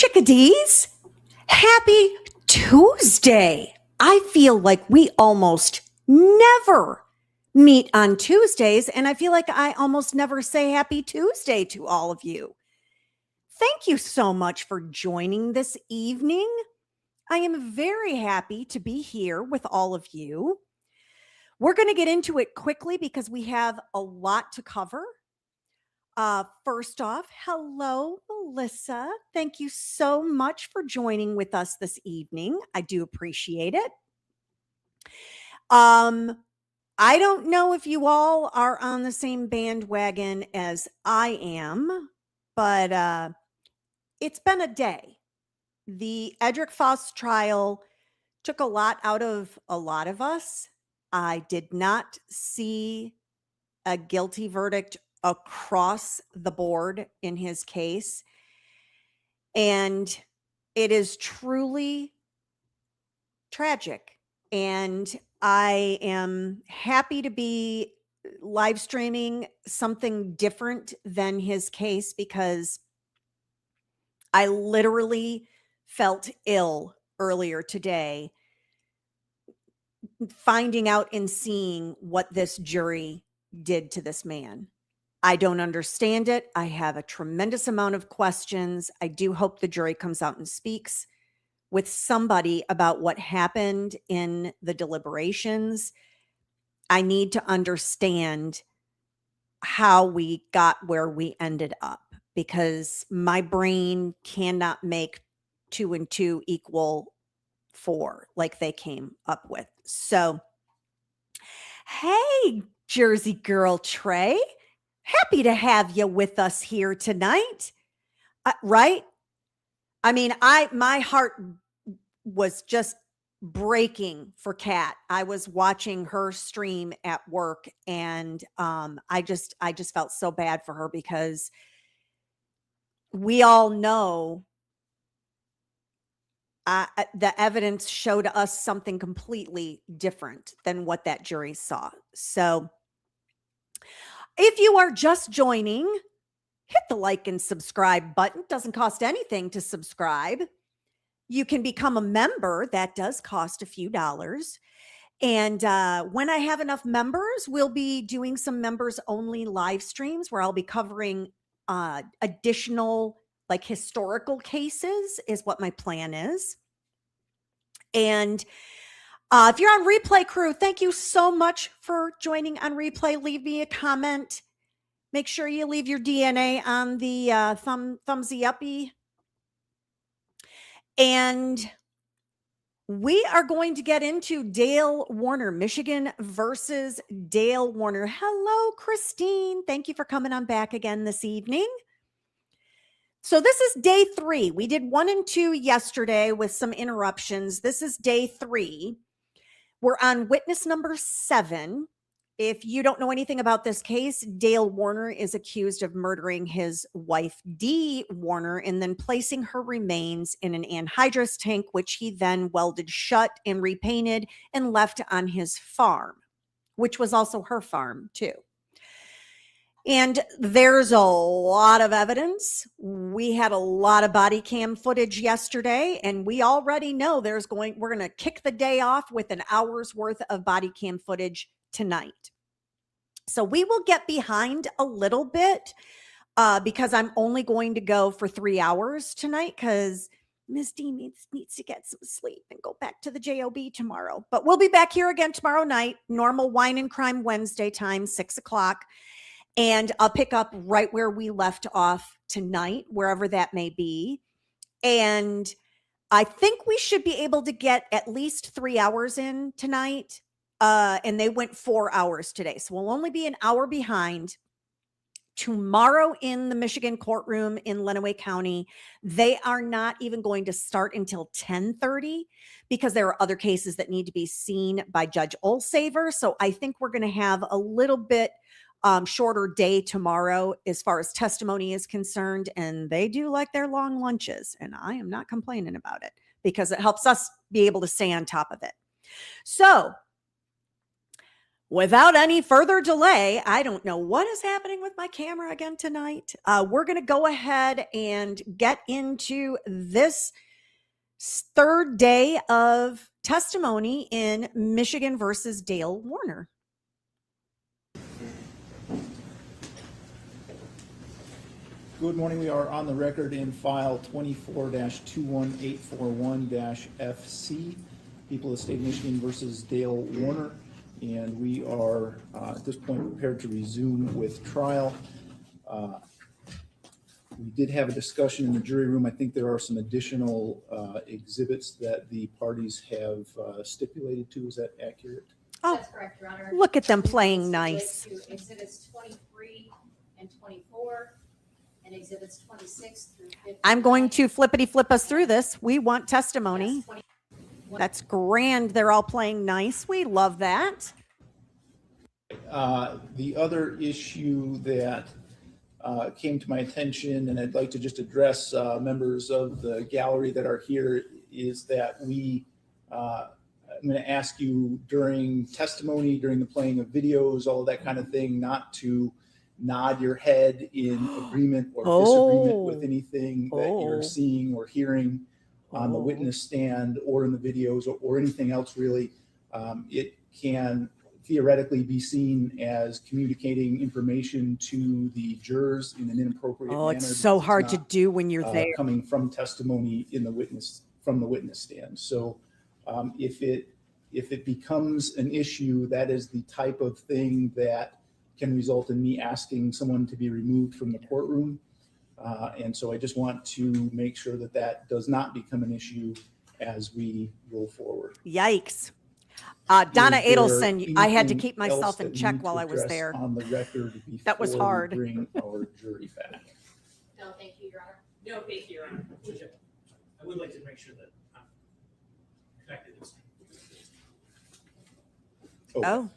chickadees. Happy Tuesday. I feel like we almost never meet on Tuesdays, and I feel like I almost never say happy Tuesday to all of you. Thank you so much for joining this evening. I am very happy to be here with all of you. We're going to get into it quickly because we have a lot to cover. First off, hello, Melissa. Thank you so much for joining with us this evening. I do appreciate it. I don't know if you all are on the same bandwagon as I am, but it's been a day. The Edric Foss trial took a lot out of a lot of us. I did not see a guilty verdict across the board in his case. And it is truly tragic. And I am happy to be live streaming something different than his case because I literally felt ill earlier today finding out and seeing what this jury did to this man. I don't understand it. I have a tremendous amount of questions. I do hope the jury comes out and speaks with somebody about what happened in the deliberations. I need to understand how we got where we ended up because my brain cannot make 2 and 2 equal 4 like they came up with. So, hey, Jersey girl Trey. Happy to have you with us here tonight. Right? I mean, my heart was just breaking for Kat. I was watching her stream at work and I just felt so bad for her because we all know the evidence showed us something completely different than what that jury saw. So if you are just joining, hit the like and subscribe button. It doesn't cost anything to subscribe. You can become a member. That does cost a few dollars. And when I have enough members, we'll be doing some members only live streams where I'll be covering additional like historical cases is what my plan is. And if you're on replay crew, thank you so much for joining on replay. Leave me a comment. Make sure you leave your DNA on the thumbsy uppy. And we are going to get into Dale Warner, Michigan versus Dale Warner. Hello, Christine. Thank you for coming on back again this evening. So this is day 3. We did 1 and 2 yesterday with some interruptions. This is day 3. We're on witness number 7. If you don't know anything about this case, Dale Warner is accused of murdering his wife, Dee Warner, and then placing her remains in an anhydrous tank, which he then welded shut and repainted and left on his farm, which was also her farm too. And there's a lot of evidence. We had a lot of body cam footage yesterday, and we already know we're going to kick the day off with an hour's worth of body cam footage tonight. So we will get behind a little bit because I'm only going to go for 3 hours tonight because Miss D needs to get some sleep and go back to the JOB tomorrow. But we'll be back here again tomorrow night, normal Wine and Crime Wednesday time, 6 o'clock. And I'll pick up right where we left off tonight, wherever that may be. And I think we should be able to get at least 3 hours in tonight. And they went 4 hours today. So we'll only be an hour behind. Tomorrow in the Michigan courtroom in Lenawee County, they are not even going to start until 10:30 because there are other cases that need to be seen by Judge Olsaver. So I think we're going to have a little bit shorter day tomorrow as far as testimony is concerned. And they do like their long lunches. And I am not complaining about it because it helps us be able to stay on top of it. So Without any further delay, I don't know what is happening with my camera again tonight. We're going to go ahead and get into this third day of testimony in Michigan versus Dale Warner. Good morning. We are on the record in file 24-21841-FC, People of the State of Michigan versus Dale Warner. And we are at this point prepared to resume with trial. We did have a discussion in the jury room. I think there are some additional exhibits that the parties have stipulated to. Is that accurate? Oh, that's correct, Your Honor. Look at them playing nice. Exhibits 23 and 24 and exhibits 26 through 50. I'm going to flippity flip us through this. We want testimony. Yes, that's grand. They're all playing nice. We love that. The other issue that came to my attention, and I'd like to just address members of the gallery that are here, is that I'm going to ask you during testimony, during the playing of videos, all of that kind of thing, not to nod your head in agreement or disagreement with anything that you're seeing or hearing on the witness stand or in the videos or anything else really. It can theoretically be seen as communicating information to the jurors in an inappropriate manner. It's so hard to do when you're there. Coming from testimony from the witness stand. So if it becomes an issue, that is the type of thing that can result in me asking someone to be removed from the courtroom. And so I just want to make sure that that does not become an issue as we roll forward. Yikes. Donna Adelson, I had to keep myself in check while I was there. On the record that was hard. Bring our jury back. No, thank you, Your Honor. No, thank you, Your Honor. I would like to make sure that I'm connected. Oh.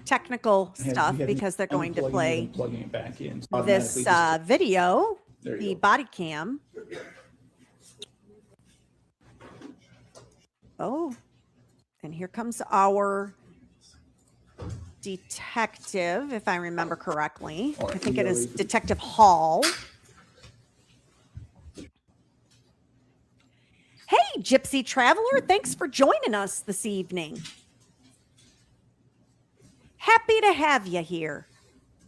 Technical stuff because they're going to play plugging it back in. This video, the body cam. Oh, and here comes our detective, if I remember correctly. I think it is Detective Hall. Hey, Gypsy Traveler, thanks for joining us this evening. Happy to have you here.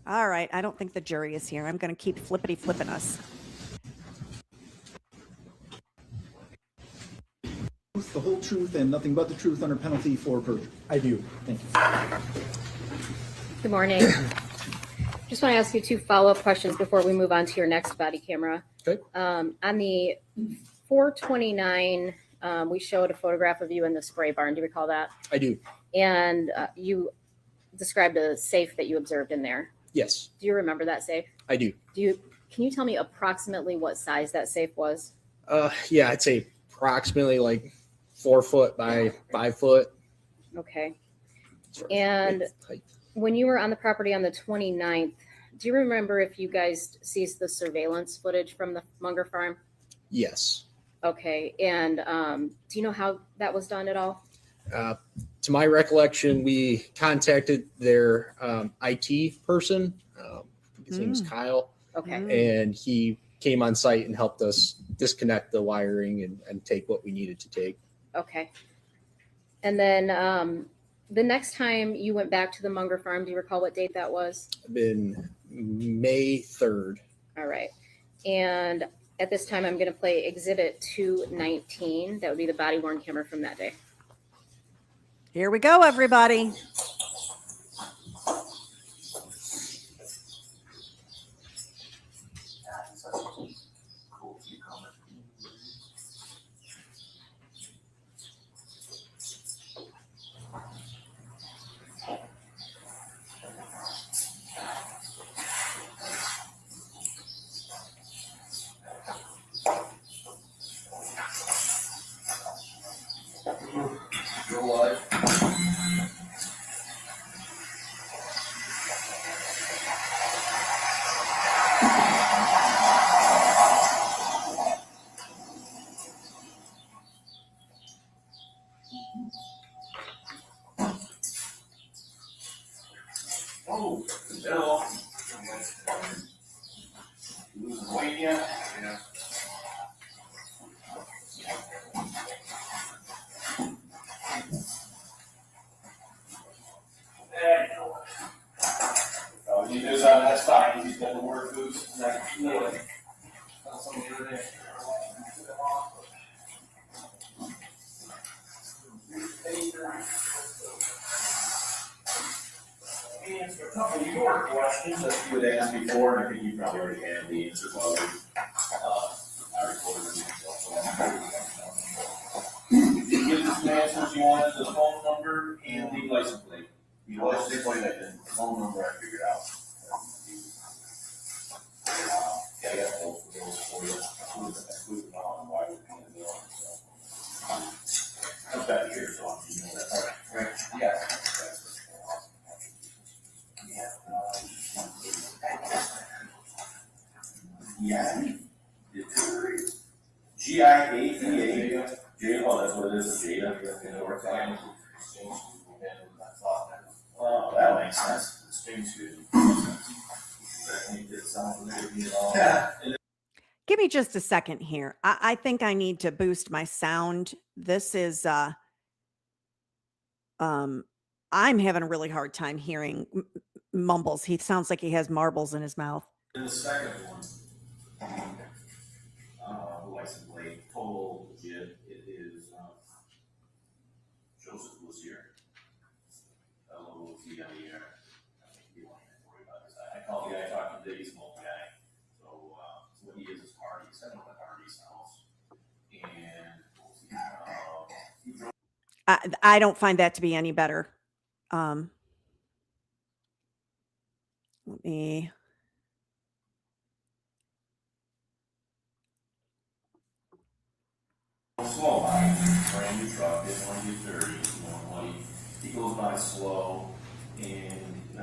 All right, I don't think the jury is here. I'm going to keep flippity flipping us. The whole truth and nothing but the truth under penalty for perjury. I do. Thank you. Good morning. Just want to ask you two follow-up questions before we move on to your next body camera. Okay. On the 429, we showed a photograph of you in the spray barn. Do you recall that? I do. And you described a safe that you observed in there. Yes. Do you remember that safe? I do. Can you tell me approximately what size that safe was? Yeah, I'd say approximately like 4 foot by 5 foot. Okay. And when you were on the property on the 29th, do you remember if you guys seized the surveillance footage from the Munger farm? Yes. Okay. And do you know how that was done at all? To my recollection, we contacted their IT person. His name is Kyle. Okay. And he came on site and helped us disconnect the wiring and take what we needed to take. Okay. And then the next time you went back to the Munger farm, do you recall what date that was? Been May 3rd. All right. And at this time, I'm going to play Exhibit 219. That would be the body worn camera from that day. Here we go, everybody. You're live. Answer a couple of your questions that you had asked before, and I think you probably already had the answers already. I recorded them myself. Did you get the answers you wanted, the phone number and the license plate? The license plate, I did. The phone number I figured out. Yeah, I got both of those for you. I put them on why we're paying the bill. I've got it here, so you know that. All right. Yeah. Yeah. GIATA. Jada, oh, that's what it is, Jada. Oh, that makes sense. Give me just a second here. I think I need to boost my sound. This is I'm having a really hard time hearing mumbles. He sounds like he has marbles in his mouth. And the second one, license plate, total legit, it is Joseph Lucier. L-O-Z-I-E-R. You don't have to worry about this. I call the guy talking to he's an old guy. So what he is Hardy. He's setting up at Hardy's house. And he drove. I don't find that to be any better. Let me. Slow by, brand new truck, didn't want to get dirty, he goes by slow, and, it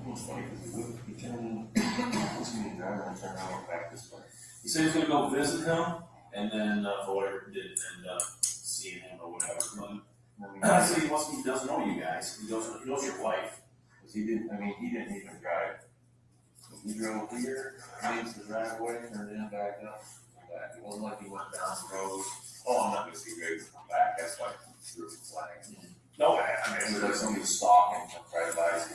was funny, because he turned, driver and turned around back this way. He said he's gonna go visit him, and then, for whatever, didn't end up seeing him or whatever, I said he doesn't know you guys, he knows your wife. Because he didn't even drive. He drove here, leaves the driveway, turned in, back up, back. It wasn't like he went down the road. Oh, I'm not gonna see Greg come back, that's why I threw some flags. No, I mean, it was like somebody stalking him, trying to buy his.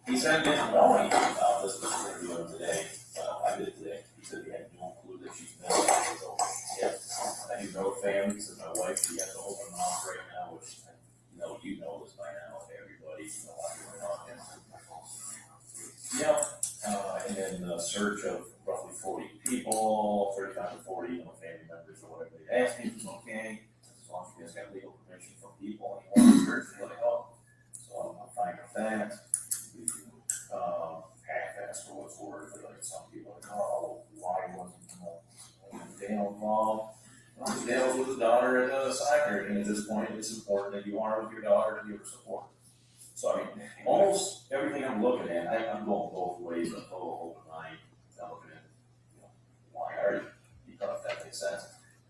He said he didn't know anything about this, but we're gonna do it today, I did it today. He said he had no clue that she's been there, so, yeah. I have no family, he said my wife, she has to open mouth right now, which, you know this by now, everybody, a lot of going on. Yep, and then the search of roughly 40 people, 35 to 40, family members or whatever. They asked me if it was okay, as long as you guys got legal permission from people and you want to search, they're like, oh, so I'm fine with that. Half-assed for what's worth, like some people are like, oh, why wasn't Dale involved? Well, Dale's with his daughter at soccer, and at this point, it's important that you are with your daughter to give her support. So, I mean, almost everything I'm looking at, I'm going both ways, I'm total open mind. I'm looking at, why are you? Because that makes sense.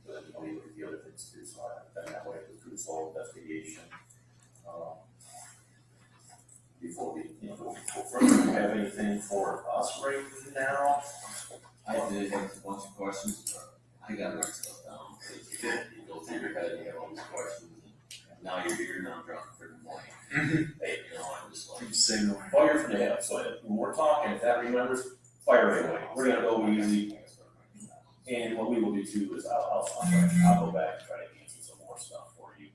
But, you look at the other things too, so I've done that way with truth soul investigation. Before we, go further, do you have anything for us right now? I did have a bunch of questions, but I got my stuff down. You go through your head, you have all these questions, and now you're here, now I'm drunk for the morning. Hey, I'm just like, Say no. Fire for the so when we're talking, if that remembers, fire right away. We're gonna go easy. And what we will do too is I'll go back and try to answer some more stuff for you.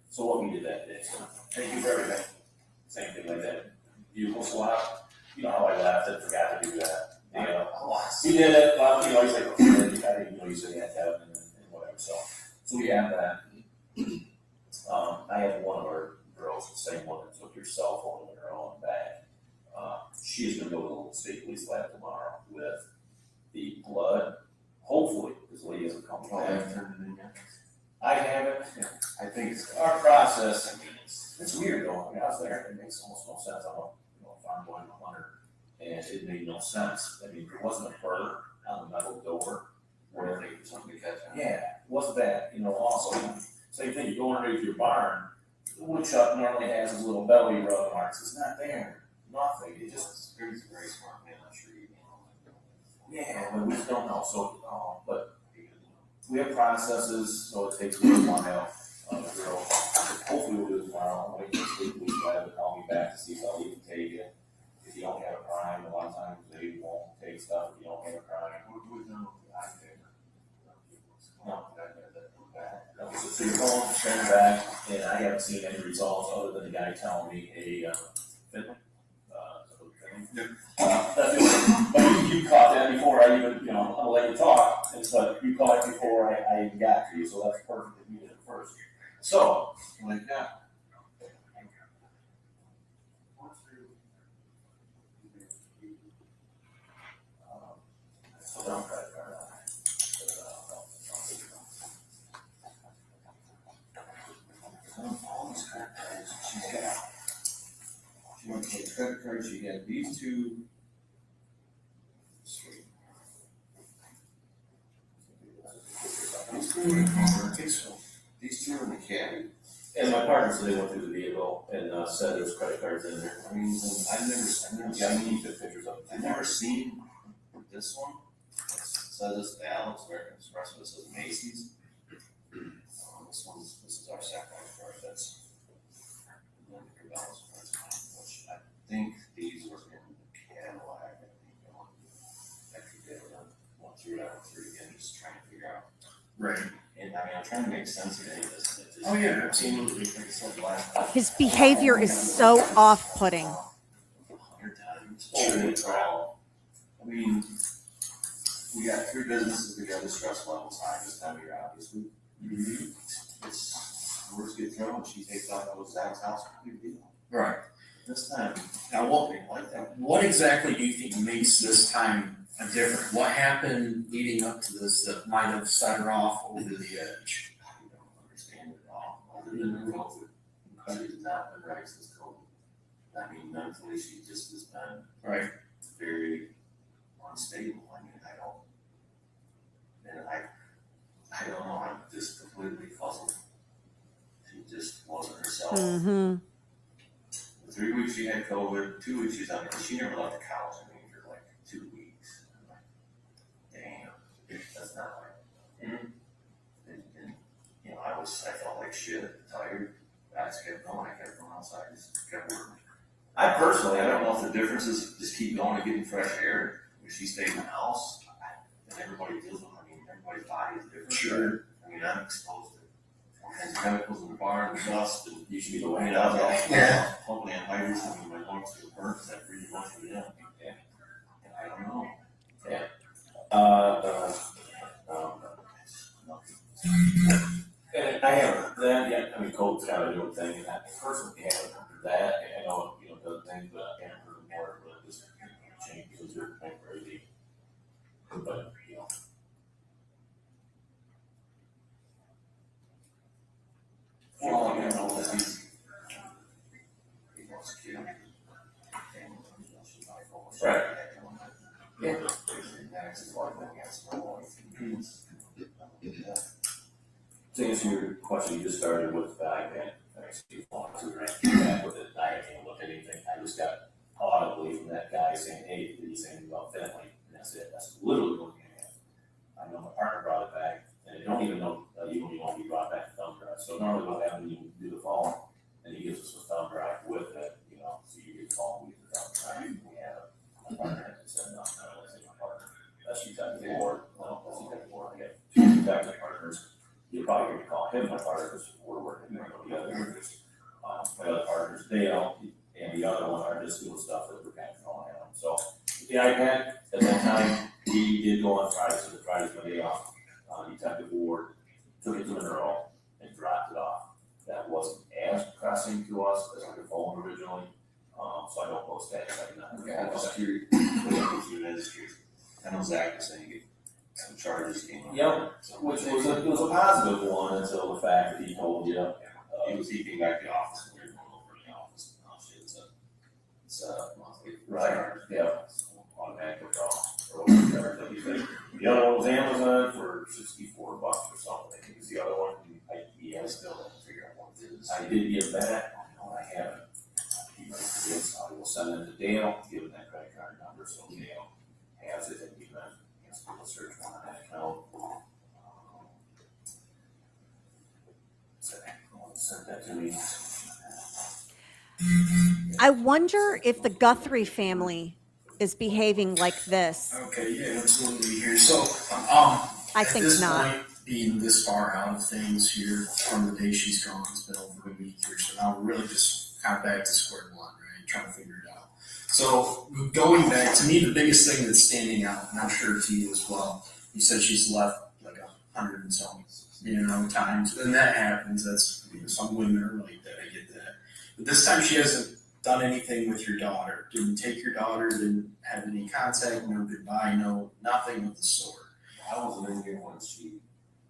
So what we did that day. Thank you for everything. Same thing like that. Vehicle swap. You know how I laughed and forgot to do that. We did it. Well, he's like, okay, I didn't know you said you had to have it and whatever. So we have that. I had one of our girls, the same one that took your cell phone in her own bag. She is going to go to the state police lab tomorrow with the blood. Hopefully, this lady hasn't come back. I haven't. I think it's our process. I mean, it's weird though. I mean, I was there. It makes almost no sense. I'm a farm boy, I'm a hunter, and it made no sense. I mean, there wasn't a burr on the metal door where they could something to catch on. Yeah, wasn't that? Also, same thing. You go underneath your barn. The woodchuck normally has his little belly rub marks. It's not there. Nothing. It just it's very smart man, I'm sure you know. yeah, but we just don't know. So, but we have processes, so it takes a little while. Hopefully we'll do it tomorrow. I'll wait for the state police to call me back to see if I'll even take it. If you don't have a crime, a lot of times they won't take stuff if you don't have a crime. So your phone, send it back, and I haven't seen any results other than the guy telling me, hey, Finley. That's it. But you caught that before I even, I'll let you talk, but you caught it before I even got to you, so that's perfect that you did it first. So, like that. So don't credit card on it. All these credit cards, she went to the credit cards, she had these two. Sweet. These two are in the caddy. And my partner said they went through the vehicle and said there's credit cards in there. I mean, I've never Yeah, you need to pictures of I've never seen this one. It says it's Alex, American Express, but it says Macy's. This is our second card, that's. Which I think these were in Cadillac, I think, actually did it, went through it again, just trying to figure out. Right. And I mean, I'm trying to make sense of any of this. It just- Oh, yeah, absolutely. Like I said last. His behavior is so off-putting. 100 times. I mean, we got 3 businesses together, stress levels high this time of year, obviously. It's, words get thrown, she takes out those Zach's house, big deal. Right. This time, Now, what exactly do you think makes this time different? What happened leading up to this that might have set her off over the edge? I don't understand it at all, other than COVID. She's not been right since COVID. I mean, mentally, she just has been Right. very unstable. I mean, I don't know, I'm just completely puzzled. She just wasn't herself. Mm-hmm. The 3 weeks she had COVID, 2 weeks she's on it, she never left the couch, I mean, for like 2 weeks. I'm like, damn, that's not right. And, I felt like shit, tired, I just kept going outside, just kept working. I don't know if the difference is just keep going and getting fresh air, if she stayed in the house, and everybody deals with, everybody's body is different. Sure. I mean, I'm exposed to all kinds of chemicals in the barn, and dust, and You should be the I one. mean, I was all, Yeah. pumping anhydrous, I mean, my lungs feel burnt, because I breathe much for them. Yeah. And I don't know. And I haven't, COVID's kind of a new thing, and I personally haven't heard that, and I know, other things, but I haven't heard more, but just changes are kind of crazy. But, Well, I don't know if he's. He wants to kill me. Right. Yeah. Next is like, I guess, my wife. to answer your question, you just started with the iPad, excuse me, back with it, I can't look at anything, I just got audibly from that guy saying, hey, did he say anything about Finley? And that's it, that's literally what he had. I know my partner brought it back, and I don't even know, you don't even know if he brought back the thumb drive, so normally what happens, you do the phone, and he gives us a thumb drive with it, so you get the phone, we get the thumb drive, we have, my partner had to send out, I don't say my partner, that's you type of board, well, that's you type of board, I got 2 types of partners. You're probably going to call him my partner because we're working together. My other partner's Dale, and the other one are just doing stuff that we're kind of throwing at them. So the iPad, at that time, we did go on Friday, so the Friday's my day off. Detective Ward took it to Monroe and dropped it off. That wasn't as pressing to us as like a phone originally, so I don't post that. Okay, I'm just curious. I know Zach was saying some charges came up. Yep, which was a positive one until the fact that he told you. He came back to the office, and we were going over in the office, and shit, it's a monthly. Right, yeah. Automatic withdrawal or whatever that you think. The other one was Amazon for $64 or something. I think it's the other one. I still haven't figured out what it is. I did get that. No, I haven't. I will send it to Dale, give him that credit card number, so Dale has it, and he can do a search on that account. Send that to me. I wonder if the Guthrie family is behaving like this. Okay, yeah, absolutely here. So, I at think this not. point, being this far out of things here from the day she's gone. It's been over a week here, so now we're really just kind of back to square one, right? Trying to figure it out. So going back, to me, the biggest thing that's standing out, and I'm sure to you as well, you said she's left like 100 and some, times, and that happens. That's, some women are like that. I get that. But this time she hasn't done anything with your daughter. Didn't take your daughter. Didn't have any contact. No goodbye. No nothing of the sort. I wasn't in here when she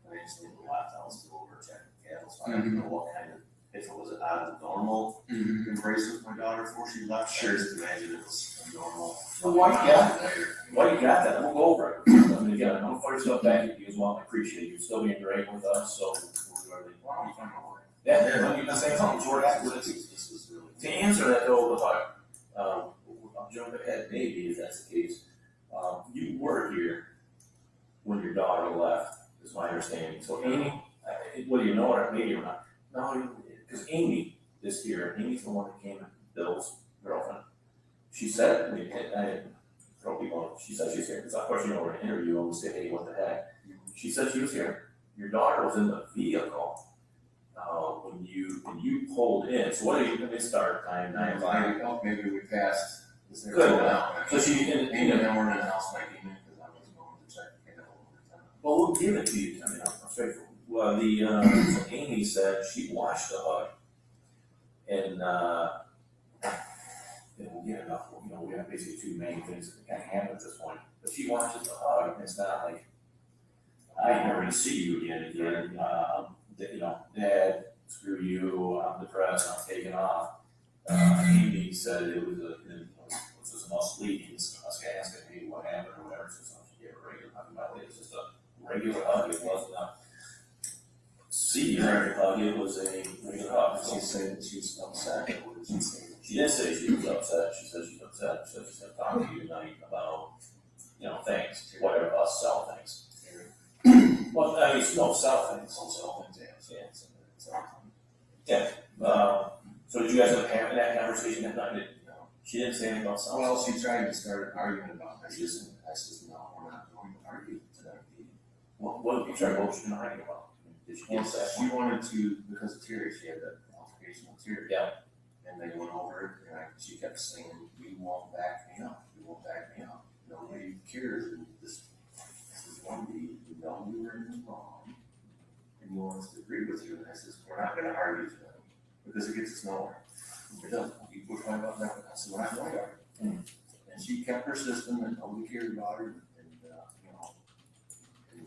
eventually left. I was still over checking cattle, so I didn't know what kind of, if it was out of the normal embrace with my daughter before she left. Sure, just imagine it was a normal. Well, why you got that? We'll go over it. I mean, again, I'm for yourself back at you as well. I appreciate you still being great with us. So we'll do everything. Yeah, you've been saying something short afterwards. This was really. To answer that though, I'll jump ahead maybe if that's the case. You were here when your daughter left, is my understanding. So Amy, whether you know her, maybe or not, no, because Amy this year, Amy's the one that came, Bill's girlfriend. She said, I didn't throw people on, she said she's here, because of course you know we're in an interview and we say, hey, what the heck? She said she was here. Your daughter was in the vehicle when you pulled in. So what did you, let me start, 9:05. Maybe we passed. Good. So she didn't, Amy and I weren't in the house by evening because I was going to check the cattle all the time. well, we'll give it to you. I mean, I'm straightforward. Well, Amy said she watched the hug, and we get enough. We have basically two main things that kind of happen at this point. But she watches the hug, and it's not like I ain't never gonna see you again. Dad, screw you. I'm depressed. I'm taking off. Amy said it was was a must leave. Us asking me what happened or whatever. So she gave a regular hug. By the way, it was just a regular hug. It wasn't a regular hug. It was a regular hug. She said that she was upset. What did she say? She didn't say she was upset. She said she's upset. She said she's going to talk to you tonight about, things, whatever us sell things. Well, I mean, no, sell things. Sell things, yeah. So did you guys have that conversation that night? She didn't say anything about selling. Well, she tried to start arguing about it. I said, no, we're not going to argue tonight. What did you try? What was she going to argue about? Did she Well, get that? she wanted to, because of Terry, she had that altercation with Terry. Yeah. And they went over it, and she kept saying, "You won't back me up. You won't back me up. Nobody cares." And this is one day, you know you were in the wrong, and you want us to agree with you. And I says, "We're not going to argue tonight because it gets us nowhere. It doesn't. You push my button out." I said, "We're not going to argue." And she kept persistent and nobody cared about her. And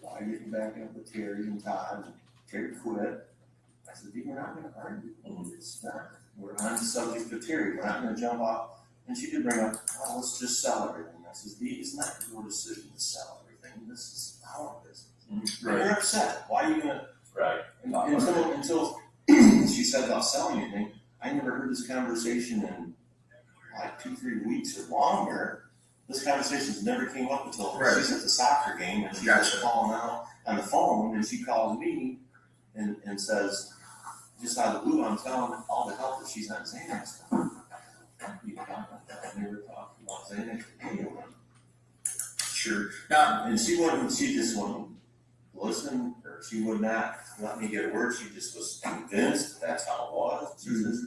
I didn't back up with Terry and Todd. And Terry quit. I said, "Dee, we're not going to argue. It's not. We're on the subject of Terry. We're not going to jump off." And she did bring up, "Oh, let's just sell everything." I said, "Dee, it's not your decision to sell everything. This is our business." Right. You're upset. Why are you going to? Right. Until she said about selling anything, I never heard this conversation in like 2-3 weeks or longer. This conversation never came up until she's at the soccer game and she's just calling out on the phone, and she calls me and says, just out of the blue, I'm telling all the help that she's on Xanax. I never talked about Xanax to anyone. Sure. And she just wouldn't listen, or she would not let me get a word. She just was convinced that's how it was. She says,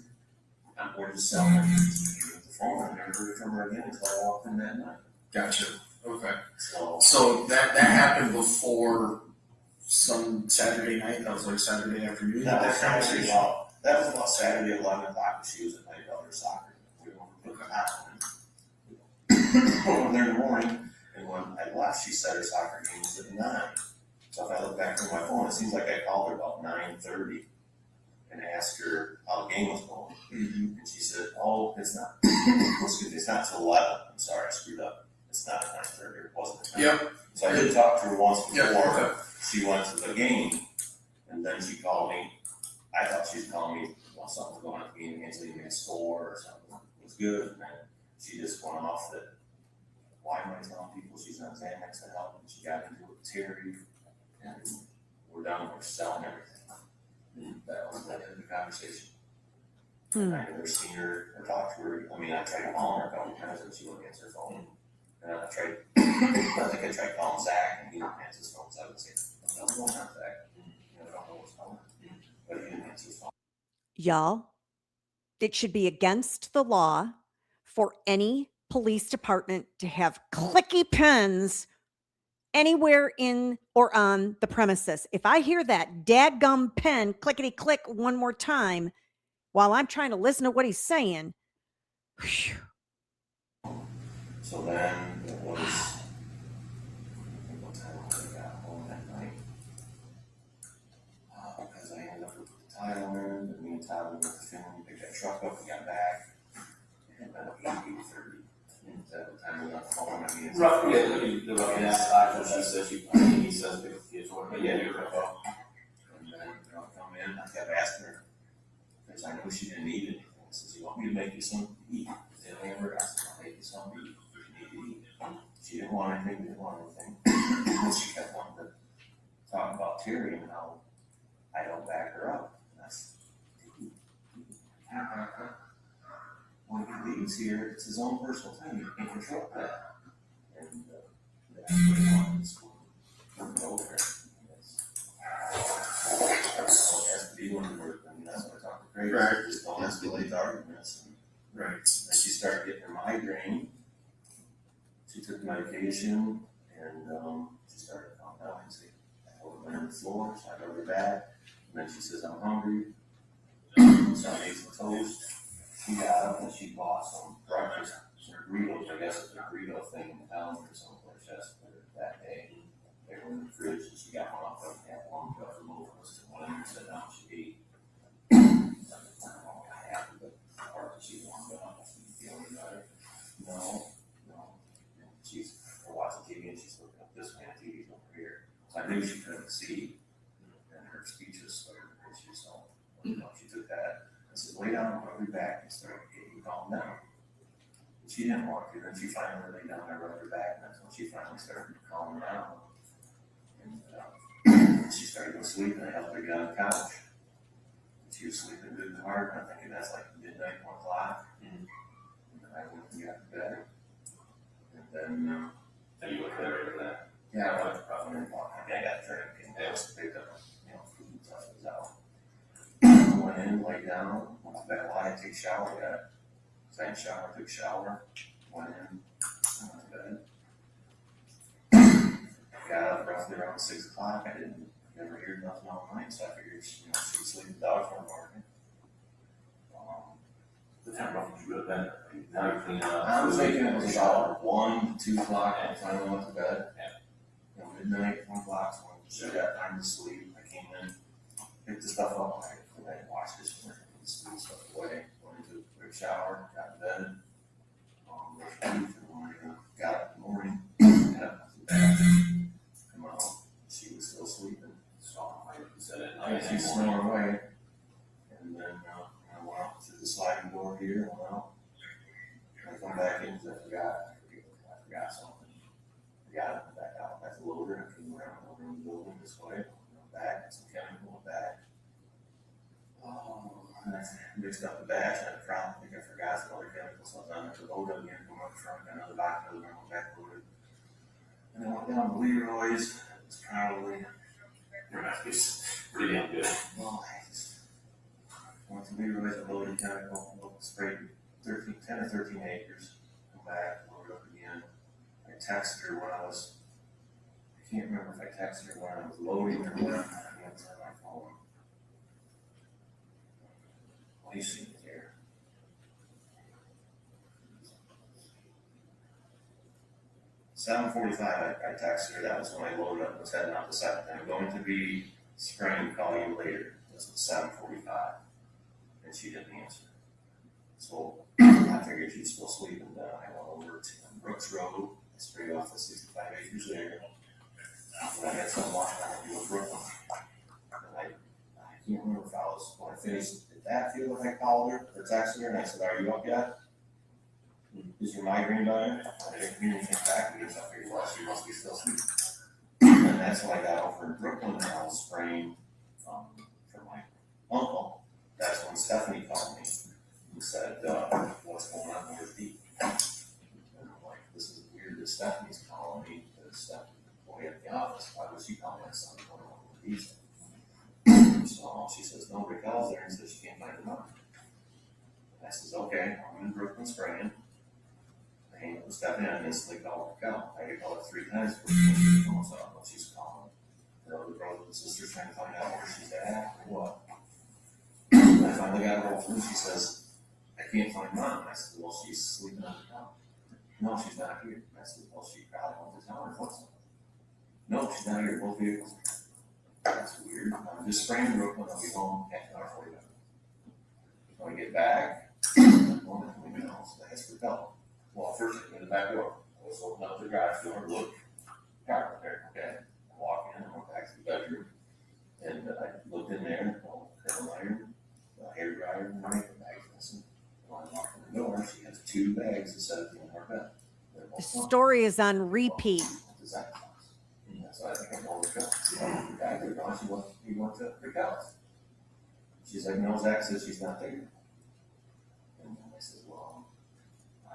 "We're just selling it." The phone, I never heard from her again until I walked in that night. Gotcha. Okay. So So that happened before some Saturday night. That was like Saturday afternoon. that was about Saturday at 11 o'clock. She was at my daughter's soccer. We were putting her there in the morning, and when I left, she said her soccer game was at 9. So if I look back on my phone, it seems like I called her about 9:30 and asked her how the game was going. And she said, "Oh, it's not. Excuse me, it's not till 11. I'm sorry, I screwed up. It's not at 9:30. It wasn't at 9." Yep. So I did talk to her once before. Okay. She went to the game, and then she called me. I thought she was calling me while something was going on at the game, against leaving a score or something. It was good, and then she just went off that, why am I telling people she's on Xanax to help? And she got into it with Terry, and we're done. We're selling everything. And that was the end of the conversation. Hmm. I never seen her or talked to her. I mean, I tried calling her a couple times, and she wouldn't answer her phone. And I think I tried calling Zach, and he didn't answer his phone, so I would say, "No, going on, Zach." Y'all, it should be against the law for any police department to have clicky pens anywhere in or on the premises. If I hear that dadgum pen clickety click one more time while I'm trying to listen to what he's saying, whew, So then it was, what time I got home that night? Because I ended up with the title in, and me and Tyler went to film, picked that truck up, we got back. And then it was 8:30. And at the time we got home, I mean, it's. Roughly, the rough, yeah, she says he says pick the kids for, but yeah, you're right. And then, come in, I kept asking her, because I knew she didn't eat anything. I says, you want me to make you something to eat? They never asked, I'll make you something to eat. You need to eat. She didn't want anything, didn't want anything. And she kept wanting to talk about Terry and how I don't back her up. And I said, when he leaves here, it's his own personal thing, you can't control that. And that's what he wanted in school. Go there. So as the dealing work, I mean, that's what I talk to Craig, Right. just don't escalate the arguments. And Right. then she started getting her migraine. She took medication and she started to calm down. I said, I told her on the floor, so I rubbed her back. And then she says, I'm hungry. So I made some toast. She got up and she bought some breakfast, some burritos. I guess it's a burrito thing in town or someplace yesterday that day. They were in the fridge and she got one off of that one, got her little one and sat down, she ate. I don't know what happened, but the part that she wanted to feeling better. No. And she's watching TV and she's looking up this way and TV's over here. So I knew she couldn't see and her speech was slurred because she saw, she took that. I said, lay down, I'll be back, and started getting calmed down. And she didn't want to, then she finally lay down, I rubbed her back, and that's when she finally started to calm down. And she started to go to sleep, and I helped her get on the couch. And she was sleeping good and hard, and I'm thinking that's like midnight, 1 o'clock. And then I went and got to bed. And then, And you look there for that. yeah, I went probably in the morning, I got a drink, and I was picked up, food and stuff was out. I went in, laid down, went to bed, I had to take a shower yet. Same shower, took a shower, went in, went to bed. Got up roughly around 6 o'clock. I didn't never hear nothing all night, so I figured she was sleeping the dog for a morning. The time roughly you go to bed, now you're cleaning up. I was thinking it was about 1, 2 o'clock, and I finally went to bed. Midnight, 1 o'clock, so when she got time to sleep, I came in, picked the stuff up, I washed this morning, put the stuff away, went into a quick shower, got in bed. Brushed my teeth in the morning, got up in the morning, got up to the bathroom, come out, she was still sleeping. So, like you said, at I night, she snoring away. And then I went out through the sliding door here, went out. And I come back in because I forgot something. I got it back out, got the loader, and came around the building this way, went back, got some chemical back. And I mixed up the batch, and I think I forgot some other chemicals, so I was on the load up again, come up front, got another box, another one back loaded. And then went down to Leroy's, it was probably, it's pretty damn good. well, I just went to Leroy's, I loaded chemical, sprayed 10 or 13 acres, come back, loaded up again. I texted her when I can't remember if I texted her when I was loading or when I answered my phone. What do you see here? $7:45, I texted her, that was when I loaded up and was heading out the site. I'm going to be spraying, call you later. This was 7:45. And she didn't answer. So I figured she's still sleeping. I went over to Brooks Road, I sprayed off the 65 acres there. And I had some walking out to Brooklyn. And I can't remember if when I finished, did that feel like I called her or texted her? And I said, are you up yet? Is your migraine better? I didn't hear anything back because I figured, well, she must be still sleeping. And that's when I got over in Brooklyn and I was spraying for my uncle. That's when Stephanie called me and said, what's going on with Dee? And I'm like, this is weird that Stephanie's calling me because Stephanie's employee at the office. Why would she call my son going on with Dee? So home. She says, no, Raquel's there, and says she can't find her mom. I says, okay, I'm in Brooklyn spraying. I hang up the step in and instantly call Raquel. I get called 3 times before she answers the phone, so I don't know what she's calling. Her other brothers and sisters trying to find out where she's at or what. I finally got her home, and she says, I can't find mom. I said, well, she's sleeping on the couch. No, she's not here. I said, well, she probably went to town or something. No, she's not here. Both vehicles. That's weird. I'm just spraying Brooklyn. I'll be home half an hour for you. When I get back, I'm going to the house. I asked Raquel. Well, first I go to the back door. I was opening up the garage door, look, car repair, okay. I walk in, I went back to the bedroom, and I looked in there, curl iron, hair dryer, and makeup bags. And when I walked in the door, she has 2 bags instead of being in her bed. The story is on repeat. So I think I'm going to Raquel. The bag are gone. He went to Raquel's. She's like, no, Zach says she's not there. And I said, well, I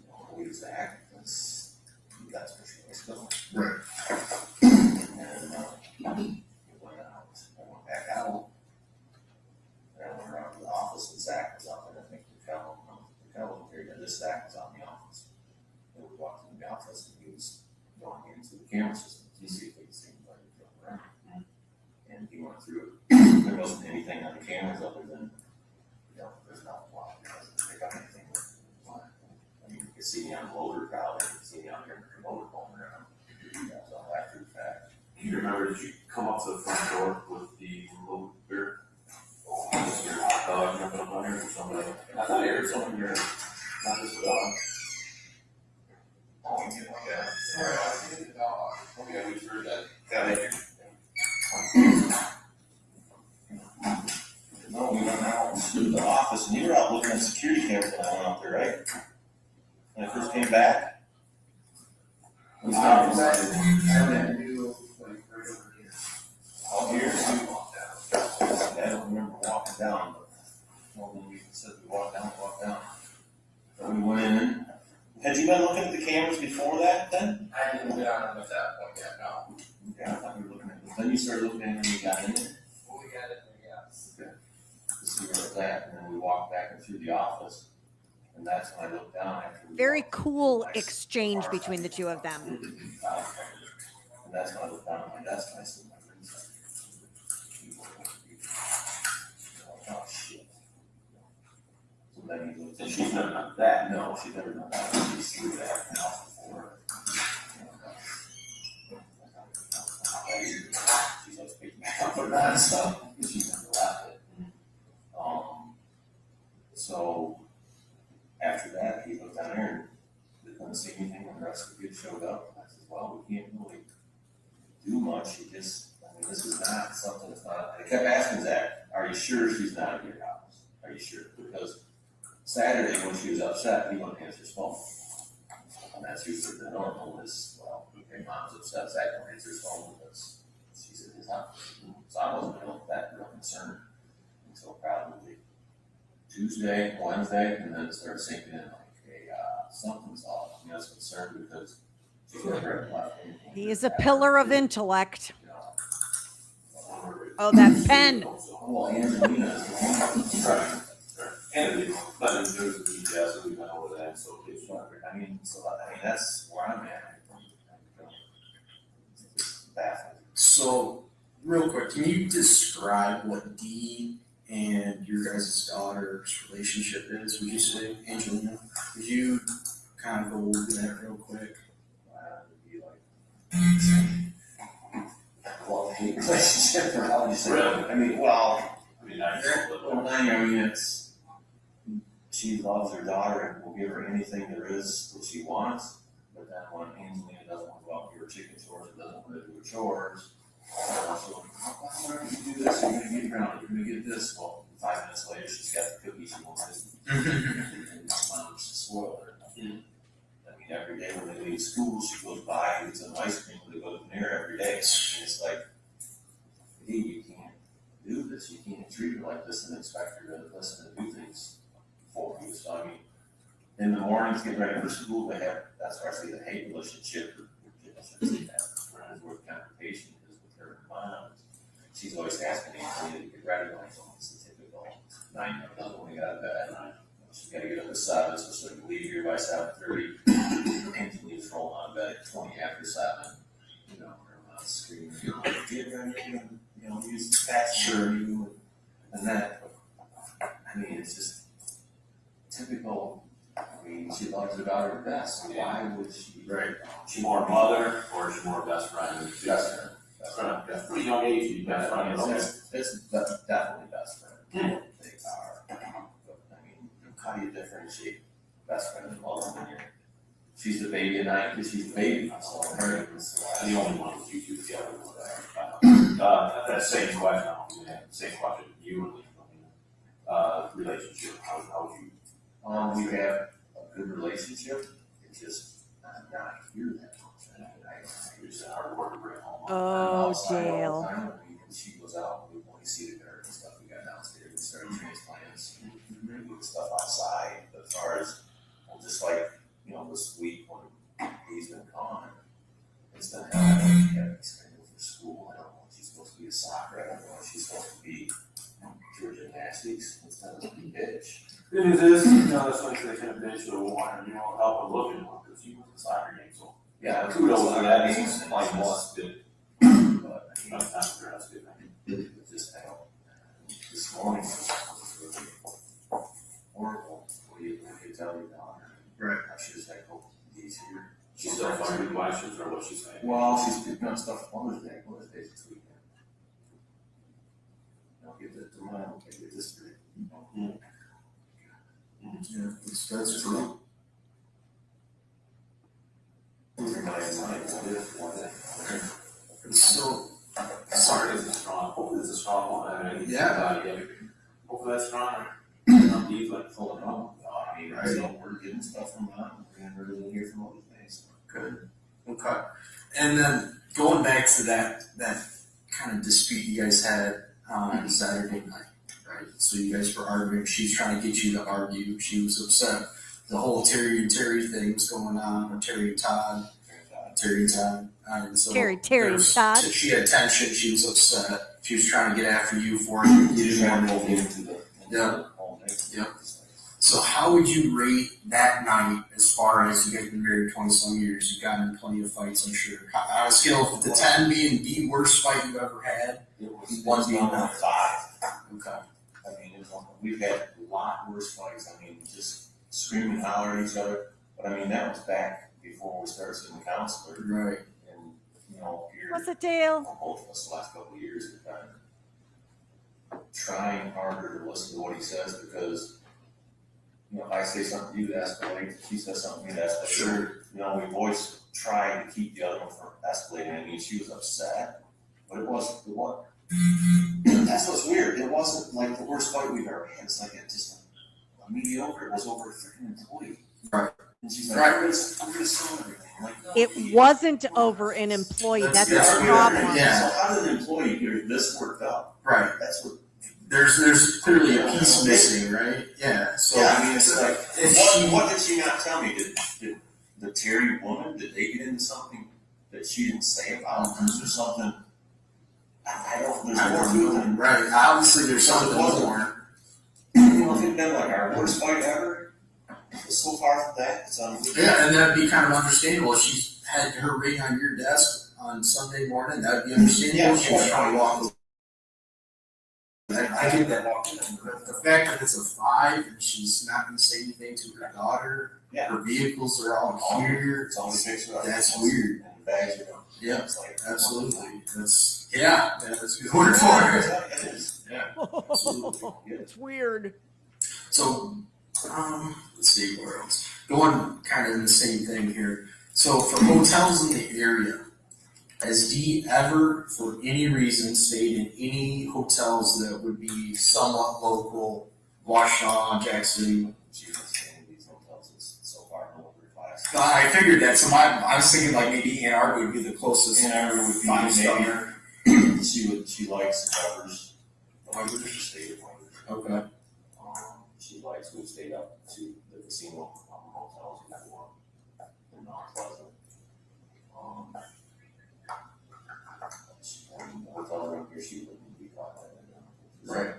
don't know who Zach. That's where she was going. Right. And we went out. I went back out. And I went around to the office, and Zach was up there. I think Raquel was here. And this Zach was out in the office. And we walked into the office, and he was going into the camera system to see if he could see anybody from around. And he went through it. There wasn't anything on the cameras other than, there's not a lot. It doesn't pick up anything. I mean, you can see me on the loader probably, you can see me out here in the motor going around. That's all after the fact. Do you remember, did you come up to the front door with the remote beer? Or your hot dog jumping up on here or somebody? I thought I heard something here, not just a dog. Oh, you like that? Okay, we heard that. Got it. No, we went out to the office, and you were out looking at security cameras when I went out there, right? When I first came back? It was not out here. I don't remember walking down, but when we said we walked down. But we went in. Had you been looking at the cameras before that then? I didn't get on them at that point yet, no. Yeah, I thought you were looking at it. Then you started looking at it when you got in there. Well, we got it, yes. Okay. To see where it's at, and then we walked back into the office, and that's when I looked down after. Very cool exchange between the two of them. And that's when I looked down at my desk, and I said, my friend's like, oh, shit. So then he looked, and she's never done that, no, she's never done that, she's through that now before. She's always picking up for that stuff, because she's never left it. So after that, he looked down there and couldn't see anything when the rest of the kids showed up. I said, well, we can't really do much. This is not something that's not. I kept asking Zach, are you sure she's not at your house? Are you sure? Because Saturday when she was upset, he wouldn't answer his phone. And that's usually the normal is, well, okay, mom's upset, Zach won't answer his phone because she's at his house. So I wasn't that real concerned until probably Tuesday, Wednesday, and then it started sinking in like, hey, something's off. I was concerned because she's never left. He is a pillar of intellect. You know, Oh, that pen. well, Angelina is the one. Right. And but there's the details that we went over that, so it's I mean, that's where I'm at. It's baffling. So, real quick, can you describe what Dee and your guys' daughter's relationship is? Would you say, Angelina? Would you kind of go over that real quick? It'd be like love-hate relationship, or how do you say Really? it? I mean, well, nice. it's she loves her daughter and will give her anything there is that she wants. But then when Angelina doesn't want to go out and do her chicken chores or doesn't want to do her chores, so why don't you do this? You're going to get grounded. You're going to get this. Well, 5 minutes later, she's got the cookies she wants. And mom's spoiled her. I mean, every day when they leave school, she goes by and gets some ice cream when they go to the mirror every day. And it's like, hey, you can't do this. You can't treat her like this and expect her to listen and do things for you. So, I mean, in the mornings, get ready for school, that's where I see the hate relationship. I shouldn't say that. Friends with confrontation is with her and mom. She's always asking Angelina to get ready, like, it's a typical 9 when we got a bed. She's gotta get up at 7, so she can leave here by 7:30. And she leaves rolling on bed at 20 after 7. You know, her mouth screaming, get ready, you know, use fast sure you and that. I mean, it's just typical. I mean, she loves her daughter best. So why would she? Right. She more mother or is she more best friend? Best friend. Best friend. That's pretty young age to be best friend. It's definitely best friend. They are. But, I mean, how do you differentiate best friend and mother when you're? She's the baby at night because she's the baby. So her The only one with you two together. That same question, same question to you and relationship. How would you? We have a good relationship. It's just not here that much. It's hard work to bring home. Oh, Dale. When she goes out, we only see the dirt and stuff we got downstairs. We started transplants, we do the stuff outside. But as far as, well, just like, you know, this week when he's been gone, it's been hell. We have to schedule for school. I don't know if she's supposed to be a soccer. I don't know if she's supposed to be pure gymnastics instead of a bitch. It is this, you know, that's like they kind of bitch or want, you know, help with looking one because he was a soccer game. So Yeah, kudos to that. He's like lost did. but I mean, Sometimes that's good. it's just, I don't, this morning was really horrible. What do you tell your daughter? Right. I should have said, oh, he's here. She's still finding questions or what she's saying. Well, she's picking up stuff for Mother's Day. Mother's Day's this weekend. I'll get this tomorrow. I'll get this today. Yeah, that's true. So, Sorry, it's a strong. Hopefully, it's a strong one. I mean, Yeah. Hopefully, that's strong. Not these like Pulling on. I mean, so we're getting stuff from mom. We're gonna really hear from other things. good. Okay. And then going back to that kind of dispute you guys had on Saturday night, right? So you guys were arguing. She's trying to get you to argue. She was upset. The whole Terry and Terry thing was going on, or Terry and Todd. And so Terry there was- Todd. She had tension. She was upset. She was trying to get after you for it. You didn't want to get into the whole thing. Yeah. So how would you rate that night as far as you guys have been married 20-some years? You've gotten in plenty of fights, I'm sure. On a scale of the 10 being the worst fight you've ever had. It was One being on 5. Okay. I mean, we've had a lot worse fights. I mean, just screaming, hollering at each other. But I mean, that was back before we started seeing the counselor. Right. And, you know, here, What's it, Dale? both of us the last couple of years have been trying harder to listen to what he says because, you know, if I say something, you escalate. If she says something, you escalate. Sure. You know, we've always tried to keep the other one from escalating. I mean, she was upset, but it wasn't. That's what's weird. It wasn't like the worst fight we've ever had. It's like just a mediocre. It was over a freaking employee. Right. And she's like, I'm gonna sell everything. Like, It wasn't over an employee. That's the That's weird. problem. Yeah. So how did an employee hear this worked out? Right. That's what. There's clearly a piece missing, right? Yeah. So Yeah, I mean, it's like, if what did she not tell me? Did the Terry woman, did they get into something that she didn't say about? Is there something? I don't. There's more to it than right. Obviously, there's something more. You know, if it'd been like our worst fight ever, so far from that, it's Yeah, and that'd be kind of understandable. If she had her ring on your desk on Sunday morning, that'd be understandable. Yeah, She was sure. trying to walk away. I get that. The fact that it's a 5 and she's not going to say anything to her daughter, Yeah. her vehicles are all here. It's only 6 hours. That's weird. And the bags are gone. Yeah, It's like, absolutely. That's a good word for it. It is. Yeah, absolutely. It's weird. So, let's see where else. Going kind of in the same thing here. So, for hotels in the area, has Dee ever, for any reason, stayed in any hotels that would be somewhat local, Washtenaw, Jackson? She was saying these hotels is so far below her class. I figured that. So, I was thinking like maybe Ann Arbor would be the closest. Ann Arbor would be 5-star. maybe. She likes the covers. The state of Wonders. Okay. She likes, we've stayed up to the casino hotels before in Mount Pleasant. The hotel around here, she wouldn't be caught that. Right.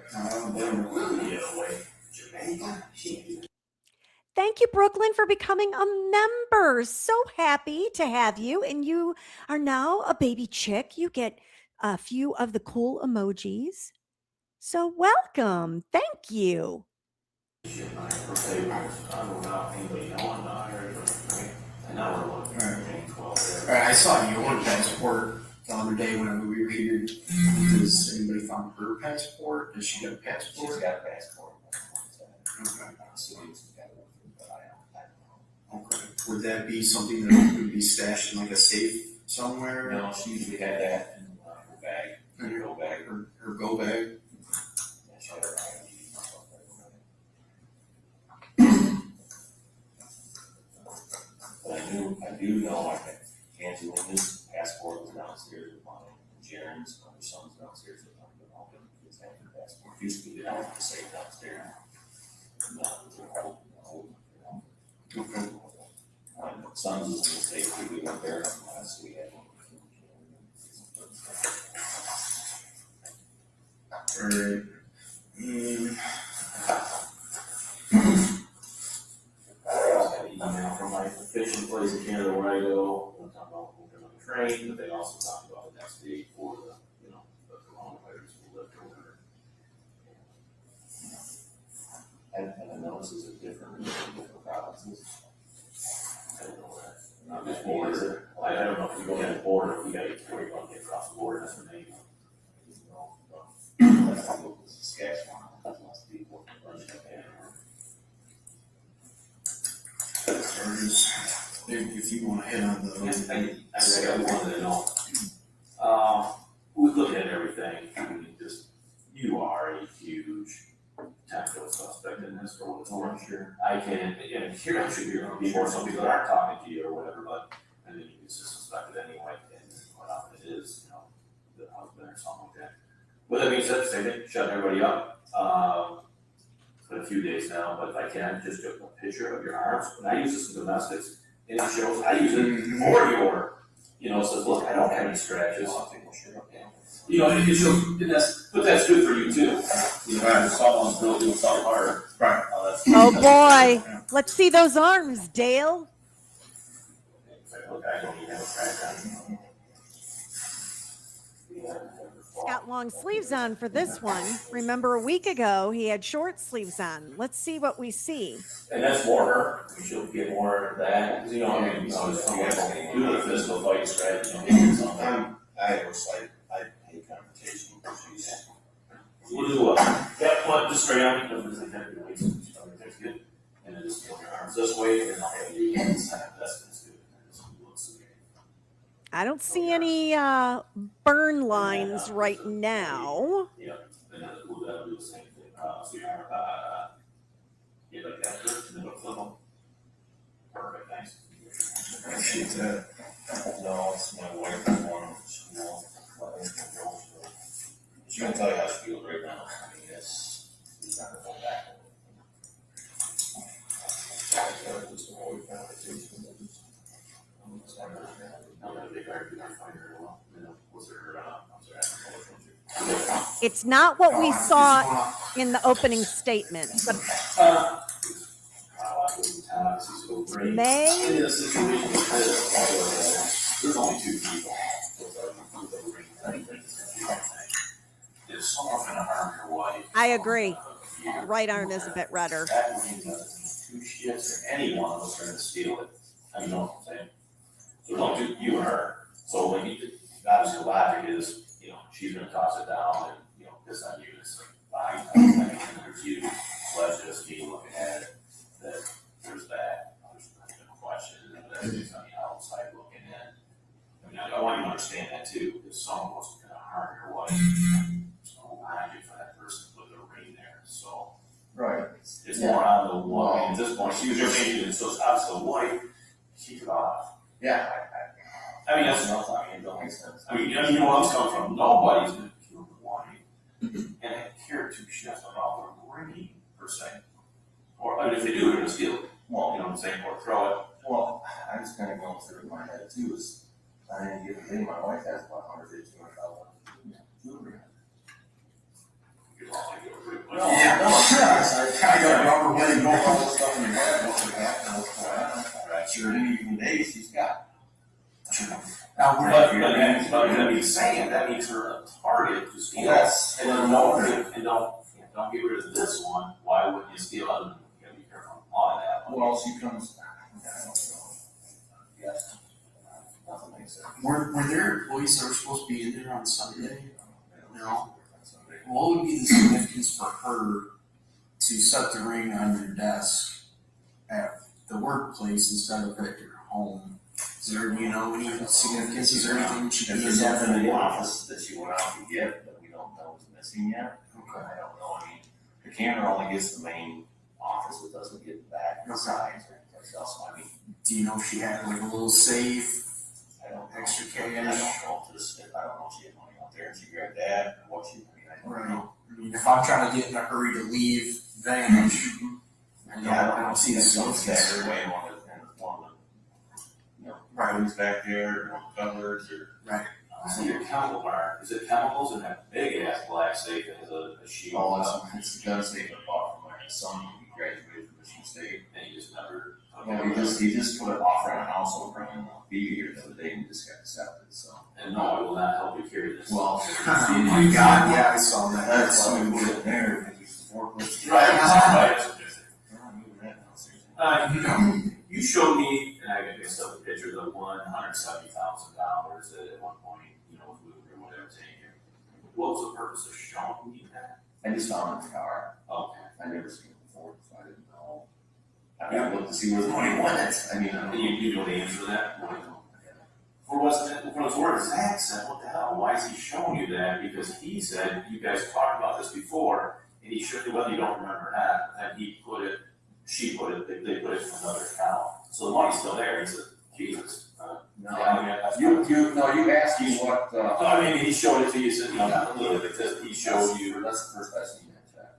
Thank you, Brooklyn, for becoming a member. So happy to have you. And you are now a baby chick. You get a few of the cool emojis. So welcome. Thank you. Alright, I saw your passport the other day whenever we were here. Does anybody found her passport? Does she got a passport? She's got a passport. Okay. Would that be something that would be stashed in like a safe somewhere? No, she usually had that in her bag, her go bag. Her go bag? Yeah, she had her ID. But I do know I can't do his passport was downstairs with mine. Jaren's, my son's downstairs with mine, but all the kids have their passport. Used to be down at the safe downstairs. Okay. My son's is in the safe, we went there last week. Alright. I got an email from my fishing place in Canada where I go, we're talking about moving on the train, but they also talked about the next day for the, the coronavirus will lift or whatever. And I noticed it's different in different provinces. I don't know that. Not just border. I don't know if you go in the border, if you gotta worry about getting across the border, that's what they. That's how local Saskatchewan, that's lots of people running up there. If you wanna hit on the. I wanted to know. We look at everything, I mean, you are a huge tactical suspect in this for what it's worth. Sure. I can, and here, I'm sure you're gonna be more, some people aren't talking to you or whatever, but, and then you can just suspect it anyway, and what often it is, the husband or something like that. With that being said, same thing, shut everybody up, it's been a few days now, but if I can, just get a picture of your arms, and I use this in domestics, and it shows, I use it for your, it says, look, I don't have any scratches. And it shows, but that's good for you too. If someone's building something hard. Right. Oh boy. Let's see those arms, Dale. Look, I don't even have a scratch on. He's got long sleeves on for this one. Remember a week ago, he had short sleeves on. Let's see what we see. And that's more her. We should get more of that. Because, I mean, do the physical fight strategy. I hate confrontation. We'll do just straight on because it's like that's good. And then just put your arms this way and I'll have you that's good. I don't see any burn lines right now. Yeah, and that'll do the same thing. So your arm, like that first and then we'll flip them. Perfect, thanks. She's No, it's my wife who wanted She's gonna tell you how she feels right now. I mean, it's not gonna go back. Just avoid confrontation. It's not what we saw in the opening statement. But May. In a situation like this, there's only two people. If someone's gonna harm your wife. I agree. Right arm is a bit redder. That means that two shifts or any one of us are gonna steal it. You know what I'm saying? So don't do you and her. So when obviously the logic is, she's gonna toss it down and, piss on you. It's like, there's you, so that's just me looking at it, that there's that. There's no question, and that's just on the outside looking in. I mean, I want you to understand that too. If someone was gonna harm your wife, there's no logic for that person to put their ring there. So Right. it's more on the woman. At this point, she was your agent, so it's obviously the wife. She took off. Yeah, I mean, that's enough. I mean, it don't make sense. I mean, you know where I'm coming from. Nobody's gonna kill the wife and care two shifts about the ring per se. Or I mean, if they do, they're gonna steal it. Well, you know what I'm saying, or throw it. well, I was kind of going through in my head too, is on any given day, my wife has about $150,000 jewelry. You could also get sure even days she's got. Now, But that means saying, that makes her a target to steal. Yes. And then don't get rid of this one, why wouldn't you steal other than, you gotta be careful on that one. Well, she comes, I don't know. Yes. Nothing makes sense. were there employees that were supposed to be in there on Sunday? No. What would be the significance for her to set the ring on your desk at the workplace instead of at your home? Is there, any significance? Is there anything she If could there's do? something in the office that she went out to get that we don't know is missing yet, Okay. I don't know. I mean, the camera only gets the main office, it doesn't get back and sides or anything else. So I mean, Do you know if she had like a little safe, I don't know. extra I don't cash? know if this, I don't know if she had money out there and she grabbed that or what she, I mean, I don't Right. know. I mean, if I'm trying to get in a hurry to leave Vantage, Yeah, I don't see the significance. stagger way one of the, Right. rooms back there, or cupboards or. So your chemical bar, is it chemicals and that big ass black safe that has a shield? Oh, it's a gun safe I bought from my son when he graduated from Michigan State. And you just never. Well, he just put an offer on a house over in BB here the other day and just got accepted, so. And no, it will not help you carry this. Well, Oh my God, yeah, I saw that. that's why we put it there, because it's the forklift. Right. Right. You showed me, and I mixed up the picture, the $170,000 that at one point, was moved or whatever, taken. What was the purpose of showing me that? I just found it in the car. Okay. I never seen it before, so I didn't know. I mean, I looked to see where the money went. I mean, I And don't you know the answer to that? For what's worth, Zach said, what the hell, why is he showing you that? Because he said, you guys talked about this before, and he showed you, whether you don't remember that, and they put it in another account. So the money's still there. He said, Jesus. You asked me what, I mean, he showed it to you, said, not a little bit, because he showed you. That's the first I seen that check.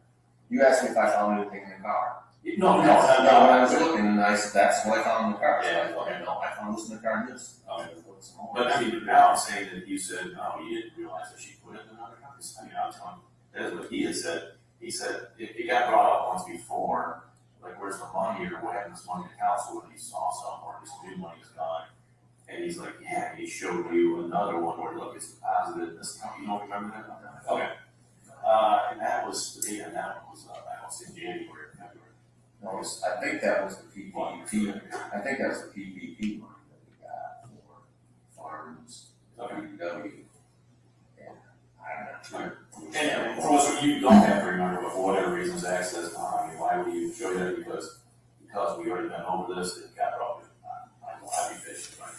You asked me if I found anything in the car. No, I was looking and I said, that's what I found in the car. So Yeah, I thought, okay. no, I found this in the car and this. Okay. But But I mean, now I'm saying that you said, oh, you didn't realize that she put it in another account. I mean, I was telling you, that's what he had said. He said, it got brought up once before, like, where's the money or what happened to this money in council when he saw somewhere, this new money is gone. And he's like, yeah, he showed you another one where, look, it's deposited in this account. You don't remember that? Okay. And that was, I was in January, February. no, I think that was the PPP. I think that was the PPP money that we got for farms, WW. And I'm not sure. And of course, you don't have to remember, but for whatever reason, Zach says, I mean, why would you show you that? Because we already been over this, it got brought up. I'd be fishing, right?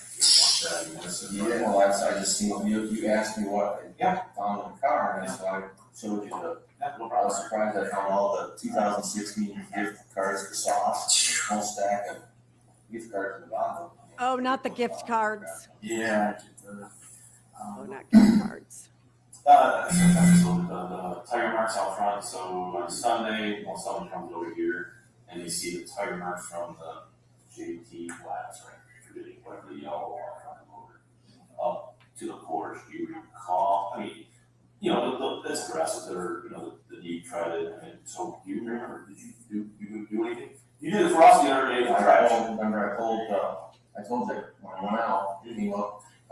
Yeah, well, I just seen, you asked me what I found in the car, and so I showed you the, I was surprised I found all the 2016 gift cards for sauce, whole stack of gift cards in the bottom. Oh, not the gift cards. Yeah. Oh, not gift cards. The tire marks out front, so on Sunday, when someone comes over here and they see the tire marks from the JT flats, right, forgetting whatever the yellow are on the motor, up to the porch, do you recall, I mean, that's aggressive, or, the deep treaded, I mean, so do you remember, did you do anything? You did it for us the other day, Remember I told you when I went out,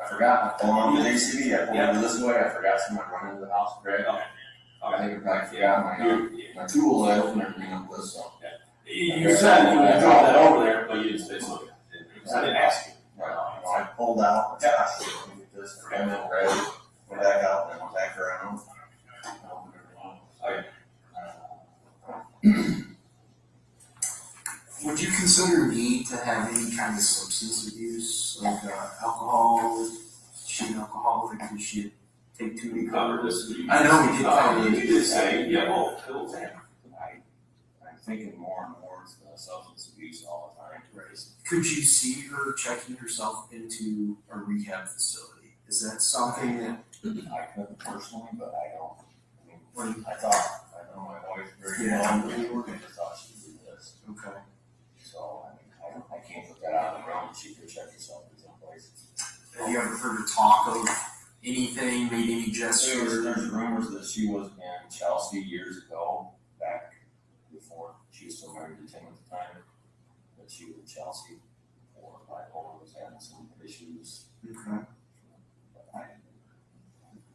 I forgot my phone on the ACV, I pulled it this way, I forgot someone running into the house, Greg. I think I probably forgot my tools, I opened everything up with, so. You said you would drop that over there, but you didn't say so. I didn't ask you. I pulled out, gosh, let me get this, and then Greg went back out, and went back around. Would you consider me to have any kind of substance abuse, like alcohol? Is she an alcoholic? Did she take too many Cover this. I know we did cover it. You did say, yeah, well, pills and. I'm thinking more and more it's the substance abuse all the time. Could you see her checking herself into a rehab facility? Is that something that? I couldn't personally, but I don't, I mean, I know my wife very well, I just thought she would do this. Okay. So, I mean, I can't put that out on the ground, but she could check herself in some place. Have you ever heard her talk of anything, made any gestures? There's rumors that she was in Chelsea years ago, back before she was still married to Tim at the time, that she was in Chelsea for bipolar was having some issues. Okay.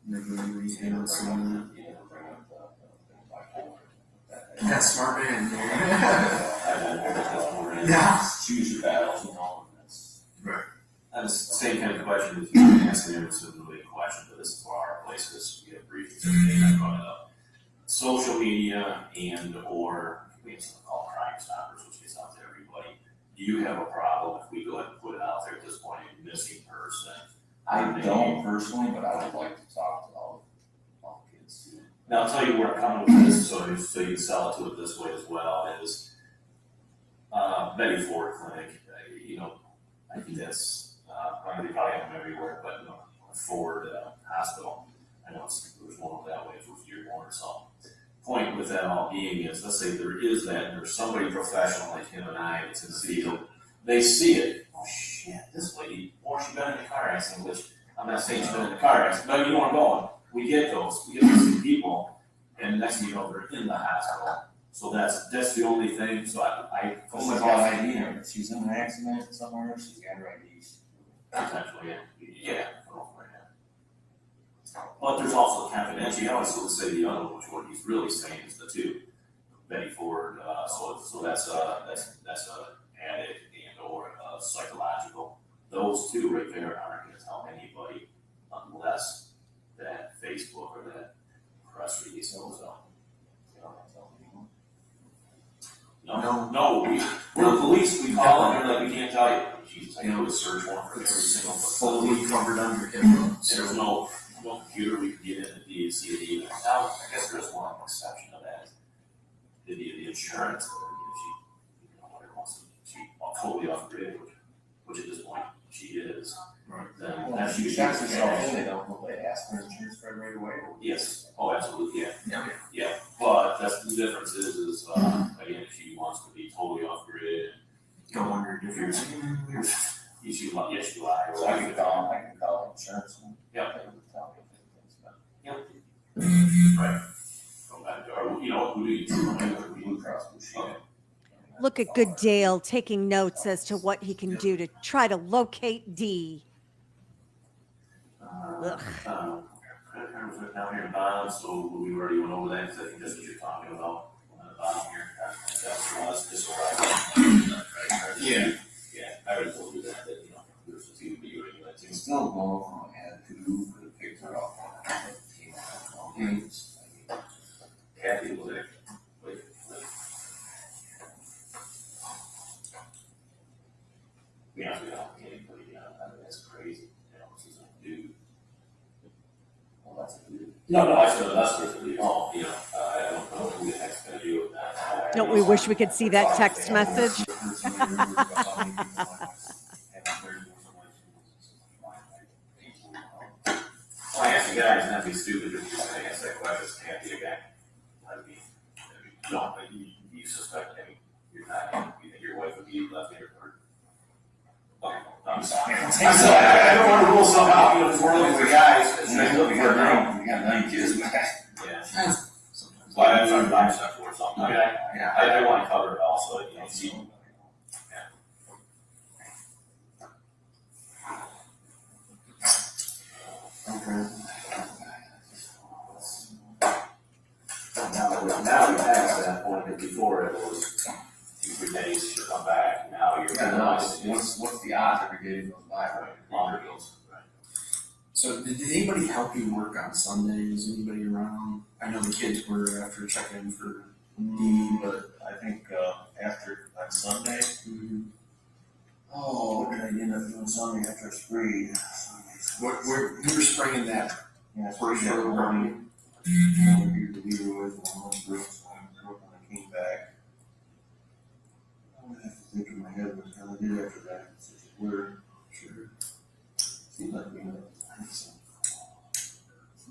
Never really handled some of that. You know, bring up the bipolar. Yeah, smart man. Yeah. Yeah. Choose your battles, you know, and that's. Right. That's the same kind of question that you've been asking him. It's a really a question, but this is for our place because we have briefings every day. I brought it up. Social media and or we have something called Crime Stoppers, which gets out to everybody. Do you have a problem if we go ahead and put it out there at this point, a missing person? I don't personally, but I would like to talk to all kids too. Now, I'll tell you where I'm coming with this, so you can sell it to it this way as well, is Betty Ford Clinic. You know, I think that's, they probably have them everywhere, but you know, Ford Hospital. I know there's one that way for Dee Warner or something. Point with that all being is, let's say there is that, and there's somebody professional like him and I that's in the field, they see it. Oh shit, this lady, or she been in a car accident, which I'm not saying she's been in a car accident, but you know where I'm going. We get those people, and next thing you know, they're in the hospital. So that's the only thing. So I Oh my God, idea. If she's in an accident somewhere, she's got her IDs. potentially, yeah. But there's also confidentiality, so to say the other one, which what he's really saying is the two. Betty Ford, so that's a addict and or psychological. Those two right there aren't gonna tell anybody unless that Facebook or that press release goes out. They don't have to tell anyone. We're the police, we call them, they're like, we can't tell you. Jeez, I know the search warrant for every single. Fully covered under HIPAA. There's no computer we can get in and see it even. Now, I guess there's one exception to that. The insurance, if she, you know, whatever wants to, she totally off grid, which at this point she is. Right. Then Well, that's if she usually. checks herself in, they don't look like ask for insurance card right away. Yes, oh, absolutely, yeah. Yeah. But that's the difference is, again, if she wants to be totally off grid, Go under different. she lies. So I can call insurance. Yeah. They would tell me if things, but. Right. Or, you know, who do you? Blue Cross Blue Shield. Okay. Look at good Dale taking notes as to what he can do to try to locate Dee. Ugh. Credit card was down here in bottom, so we already went over that, because I think that's what you're talking about, on the bottom here. That's the last, just so I. Yeah. Yeah, I already told you that, you know, there's a few, but you already knew that too. It's still low from ad to could have picked her up on it. Kathy was there. Wait. Yeah, I mean, that's crazy, you know, she's a dude. Well, that's a dude. No, I said that's what the oh, you know, I don't know who the heck's gonna do with that. Don't we wish we could see that text message? I asked you guys not to be stupid if you say ask that question, can't be a guy. No, but you suspect him, you're not, you think your wife would be left here for. Okay, I'm sorry. I don't want to rule something out, you know, if we're looking for guys, it's like looking for a girl. We got 9 kids back. Yeah. Well, I'm trying to buy stuff or something, I mean, I want to cover it also, you know, see. Okay. Now we're past that point, and before it was 2-3 days, she'll come back, now you're. Yeah, no, what's the odds every day goes by? Longer goes. So did anybody help you work on Sundays? Anybody around? I know the kids were after checking for Dee, but I think after on Sunday, mm-hmm. oh, what did I end up doing Sunday after a spree? where you were spraying that Yeah, first that row morning. Here to leave with one Brooks, when I came back. I would have to think in my head what the hell I did after that. It's just a blur. Sure. Seems like we know. Seems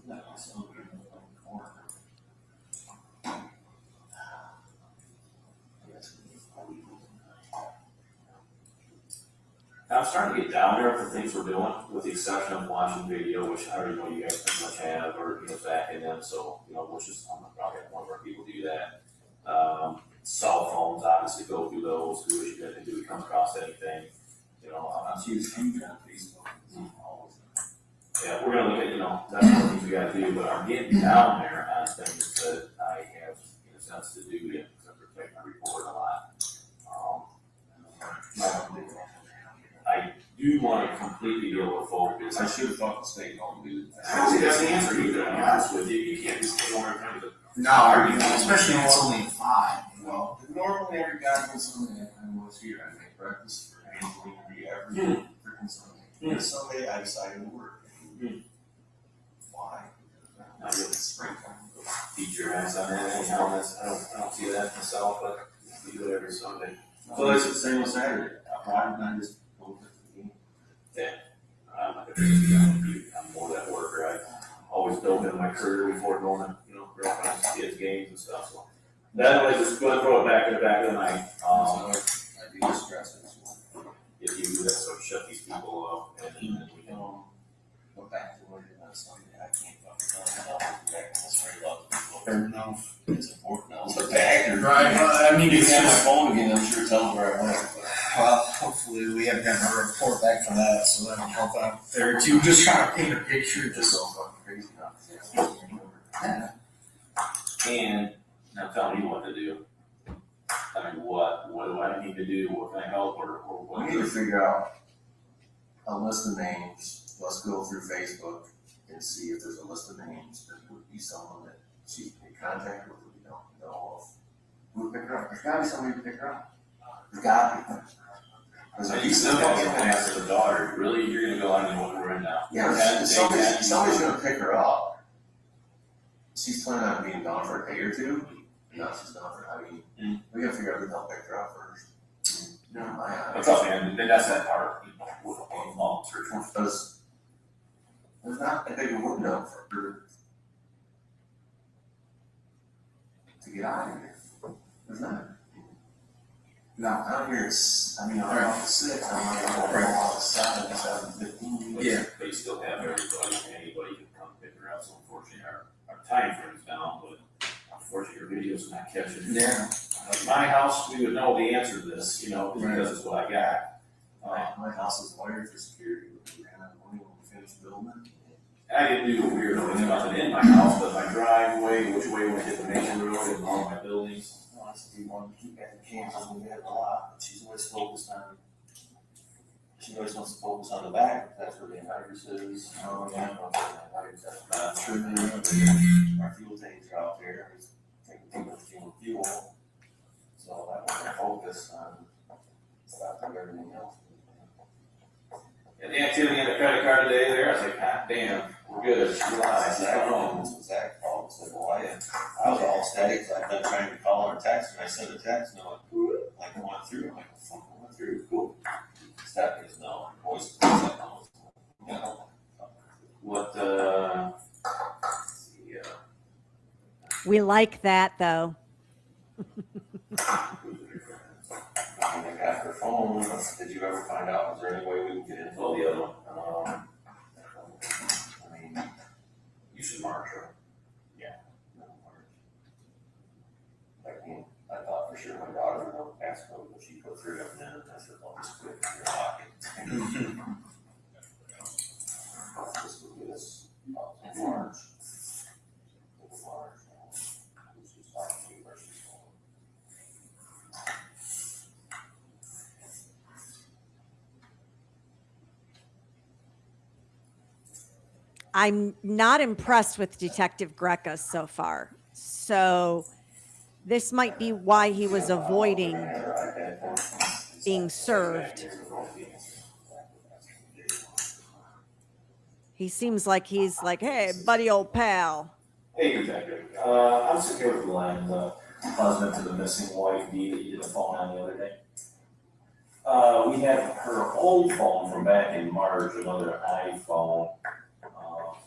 like myself in the corner. I'm starting to get down there for things we're doing, with the exception of watching video, which I already know you guys pretty much have, or, you know, back in them, so, you know, which is, I'm probably one of our people do that. Cell phones, obviously go through those, do what you gotta do, come across anything, you know, she was huge on Facebook. Always. Yeah, we're gonna look at, that's one of the things we gotta do, but I'm getting down there on things that I have, in a sense, to do to protect my report a lot. I do want to completely be able to focus. I should have thought the state don't do that. I don't think that's the answer either, to be honest with you. You can't just stay over time. No, especially when it's only 5. Well, normally every guy goes Sunday, I was here, I make breakfast for Angelina every freaking Sunday. This Sunday I decided to work. Why? Not really. Springtime. Teach your hands on that anyhow. I don't see that myself, but we do it every Sunday. So it's the same on Saturday. Why didn't I just go to the game? I'm not gonna be down with you. I'm more that worker. I always built in my career before going to, girlfriends, kids, games and stuff. So that way, just go and throw it back in the back of the night. I do stress it. If you do that, so shut these people up, and then we can. Go back to work on Sunday. I can't fucking back to this very lot. Fair enough. It's important. I was like, back and Right, well, I mean, you it's have my just, phone again. I'm sure tell them where I went. well, hopefully we have gotten a report back from that, so that'll help out there too. Just trying to paint a picture, Just just so fucking crazy now. And now tell me what to do. I mean, what do I need to do? What can I help or what? We need to figure out a list of names. Let's go through Facebook and see if there's a list of names that would be someone that she can contact with. We don't know of. Who would pick her up? There's gotta be somebody to pick her up. There's gotta be. So you still have to ask the daughter, really? You're gonna go on and what we're in now? Yeah, somebody's gonna pick her up. She's planning on being gone for a day or two. No, she's gone for, we gotta figure out who they'll pick her up first. No, But trust me, and that's that part, with a long search. Because there's not a big window for her to get out of here. There's not. No, out here it's, I'm off at 6, I'm like, I'm off at 7, 7:15. Yeah. But you still have everybody, anybody can come pick her up, so unfortunately our time frame's down, but unfortunately your video's not catching it. Yeah. My house, we would know the answer to this, because it's what I got. My house is wired for security. We ran out of money when we finished building it. I didn't do the weird thing, nothing in my house, but my driveway, which way we hit the main road and all my buildings. Honestly, we wanted to keep at the campus when we had a lot, but she's always focused on, she always wants to focus on the back, that's where the anhydrous is. Oh, yeah. Our fuel tanks are out there, it's taking too much fuel. So that was our focus on stopping everything else. And the activity on the credit card today there, I was like, God damn, we're good, relax, I don't know. This was Zach called, said, well, I was all static, I've been trying to call her text, and I sent a text, and I'm like, I went through, I'm like, fuck, I went through, cool. Stephanie is no, voice, no. What, We like that though. I got her phone, did you ever find out, is there any way we can get into the other one? I mean, You should mark her. I thought for sure my daughter would know the passcode, but she put 3 of them in, and I said, well, just put it in your pocket. This would be this, large. Large. She's talking to you versus phone. I'm not impressed with Detective Greca so far. So this might be why he was avoiding being served. He seems like he's like, hey, buddy, old pal. Hey, Detective. I'm sitting here with Glenn, the husband to the missing wife, Dee, that you did the phone on the other day. We have her old phone from back in March, another iPhone.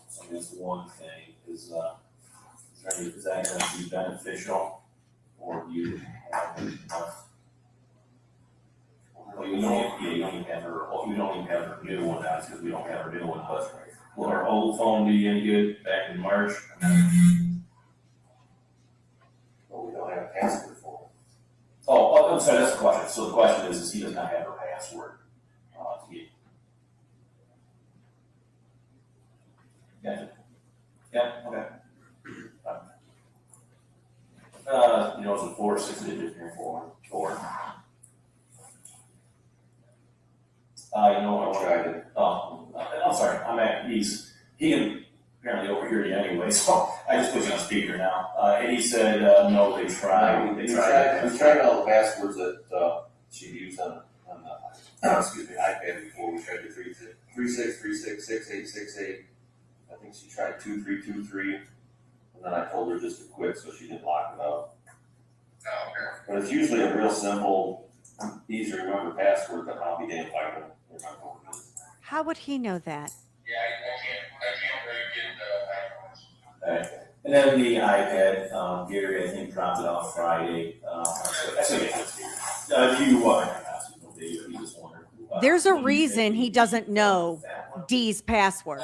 So that's one thing. Is that going to be beneficial, or do you have enough? Well, you don't even have her new one now because we don't have her new one. But will her old phone be any good back in March? Well, we don't have a password for it. Oh, I'm sorry, that's the question. So the question is he does not have her password to get Gotcha. Yeah, okay. You know, it's a 4, 6 digit here, 4. You know, I tried it. I'm sorry, he can apparently overhear you anyway, so I just put you on speaker now. And he said, no, they tried. We tried all the passwords that she used on the iPad before. We tried the 36366868. I think she tried 2323, and then I told her just to quit so she didn't lock it up. Oh, okay. But it's usually a real simple, easy to remember password, but I'll be damned if I can remember what it is. How would he know that? Yeah, I can't really get the background. Okay. And then the iPad, Gary, I think, dropped it off Friday. If you he just wondered. There's a reason he doesn't know Dee's password. I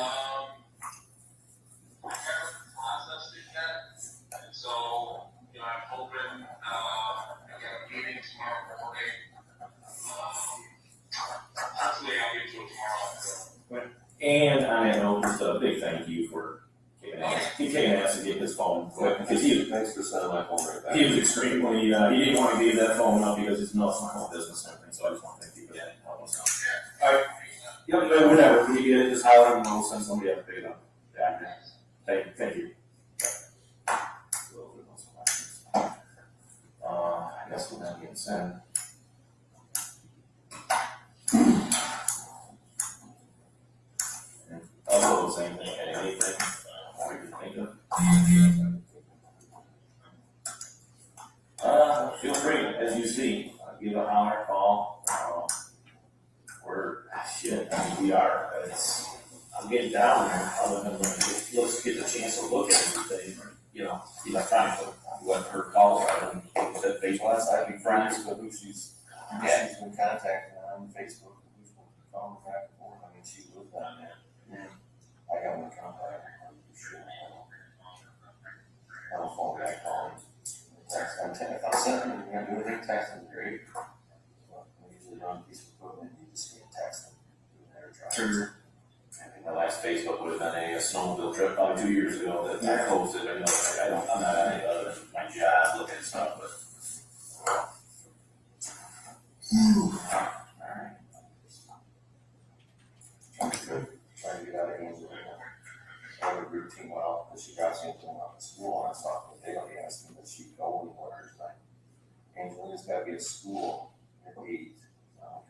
haven't processed it yet, and so, you know, I'm hoping, I got a meeting tomorrow morning. Hopefully I'll get to it tomorrow. And on that note, just a big thank you for kicking ass to get his phone. Because Thanks for sending my phone right back. he was extremely, he didn't want to give that phone up because it's not my own business and everything, so I just want to thank you for that. Help us out. All right. Yep, whatever, when you get it, just holler and we'll send somebody up to pick it up. Yeah. Thank you. I guess we're not getting sent. Also, the same thing, anything we can think of. Feel free, as you see, give a holler, call. We are. I'm getting down there. Other than let's get the chance to look at everything. You know, electronically. What her calls are, and that Facebook. I'd be friends with who she's been contacting on Facebook. Who's calling back and forth. I mean, she lives down there. Yeah. I got one contact. I don't phone back calling. Text contact. If I'm sending them, you're gonna do anything, texting is great. But we usually run a piece of equipment, you just can't text them. Sure. I think my last Facebook would have been a snowmobile trip probably 2 years ago that I posted. I'm not on any other than my job looking at stuff, but. Alright. Good. Trying to get out of Angela. I have a routine well, because she got something out of school and stuff, but they don't ask me that she go anywhere tonight. Angelina's gotta be at school at 8,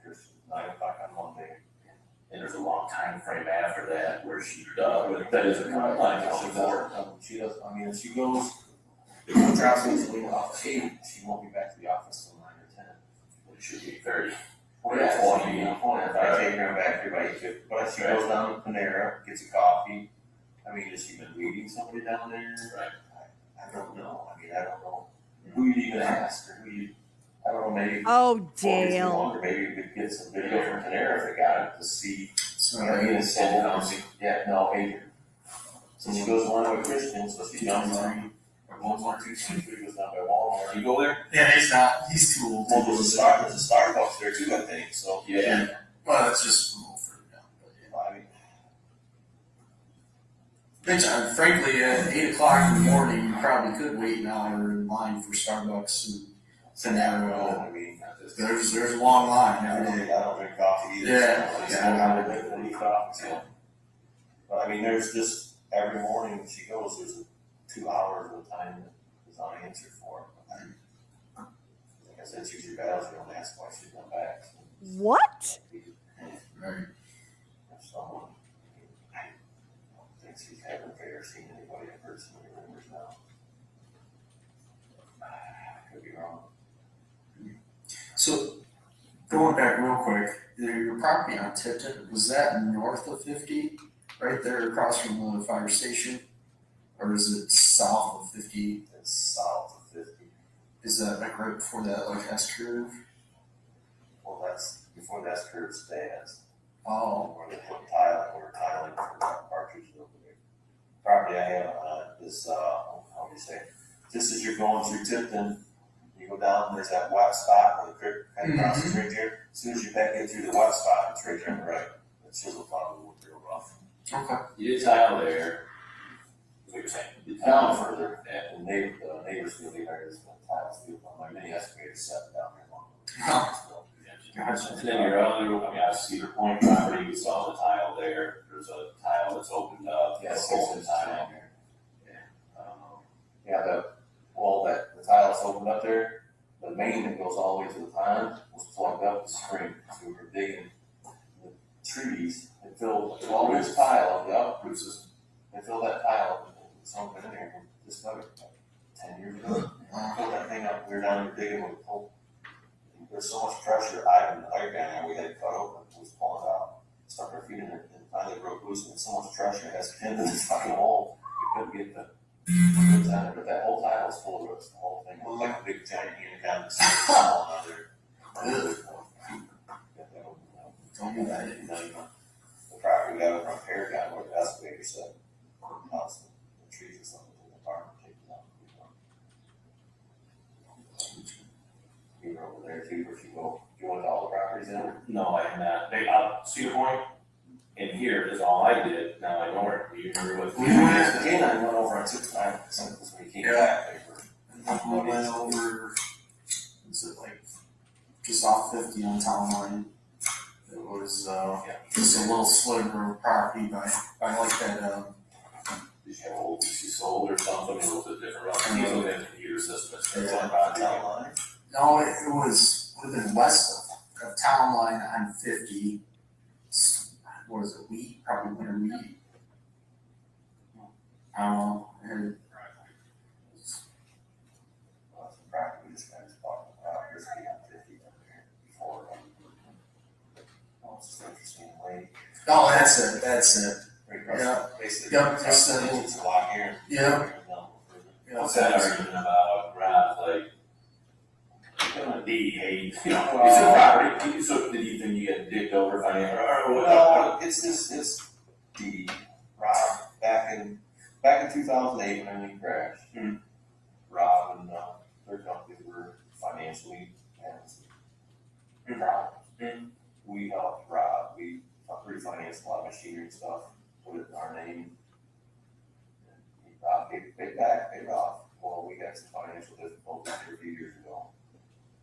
here's 9 o'clock on Monday. And there's a long time frame after that where she does, that is a timeline She for. she does, I mean, if she goes, if she drops Angelina off at 8, she won't be back to the office till 9 or 10. It should be 30. Well, yeah, 20, if I take her back here by 8:50, but if she goes down to Panera, gets a coffee, I mean, has she been meeting somebody down there? Right. I don't know, I mean, I don't know who you'd even ask, or I don't know, maybe. Oh, Or Dale. maybe we could get some video from Panera if they got it to see. So, Yeah, no, Adrian. So she goes along with Christian, so she's down there. Or 11223 goes down by Walmart. You go there? yeah, he's too old. Well, there's a Starbucks there too, I think, so. Yeah. Well, that's just a little further down, but yeah. I mean, Bitch, frankly, at 8 o'clock in the morning, you probably could wait an hour in line for Starbucks and scenario. I mean, There's a long line I every day. don't drink coffee either. Yeah, So I don't drink any coffee, so. But I mean, there's just, every morning when she goes, there's 2 hours of time that is unanswered for. Like I said, choose your battles, you don't ask why she's not back. What? Right. If someone, I don't think she's ever fair seen anybody in person who remembers now. I could be wrong. So, going back real quick, your property on Tipton, was that north of 50? Right there across from the fire station? Or is it south of 50? It's south of 50. Is that like right before that like S curve? Well, that's before the S curve stands. Oh, Where they put tile, where tiling for Partridge over there. Property I have is, how do you say, just as you're going through Tipton, you go down, and there's that wet spot where the creek kind of crosses right there. As soon as you back in through the wet spot, it's right there on the right. It's just a lot of wood, real rough. Okay. You did tile there. What you're saying? You did tile further, and the neighbors feel the areas when tiles feel my mini excavator set down there. Gotcha. And then your other, I mean, I see your point property, we saw the tile there. There's a tile that's opened up. Yes, open it's tile. Yeah, the tile that's opened up there, the main that goes all the way to the pond was plugged up the spring. So we were digging the trees and filled all this tile, the outroot system, and filled that tile and something in there. And just dug it like 10 years ago. Pulled that thing up, we were down there digging with a pole. There's so much pressure, I and the other guy there, we had to cut open, it was pulling it out, stuck our feet in it, and finally broke loose, and there's so much pressure, it has pinned in this fucking hole, you couldn't get the roots out of it, but that whole tile was full of roots, the whole thing, it was like a big giant anaconda, Tell me that. The property we got over on Paragon, where the excavator set, the trees and stuff, in the park, taking out. You were over there too, where you went to all the properties in? No, I have not. Cedar Point, and here is all I did. Now I know where, you remember what? We went over on 6-9, because when he came back, they were. And we went over, was it like just off 50 on town line? It was just a little sliver of property by like that. Did you have old DC sold or something? It was a different route. These are the computer systems. It's on town line. No, it was would have been west of town line on 50. What is it? Wheat, probably winter wheat. I don't know. And Property, this guy's bought the property, this guy got 50 up there before. It's an interesting way. oh, that's it. Right across, Yeah. basically. Yep, just a- It's a lot here. Yeah. What's that argument about Rob, like, D hate, it's a property, so did you think you get dicked over financially, or what? No, it's the Rob back in 2008 when everything crashed. Rob and their companies were financially and problems. We helped Rob. We refinanced a lot of machinery and stuff, put it in our name. And Rob paid off. Well, we got some financial difficulties here a few years ago.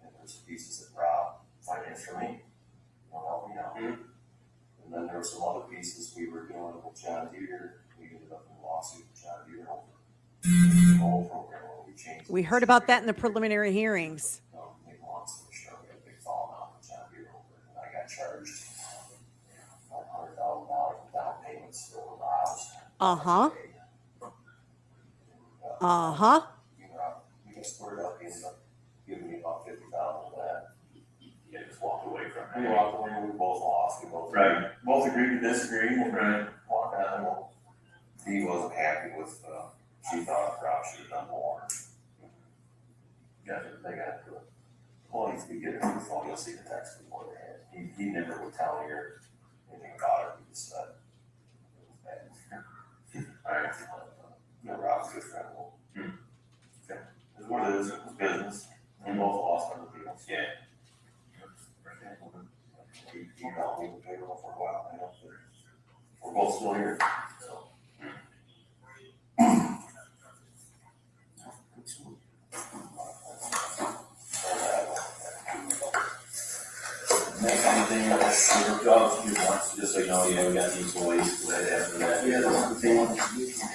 And there's pieces that Rob financed for me. Don't help me out. And then there were some other pieces we were doing with John Deere. We ended up in a lawsuit with John Deere over the whole program where we changed. We heard about that in the preliminary hearings. Make a long story short, we had a big fallout with John Deere over it, and I got charged $500,000 in down payments for the house. Uh-huh. Uh-huh. We got squared up, he ended up giving me about $50,000 of that. Yeah, just walked away from We it. walked away, we both lost, we both. Right. Both agreed to disagree, and walked out, and he wasn't happy with, she thought Rob should have done more. They got to, well, if you get it on the phone, you'll see the text before they had. He never would tell me or anything about it, he just said it was bad. Alright, Rob's a good friend. Okay, it's what it is, it was business, we both lost other people. Yeah. He helped me with payroll for a while, I know, but we're both still here, so. Make anything else, your jobs you want, just so you know, yeah, we got the employees right after that.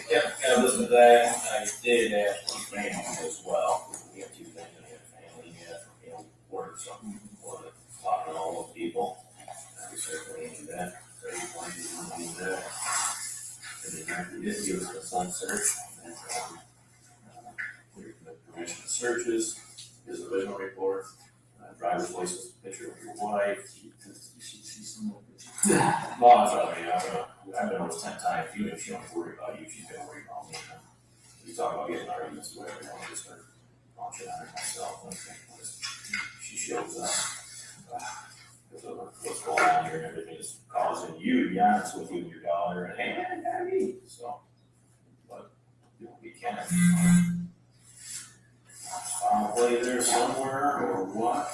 Yep, gotta listen to that, I did ask for family as well, we have two things, we have family, work something for the, talking to all those people. We certainly do that, so you want to do that. And then you just give us the sun search, and, permission to searches, his original report, driver's license, picture of your wife. Well, that's all right, I've been over 10 times, even if she don't worry about you, she's gonna worry about me. You talk about getting arguments, whatever, I'll just start launching on her myself. She shows up. Because of what's going on here and everything is causing you to be honest with you and your daughter, and hey, man, I gotta be, so. But, we can. Play there somewhere or what?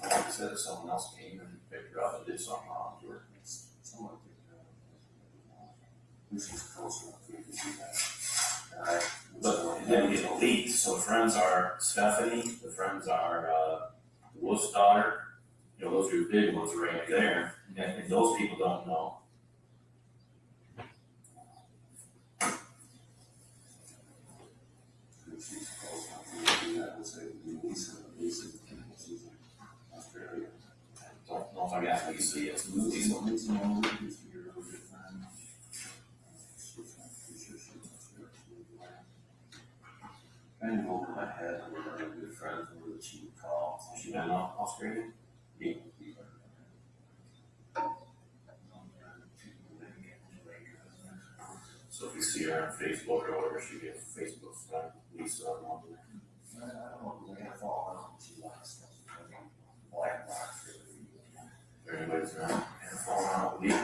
Like I said, if someone else came and picked her up and did something wrong to her, someone picked her up. then we get a leak. So the friends are Stephanie, the friends are Wolf's daughter. You know, those are your big ones right there, and those people don't know. Don't know if I got Lisa yet. Kind of over my head, and we're good friends, and we're the chief call. She been in Australia? Yeah. So if you see her on Facebook or whatever, she gets Facebook stuff. Lisa on there. I don't know, we're gonna fall out, she likes black box. Everybody's not falling out with me.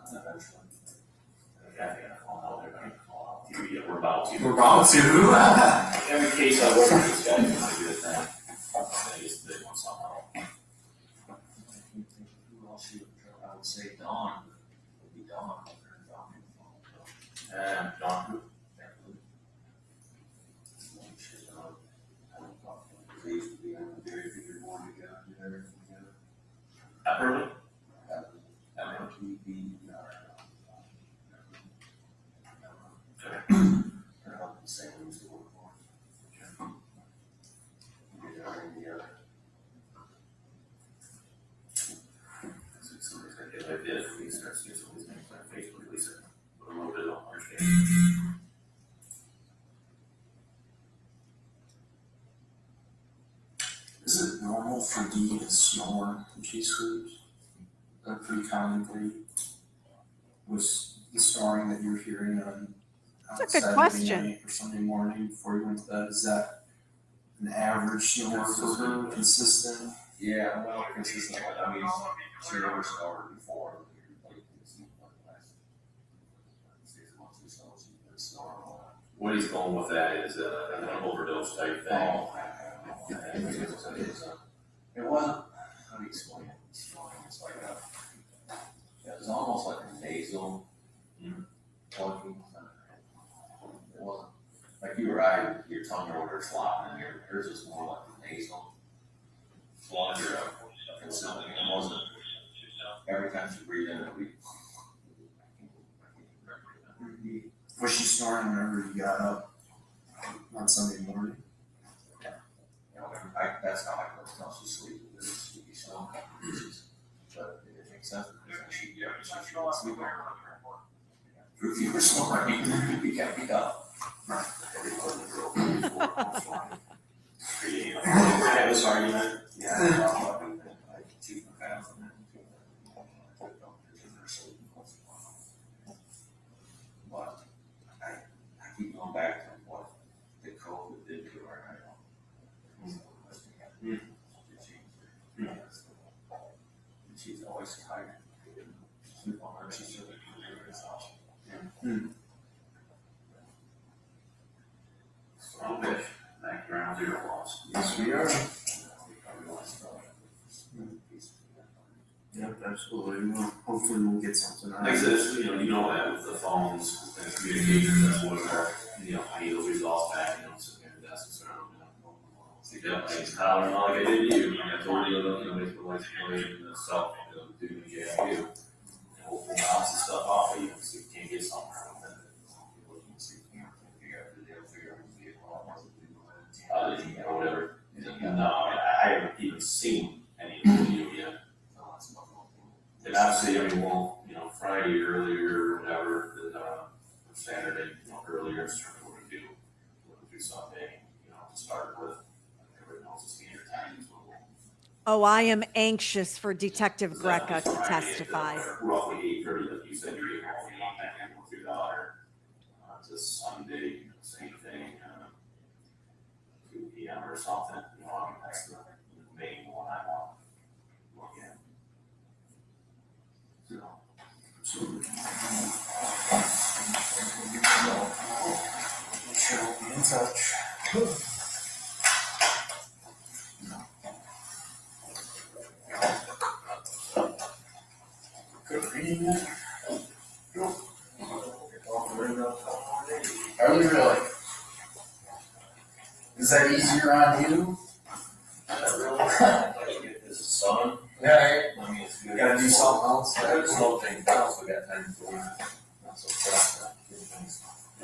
Eventually. Kathy and I fall out, everybody fall out. Yeah, we're about to. We're about to. Every case I work with this guy, it's a good thing. I think it's the big one somehow. Who else you would, I would say Dawn, would be Dawn. And Don, Epperly? Somebody's gonna get like this, we start seeing somebody's name on Facebook, Lisa, but a little bit of understanding. Is it normal for Dee to snore when she sleeps? Is that pretty common for you? Was the snoring that you're hearing on That's a good Saturday question. night or Sunday morning before you went to bed, is that an average snore for her, consistent? Yeah, well, consistent, I mean, she never snored before, like, it's like last 6 months or so, she's been snoring a lot. What he's going with that is an overdose type thing. It wasn't, how do you explain it? It's like it was almost like a nasal talking. It wasn't, like you or I, your tongue or whatever flopping in there, hers was more like a nasal. Flutter and something, it wasn't, every time she breathed in, it would be. Was she snoring whenever you got up on Sunday morning? You know, that's how I could tell she's sleeping, because she'd be snoring. But it makes sense, because she'd sleep. If you were snoring, you can't be up. Have this argument. Yeah. But I keep going back to what the COVID did to her. She's always tired. Sleep on her, she's really good. Strong bitch, back around zero loss. Yes, we are. Yep, absolutely. Well, hopefully we'll get something out Like I of said, it. it's, you know that with the phones and communication, that's where, I need those results back, sitting there at the desk and sort of, yeah, it's hollering like I did you, I told you, it's the lights playing and stuff, do what you gotta do. And hopefully bounce the stuff off of you, so you can't get somewhere with it. Or whatever. No, I haven't even seen any video yet. And obviously, well, Friday earlier, or whatever, Saturday, earlier, is trying to what we do. Looking through Sunday, to start with. Everybody knows the standard time. Oh, I am anxious for Detective Greca to Friday, testify. Roughly 8:30, like you said, you're getting home, and go through the daughter. To Sunday, same thing, 2 p.m. or something, that's the main one I want to look at. Sure, we'll be in touch. Good reading. Nope. Are we really? Is that easier on you? Not really. I get this sun. Yeah, I mean, it's good. gotta do something else. There's no thing else. We got time for it. Not so fast.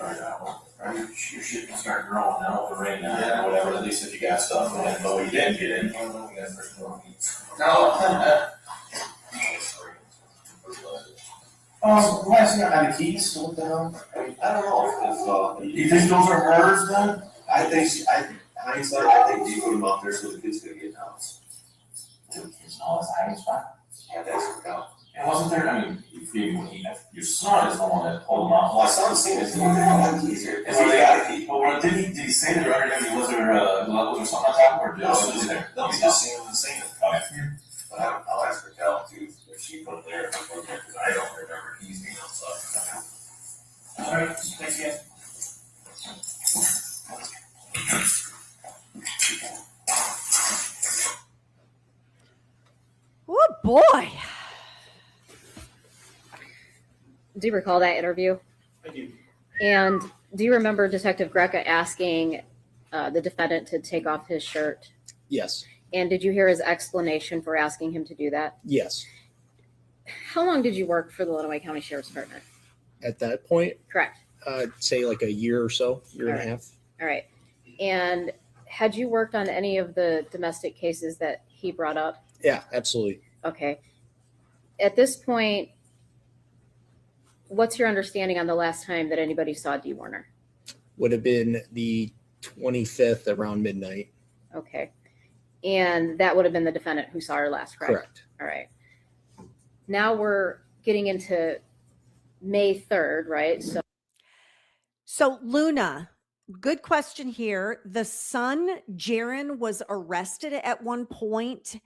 Right now. You should start growing now for rain now, or whatever, at least if you got stuff, and know you didn't get in. No. Why is he not on the keys? What the hell? I don't know, if, You think those are hers then? hindsight, I think you put them up there so the kids could get house. It's all his hiding spot. Yeah, that's worked out. And wasn't there, I mean, your son is the one that pulled him out. My son's seen it, it's easier. Is he got a key? But did he say that underneath, was there something on top or just was there? No, he's just seeing the same. Okay. But I'll ask her Cal too, if she put it there, if I put it there, because I don't remember keys being outside. All right, thanks again. Oh boy. Do you recall that interview? I do. And do you remember Detective Greca asking the defendant to take off his shirt? Yes. And did you hear his explanation for asking him to do that? Yes. How long did you work for the Lenawee County Sheriff's Department? At that point, Correct. say like a year or so, year and a All right. half. All right. And had you worked on any of the domestic cases that he brought up? Yeah, absolutely. Okay. At this point, what's your understanding on the last time that anybody saw Dee Warner? Would have been the 25th around midnight. Okay. And that would have been the defendant who saw her last, correct? Correct. All right. Now we're getting into May 3rd, right? So Luna, good question here. The son, Jaron, was arrested at one point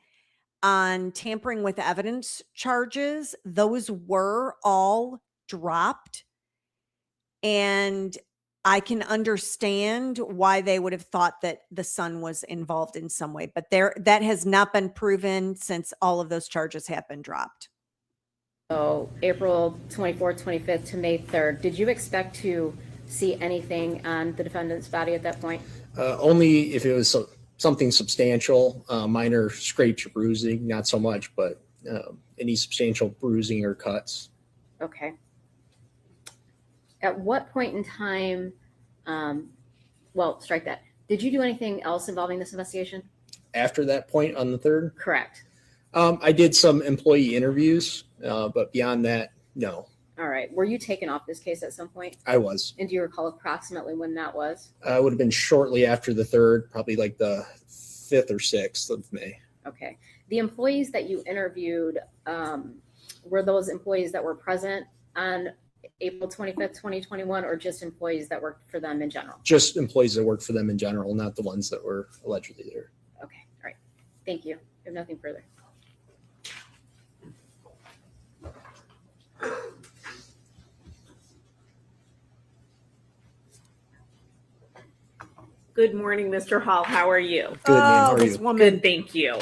on tampering with evidence charges. Those were all dropped. And I can understand why they would have thought that the son was involved in some way, but that has not been proven since all of those charges have been dropped. So April 24th, 25th to May 3rd, did you expect to see anything on the defendant's body at that point? Only if it was something substantial, minor scrapes or bruising, not so much, but any substantial bruising or cuts. Okay. At what point in time, well, strike that. Did you do anything else involving this investigation? After that point on the 3rd, Correct. I did some employee interviews, but beyond that, no. All right. Were you taken off this case at some point? I was. And do you recall approximately when that was? It would have been shortly after the 3rd, probably like the 5th or 6th of May. Okay. The employees that you interviewed, were those employees that were present on April 25th, 2021, or just employees that worked for them in general? Just employees that worked for them in general, not the ones that were allegedly there. Okay. All right. Thank you. I have nothing further. Good morning, Mr. Hall. How are you? Good, ma'am. How are this you? woman. Good, thank you.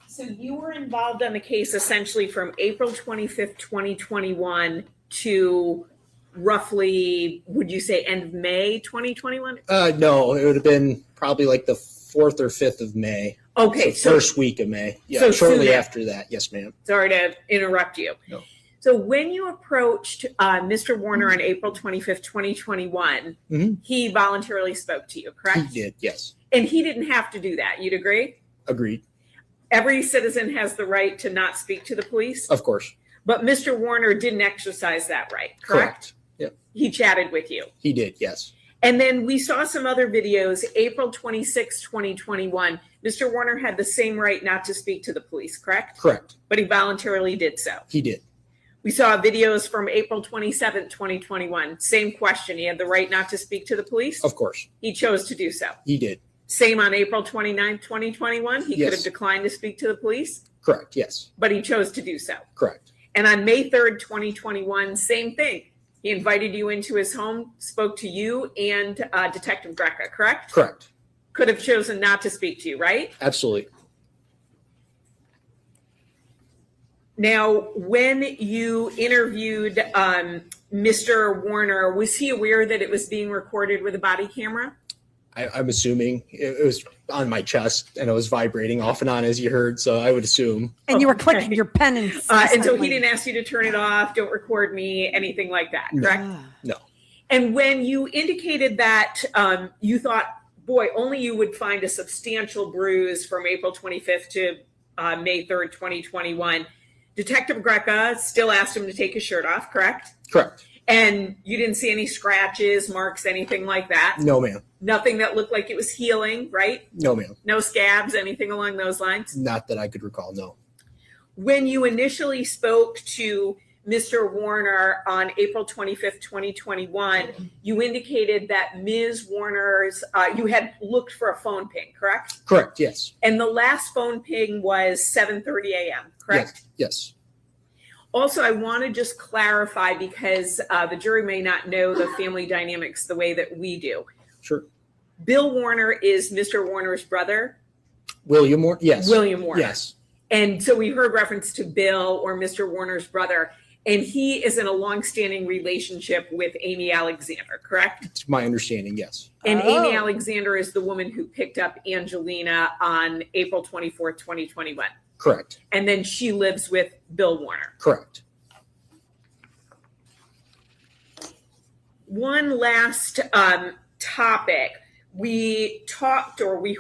So you were involved on the case essentially from April 25th, 2021 to roughly, would you say end of May 2021? No, it would have been probably like the 4th or 5th of May. Okay, So first week of May. Yeah, so shortly soon after that. Yes, ma'am. sorry to interrupt you. No. So when you approached Mr. Warner on April 25th, 2021, Mhm. he voluntarily spoke to you, correct? He did, yes. And he didn't have to do that. You'd agree? Agreed. Every citizen has the right to not speak to the police, Of course. but Mr. Warner didn't exercise that right, correct? Yep. He chatted with you. He did, yes. And then we saw some other videos, April 26, 2021. Mr. Warner had the same right not to speak to the police, correct? Correct. But he voluntarily did so. He did. We saw videos from April 27, 2021. Same question. He had the right not to speak to the police. Of course. He chose to do so. He did. Same on April 29, 2021. He could Yes. have declined to speak to the police, Correct, yes. but he chose to do so. Correct. And on May 3rd, 2021, same thing. He invited you into his home, spoke to you and Detective Greca, correct? Correct. Could have chosen not to speak to you, right? Absolutely. Now, when you interviewed Mr. Warner, was he aware that it was being recorded with a body camera? I'm assuming it was on my chest and it was vibrating off and on, as you heard. So I would assume. And you were Okay. clicking your pen and And so he didn't ask you to turn it off, don't record me, anything like that, correct? No. And when you indicated that you thought, boy, only you would find a substantial bruise from April 25th to May 3rd, 2021, Detective Greca still asked him to take his shirt off, correct? Correct. And you didn't see any scratches, marks, anything like that? No, ma'am. Nothing that looked like it was healing, right? No, ma'am. No scabs, anything along those lines? Not that I could recall. No. When you initially spoke to Mr. Warner on April 25th, 2021, you indicated that Ms. Warner's, you had looked for a phone ping, correct? Correct. Yes. And the last phone ping was 7:30 a.m., correct? Yes. Also, I want to just clarify because the jury may not know the family dynamics the way that we do. Sure. Bill Warner is Mr. Warner's brother. William Warner. Yes. William Warner. Yes. And so we heard reference to Bill or Mr. Warner's brother, and he is in a longstanding relationship with Amy Alexander, correct? It's my understanding. Yes. And Oh. Amy Alexander is the woman who picked up Angelina on April 24th, 2021. Correct. And then she lives with Bill Warner. Correct. One last topic. We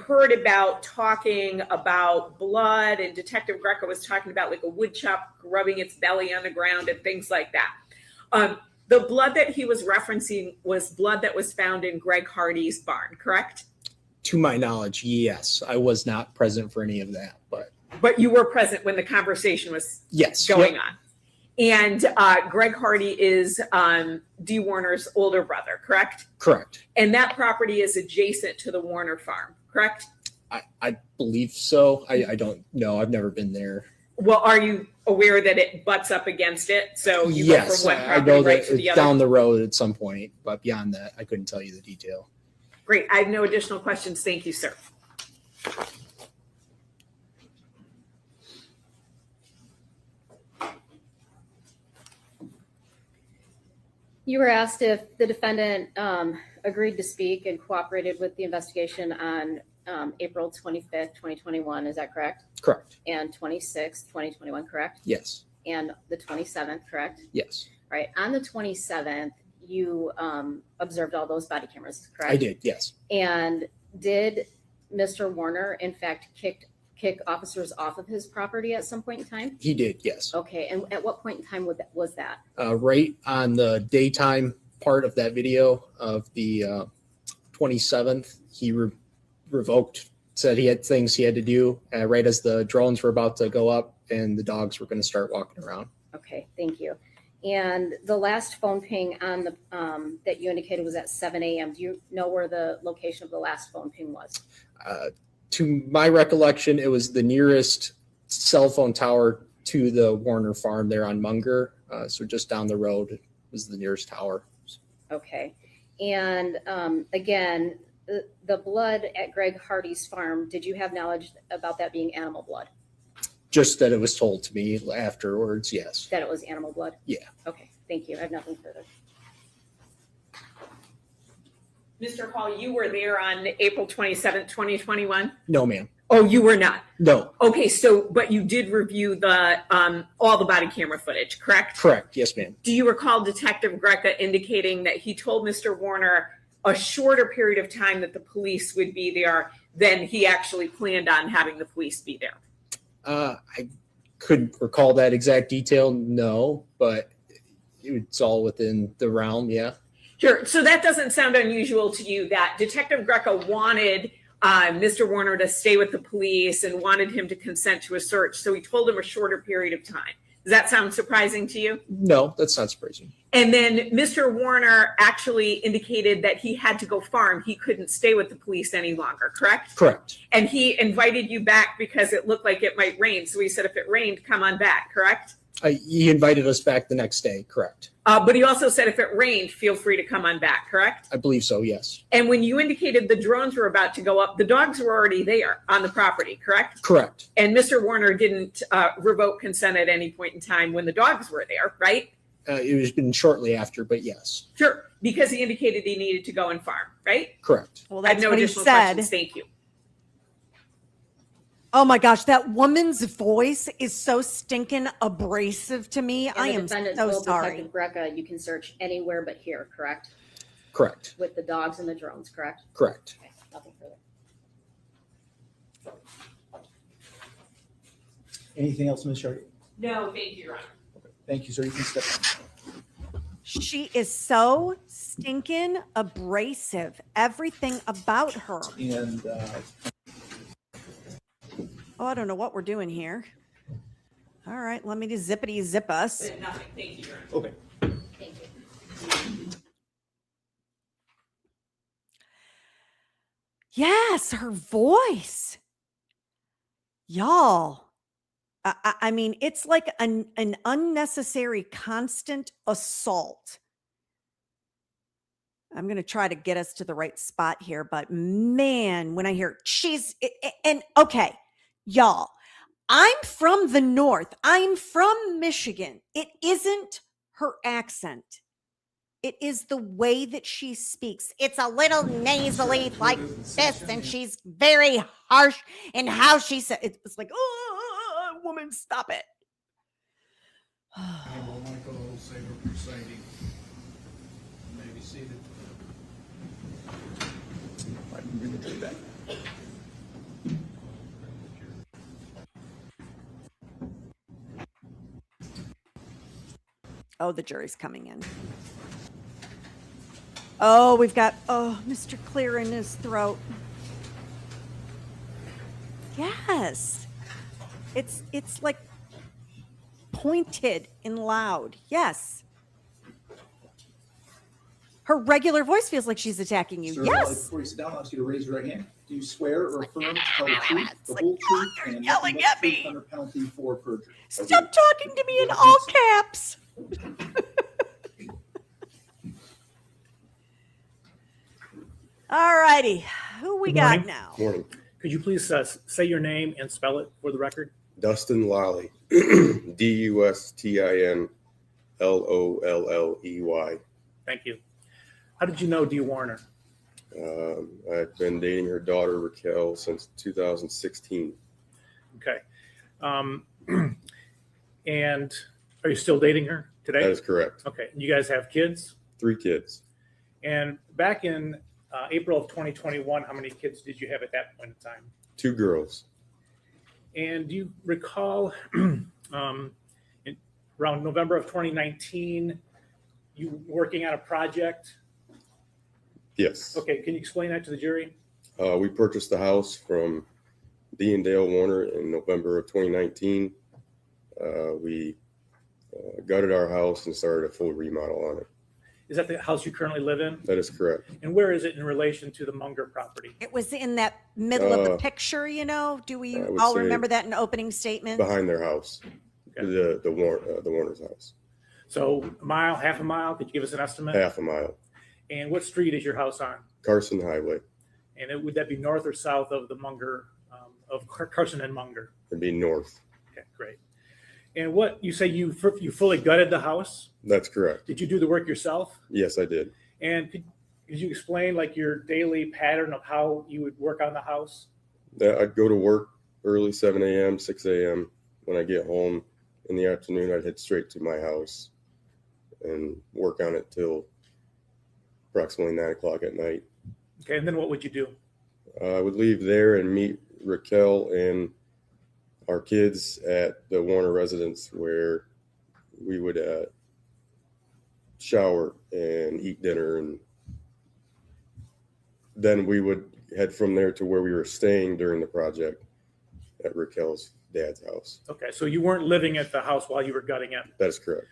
heard about talking about blood, and Detective Greco was talking about like a woodchuck rubbing its belly on the ground and things like that. The blood that he was referencing was blood that was found in Greg Hardy's barn, correct? To my knowledge, yes. I was not present for any of that, But you were present when the conversation was yes. going Yep. on. And Greg Hardy is Dee Warner's older brother, correct? Correct. And that property is adjacent to the Warner farm, correct? I believe so. I don't know. I've never been there. Well, are you aware that it butts up against it? So you Yes, go from one I know property that right to the it's other? down the road at some point, but beyond that, I couldn't tell you the detail. Great. I have no additional questions. Thank you, sir. You were asked if the defendant agreed to speak and cooperated with the investigation on April 25th, 2021. Is that correct? Correct. And 26th, 2021, correct? Yes. And the 27th, correct? Yes. Right. On the 27th, you observed all those body cameras, correct? I did. Yes. And did Mr. Warner, in fact, kick officers off of his property at some point in time? He did. Yes. Okay. And at what point in time was that? Right on the daytime part of that video of the 27th, he revoked, said he had things he had to do right as the drones were about to go up and the dogs were going to start walking around. Okay, thank you. And the last phone ping on the that you indicated was at 7 a.m. Do you know where the location of the last phone ping was? To my recollection, it was the nearest cell phone tower to the Warner farm there on Munger. So just down the road was the nearest tower. Okay. And again, the blood at Greg Hardy's farm, did you have knowledge about that being animal blood? Just that it was told to me afterwards, yes. That it was animal blood? Yeah. Okay, thank you. I have nothing further. Mr. Hall, you were there on April 27th, 2021? No, ma'am. Oh, you were not? No. Okay, so, but you did review the all the body camera footage, correct? Correct. Yes, ma'am. Do you recall Detective Greca indicating that he told Mr. Warner a shorter period of time that the police would be there than he actually planned on having the police be there? I couldn't recall that exact detail, no, but it's all within the realm, yeah. Sure. So that doesn't sound unusual to you that Detective Greca wanted Mr. Warner to stay with the police and wanted him to consent to a search. So he told him a shorter period of time. Does that sound surprising to you? No, that's not surprising. And then Mr. Warner actually indicated that he had to go farm. He couldn't stay with the police any longer, correct? Correct. And he invited you back because it looked like it might rain. So he said, if it rained, come on back, correct? He invited us back the next day, correct. But he also said, if it rained, feel free to come on back, correct? I believe so, yes. And when you indicated the drones were about to go up, the dogs were already there on the property, correct? Correct. And Mr. Warner didn't revoke consent at any point in time when the dogs were there, right? It was been shortly after, but yes, Sure, because he indicated he needed to go and farm, right? correct. Well, I have that's no what he additional said. questions. Thank you. Oh my gosh, that woman's voice is so stinking abrasive to me. And I the am defendant so told sorry. Detective Greca you can search anywhere but here, correct? Correct. With the dogs and the drones, correct? Correct. Okay, nothing further. Anything else, Ms. Sharkey? No, thank you, Your Honor. Thank you, sir. You can step down. She is so stinking abrasive. Everything about her. And Oh, I don't know what we're doing here. All right, let me just zippity zip us. Nothing. Thank you, Your Honor. okay. Thank you. Yes, her voice. Y'all. I mean, it's like an unnecessary constant assault. I'm going to try to get us to the right spot here, but man, when I hear and okay, y'all, I'm from the North. I'm from Michigan. It isn't her accent. It is the way that she speaks. It's a little nasally like this, and she's very harsh in how she said it. It's like, oh, woman, stop it. Honorable Michael Saber proceeding. Maybe seated. I can bring the jury back. Oh, the jury's coming in. Oh, we've got, Mr. Clear in his throat. Yes. It's like pointed and loud. Yes. Her regular voice feels like she's attacking you. Sir, Yes. before you sit down, I'll ask you to raise your right hand. Do you swear or affirm to tell the truth, It's the like, whole oh, truth, you're and yelling nothing but at the truth me. under penalty for perjury? Stop talking to me in all caps. All righty. Who we Good got morning. now? Morning. Could you please say your name and spell it for the record? Dustin Lally. DustinLolley. Thank you. How did you know Dee Warner? I've been dating her daughter Raquel since 2016. Okay. And are you still dating her today? That is correct. Okay. You guys have kids? 3 kids. And back in April of 2021, how many kids did you have at that point in time? 2 girls. And do you recall around November of 2019, you working on a project? Yes. Okay. Can you explain that to the jury? We purchased the house from Dee and Dale Warner in November of 2019. We gutted our house and started a full remodel on it. Is that the house you currently live in? That is correct. And where is it in relation to the Munger property? It was in that middle of the picture, you know. Do we I would all say remember that in opening statement? Behind their house, Okay. the Warner's house. So a mile, half a mile? Could you give us an estimate? Half a mile. And what street is your house on? Carson Highway. And would that be north or south of the Munger, of Carson and Munger? It'd be north. Okay, great. And what you say you fully gutted the house? That's correct. Did you do the work yourself? Yes, I did. And could you explain like your daily pattern of how you would work on the house? I'd go to work early, 7 a.m., 6 a.m. When I get home in the afternoon, I'd head straight to my house and work on it till approximately 9 o'clock at night. Okay, and then what would you do? I would leave there and meet Raquel and our kids at the Warner residence, where we would shower and eat dinner, and then we would head from there to where we were staying during the project at Raquel's dad's house. Okay, so you weren't living at the house while you were gutting it. That is correct.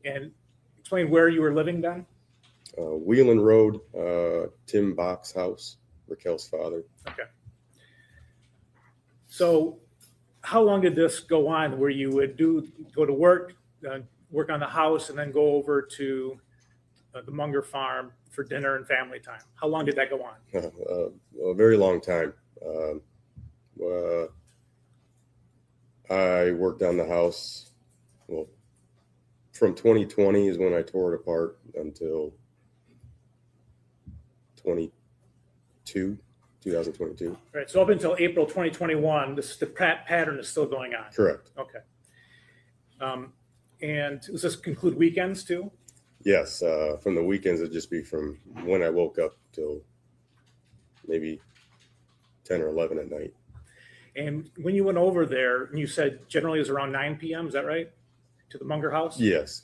And explain where you were living then? Wheelan Road, Tim Bach's house, Raquel's father. Okay. So how long did this go on where you would go to work, work on the house, and then go over to the Munger farm for dinner and family time? How long did that go on? A very long time. I worked on the house, from 2020 is when I tore it apart until 2022. Right. So up until April 2021, the pattern is still going on. Correct. Okay. And does this conclude weekends too? Yes. From the weekends, it'd just be from when I woke up till maybe 10 or 11 at night. And when you went over there, and you said generally it was around 9 p.m., is that right? To the Munger house? Yes.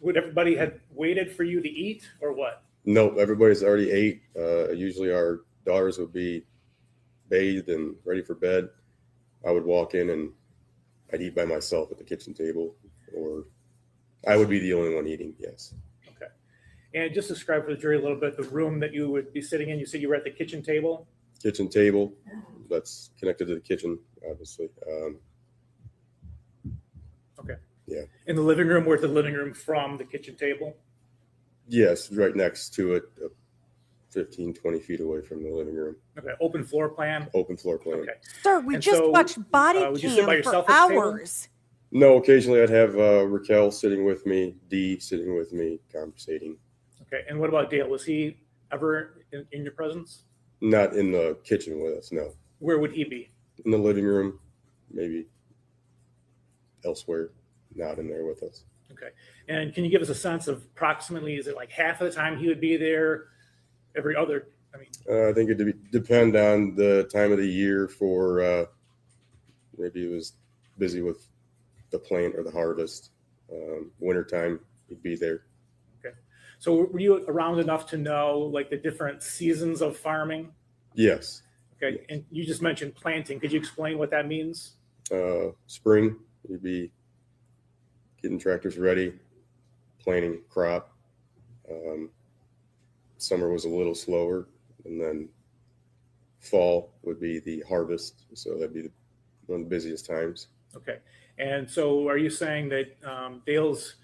Would everybody had waited for you to eat or what? Nope. Everybody's already ate. Usually our daughters would be bathed and ready for bed. I would walk in and I'd eat by myself at the kitchen table, or I would be the only one eating. Yes. Okay. And just describe for the jury a little bit the room that you would be sitting in. You said you were at the kitchen table. Kitchen table that's connected to the kitchen, obviously. Okay. Yeah. In the living room, where's the living room from the kitchen table? Yes, right next to it, 15, 20 feet away from the living room. Okay. Open floor plan. Open floor plan. Okay. Sir, we And just so, watched body would you sit by cam yourself for at the table? hours. No, occasionally I'd have Raquel sitting with me, Dee sitting with me, conversating. Okay. And what about Dale? Was he ever in your presence? Not in the kitchen with us, no. Where would he be? In the living room, maybe elsewhere, not in there with us. Okay. And can you give us a sense of approximately, is it like half of the time he would be there, every other? I mean, I think it would depend on the time of the year. For maybe it was busy with the plant or the harvest. Wintertime, he'd be there. okay. So were you around enough to know like the different seasons of farming? Yes. Okay. Yes. And you just mentioned planting. Could you explain what that means? Spring, you'd be getting tractors ready, planting crop. Summer was a little slower, and then fall would be the harvest. So that'd be one of the busiest times. Okay. And so are you saying that Dale's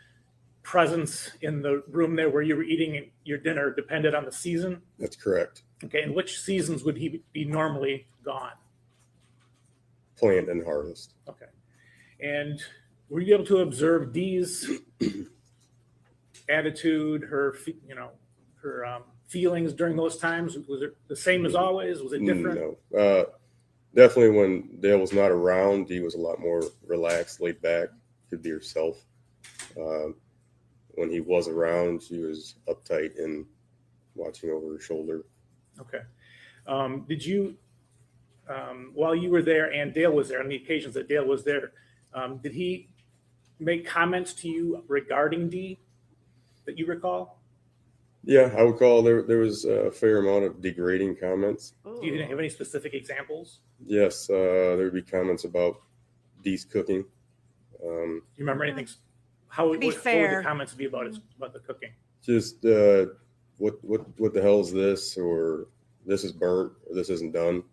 presence in the room there where you were eating your dinner depended on the season? That's correct. Okay. And which seasons would he be normally gone? Plant and harvest. Okay. And were you able to observe Dee's attitude, her feelings during those times? Was it the same as always? Was it different? No. Definitely when Dale was not around, Dee was a lot more relaxed, laid back, could be herself. When he was around, she was uptight and watching over her shoulder. Okay. Did you, while you were there and Dale was there, on the occasions that Dale was there, did he make comments to you regarding Dee that you recall? Yeah, I would call there was a fair amount of degrading comments. Do you have any specific examples? Yes, there would be comments about Dee's cooking. Do you remember anything? What would the comments be about the cooking? Just what the hell is this, or this is burnt, or this isn't done.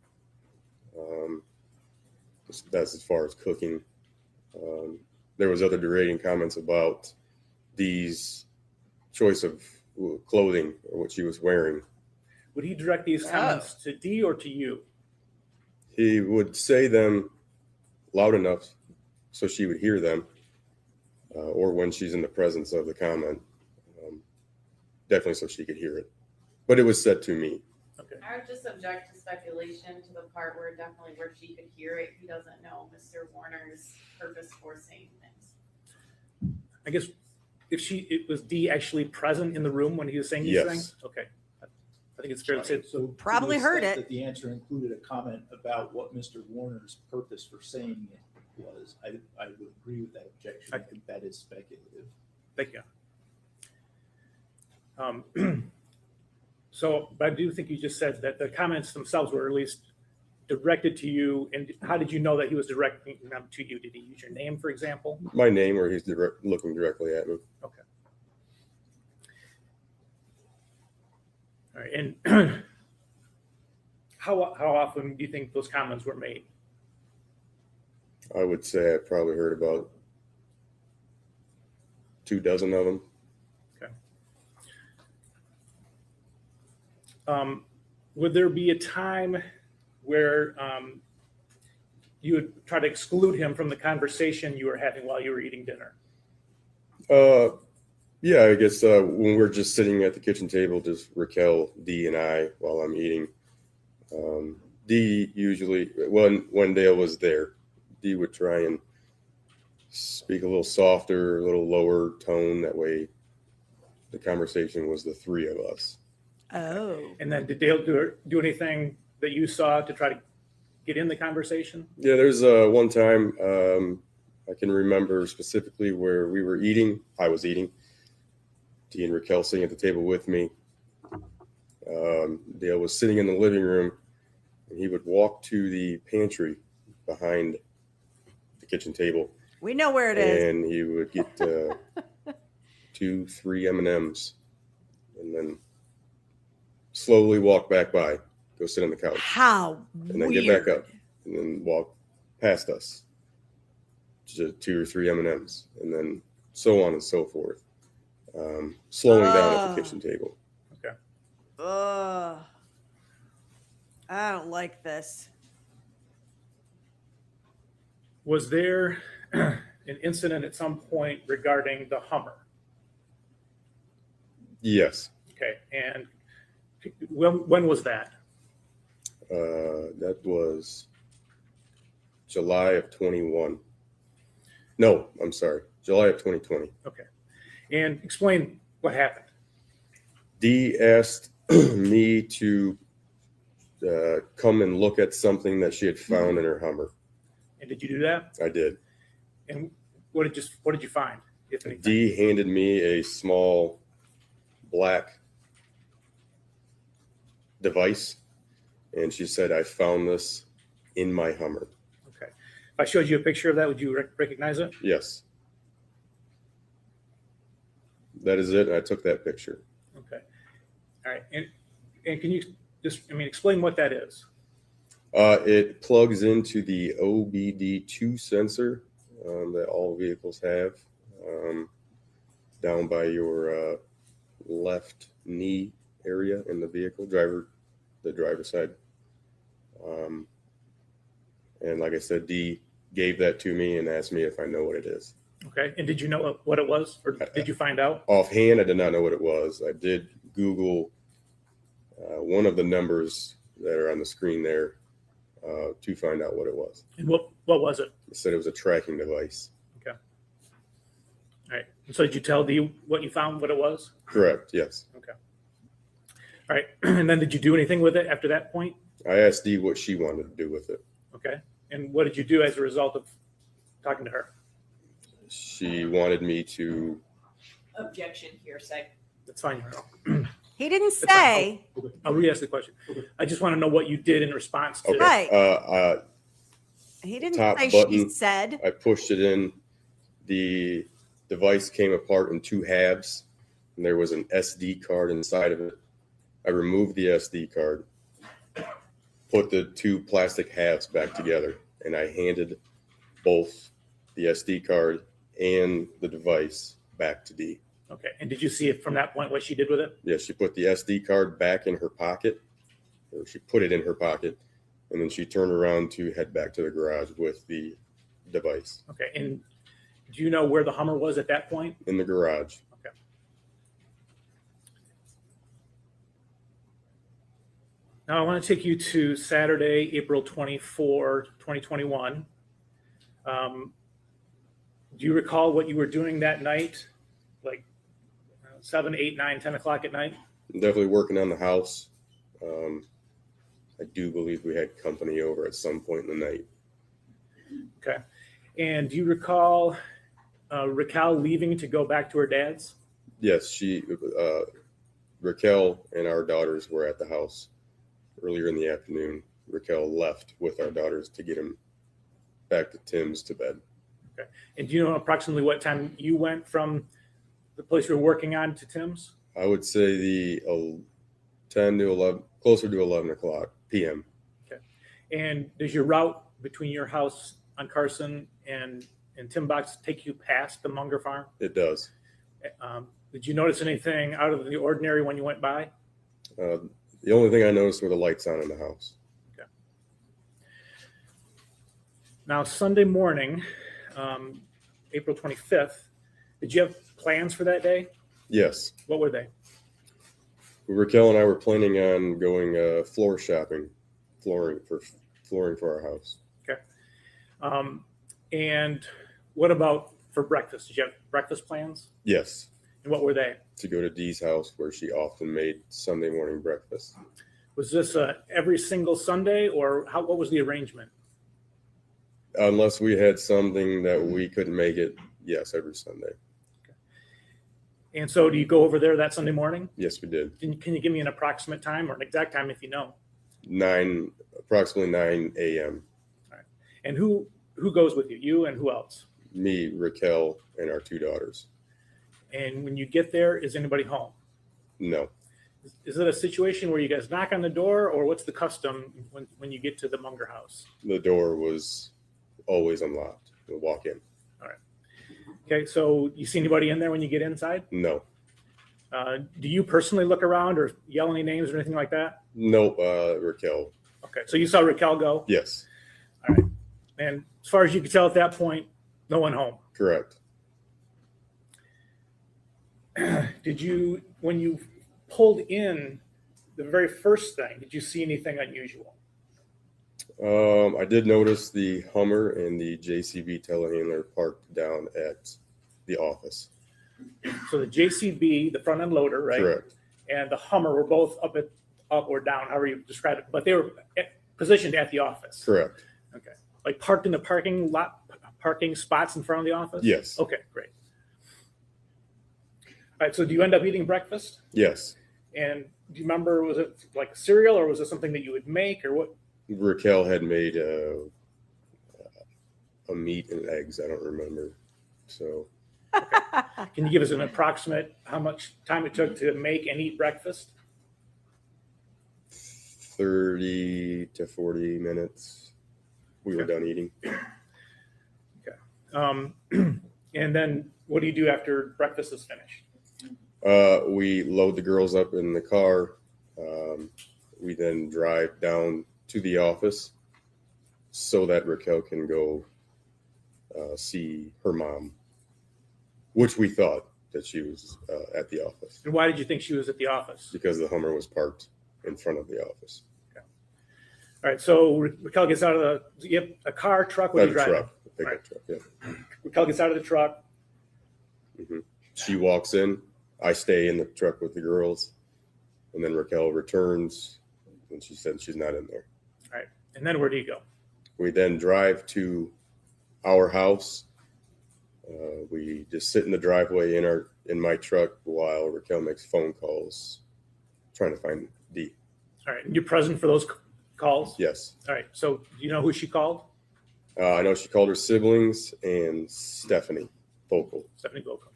That's as far as cooking. There was other degrading comments about Dee's choice of clothing or what she was wearing. Would he direct these comments to Dee or to you? He would say them loud enough so she would hear them, or when she's in the presence of the comment, definitely so she could hear it. But it was said to me. Okay. I would just object to speculation to the part where she could hear it. He doesn't know Mr. Warner's purpose for saying things. I guess if was Dee actually present in the room when he was saying these Yes. things? Okay. I think it's fair to say. So Probably to the heard extent it. That the answer included a comment about what Mr. Warner's purpose for saying it was. I would agree with that objection. I think that is speculative. Thank you. So, but I do think you just said that the comments themselves were at least directed to you. And how did you know that he was directing them to you? Did he use your name, for example? My name, or he's looking directly at me. Okay. All right. And how often do you think those comments were made? I would say I probably heard about 24 of them. Would there be a time where you would try to exclude him from the conversation you were having while you were eating dinner? Yeah, I guess when we're just sitting at the kitchen table, just Raquel, Dee, and I while I'm eating. Dee usually, when Dale was there, Dee would try and speak a little softer, a little lower tone. That way, the conversation was the three of us. Oh. And then did Dale do anything that you saw to try to get in the conversation? Yeah, there's one time I can remember specifically where we were eating. I was eating. Dee and Raquel sitting at the table with me. Dale was sitting in the living room, and he would walk to the pantry behind the kitchen table. We know where it is. And he would get 2, 3 M&Ms, and then slowly walk back by, go sit on the couch. How and then weird. get back up, and then walk past us to 2 or 3 M&Ms, and then so on and so forth. Slowing down at the kitchen table. Okay. Ugh. I don't like this. Was there an incident at some point regarding the Hummer? Yes. Okay. And when was that? That was July of 21. No, I'm sorry. July of 2020. Okay. And explain what happened. Dee asked me to come and look at something that she had found in her Hummer. And did you do that? I did. And what did you find, if anything? Dee handed me a small black device, and she said, "I found this in my Hummer." Okay. If I showed you a picture of that, would you recognize it? Yes. That is it. I took that picture. Okay. All right. And can you just, explain what that is? It plugs into the OBD2 sensor that all vehicles have down by your left knee area in the vehicle, the driver's side. And like I said, Dee gave that to me and asked me if I know what it is. Okay. And did you know what it was, or did you find out? Offhand, I did not know what it was. I did Google one of the numbers that are on the screen there to find out what it was. And what was it? It said it was a tracking device. Okay. All right. So did you tell Dee what you found, what it was? Correct. Yes. Okay. All right. And then did you do anything with it after that point? I asked Dee what she wanted to do with it. Okay. And what did you do as a result of talking to her? She wanted me to. Objection, hearsay. That's fine. He didn't That's fine. say. I'll re-ask the question. I just want to know what you did in response to. Okay. Right. He didn't top say button. she said. I pushed it in. The device came apart in 2 halves, and there was an SD card inside of it. I removed the SD card, put the 2 plastic halves back together, and I handed both the SD card and the device back to Dee. Okay. And did you see it from that point what she did with it? Yeah, she put the SD card back in her pocket, or she put it in her pocket, and then she turned around to head back to the garage with the device. Okay. And do you know where the Hummer was at that point? In the garage. Okay. Now I want to take you to Saturday, April 24, 2021. Do you recall what you were doing that night? Like 7, 8, 9, 10 o'clock at night? Definitely working on the house. I do believe we had company over at some point in the night. Okay. And do you recall Raquel leaving to go back to her dad's? Yes, Raquel and our daughters were at the house earlier in the afternoon. Raquel left with our daughters to get him back to Tim's to bed. Okay. And do you know approximately what time you went from the place you were working on to Tim's? I would say the 10 to 11, closer to 11 o'clock p.m. Okay. And does your route between your house on Carson and Tim Box take you past the Munger farm? It does. Did you notice anything out of the ordinary when you went by? The only thing I noticed were the lights on in the house. Okay. Now, Sunday morning, April 25th, Did you have plans for that day? Yes. What were they? Raquel and I were planning on going floor shopping, flooring for our house. Okay. And what about for breakfast? Did you have breakfast plans? Yes. And what were they? To go to Dee's house where she often made Sunday morning breakfast. Was this every single Sunday, or what was the arrangement? Unless we had something that we couldn't make it, yes, every Sunday. And so do you go over there that Sunday morning? Yes, we did. Can you give me an approximate time or an exact time if you know? Approximately 9 a.m. All right. And who goes with you? You and who else? Me, Raquel, and our 2 daughters. And when you get there, is anybody home? No. Is it a situation where you guys knock on the door, or what's the custom when you get to the Munger house? The door was always unlocked. We'll walk in. All right. Okay, so you see anybody in there when you get inside? No. Do you personally look around or yell any names or anything like that? Nope, Raquel. Okay, so you saw Raquel go? Yes. All right. And as far as you could tell at that point, no one home. Correct. Did you, when you pulled in the very first thing, did you see anything unusual? I did notice the Hummer and the JCB telehandler parked down at the office. So the JCB, the front end loader, right? Correct. And the Hummer were both up or down, however you describe it, but they were positioned at the office. Correct. Okay. Like parked in the parking lot, parking spots in front of the office? Yes. Okay, great. All right, so do you end up eating breakfast? Yes. And do you remember, was it like a cereal or was it something that you would make or what? Raquel had made a meat and eggs. I don't remember. So Can you give us an approximate how much time it took to make and eat breakfast? 30 to 40 minutes. We were done eating. Okay. And then what do you do after breakfast is finished? We load the girls up in the car. We then drive down to the office so that Raquel can go see her mom, which we thought that she was at the office. And why did you think she was at the office? Because the Hummer was parked in front of the office. Okay. All right. So Raquel gets out of a car, truck. What are you driving? Truck, a pickup truck. Yeah. Raquel gets out of the truck. Mm-hmm. She walks in. I stay in the truck with the girls, and then Raquel returns, and she said she's not in there. All right. And then where do you go? We then drive to our house. We just sit in the driveway in my truck while Raquel makes phone calls, trying to find Dee. All right. And you're present for those calls? Yes. All right. So do you know who she called? I know she called her siblings and Stephanie Focal. Stephanie Focal.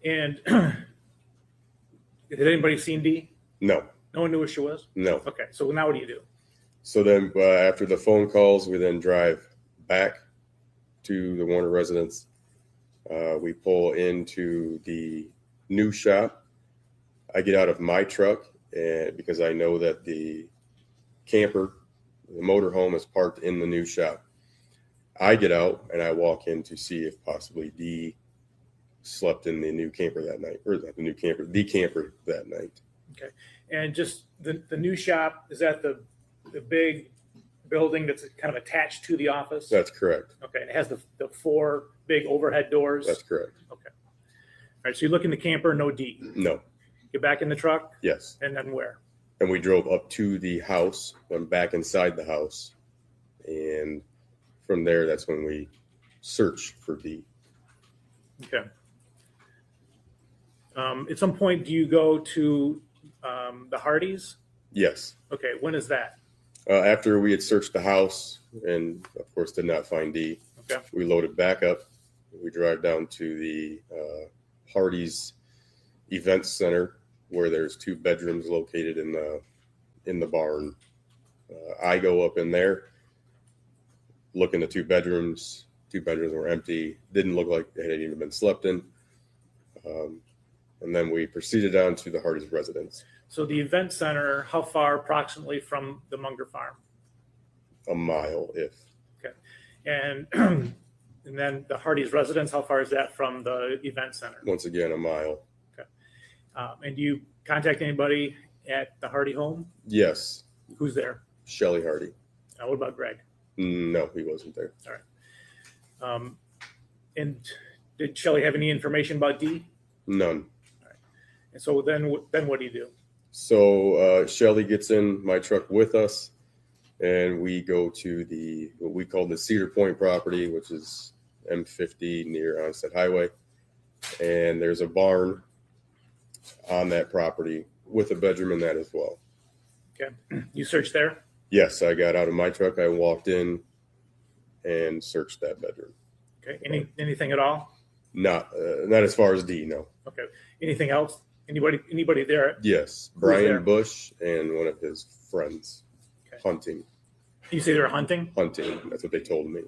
And did anybody seen Dee? No. No one knew who she was? No. Okay. So now what do you do? So then after the phone calls, we then drive back to the Warner residence. We pull into the new shop. I get out of my truck because I know that the camper, the motorhome, is parked in the new shop. I get out and I walk in to see if possibly Dee slept in the new camper that night, or not the new camper, the camper that night. Okay. And just the new shop, is that the big building that's kind of attached to the office? That's correct. Okay. And it has the 4 big overhead doors? That's correct. Okay. All right. So you look in the camper, no Dee. No. Get back in the truck? Yes. And then where? And we drove up to the house, went back inside the house, and from there, that's when we searched for Dee. Okay. At some point, do you go to the Hardys? Yes. Okay. When is that? After we had searched the house and, of course, did not find Dee, Okay. we loaded back up. We drive down to the Hardee's Event Center, where there's 2 bedrooms located in the barn. I go up in there, look in the 2 bedrooms. 2 bedrooms were empty. Didn't look like they had even been slept in. And then we proceeded on to the Hardee's residence. So the event center, how far approximately from the Munger farm? A mile, if. And and then the Hardy's residence, how far is that from the event center? Once again, a mile. And do you contact anybody at the Hardy home? Yes. Who's there? Shelly Hardy. What about Greg? No, he wasn't there. And did Shelley have any information about Dee? None. And so then what do you do? So Shelly gets in my truck with us, and we go to what we call the Cedar Point property, which is M50 near Onset Highway. And there's a barn on that property with a bedroom in that as well. Okay. You searched there? Yes, I got out of my truck. I walked in and searched that bedroom. Okay. Anything at all? Not as far as D, no. Okay. Anything else? Anybody there? Yes, Who's there? Brian Bush and one of his friends. Okay. Hunting. You say they're hunting? Hunting. That's what they told me.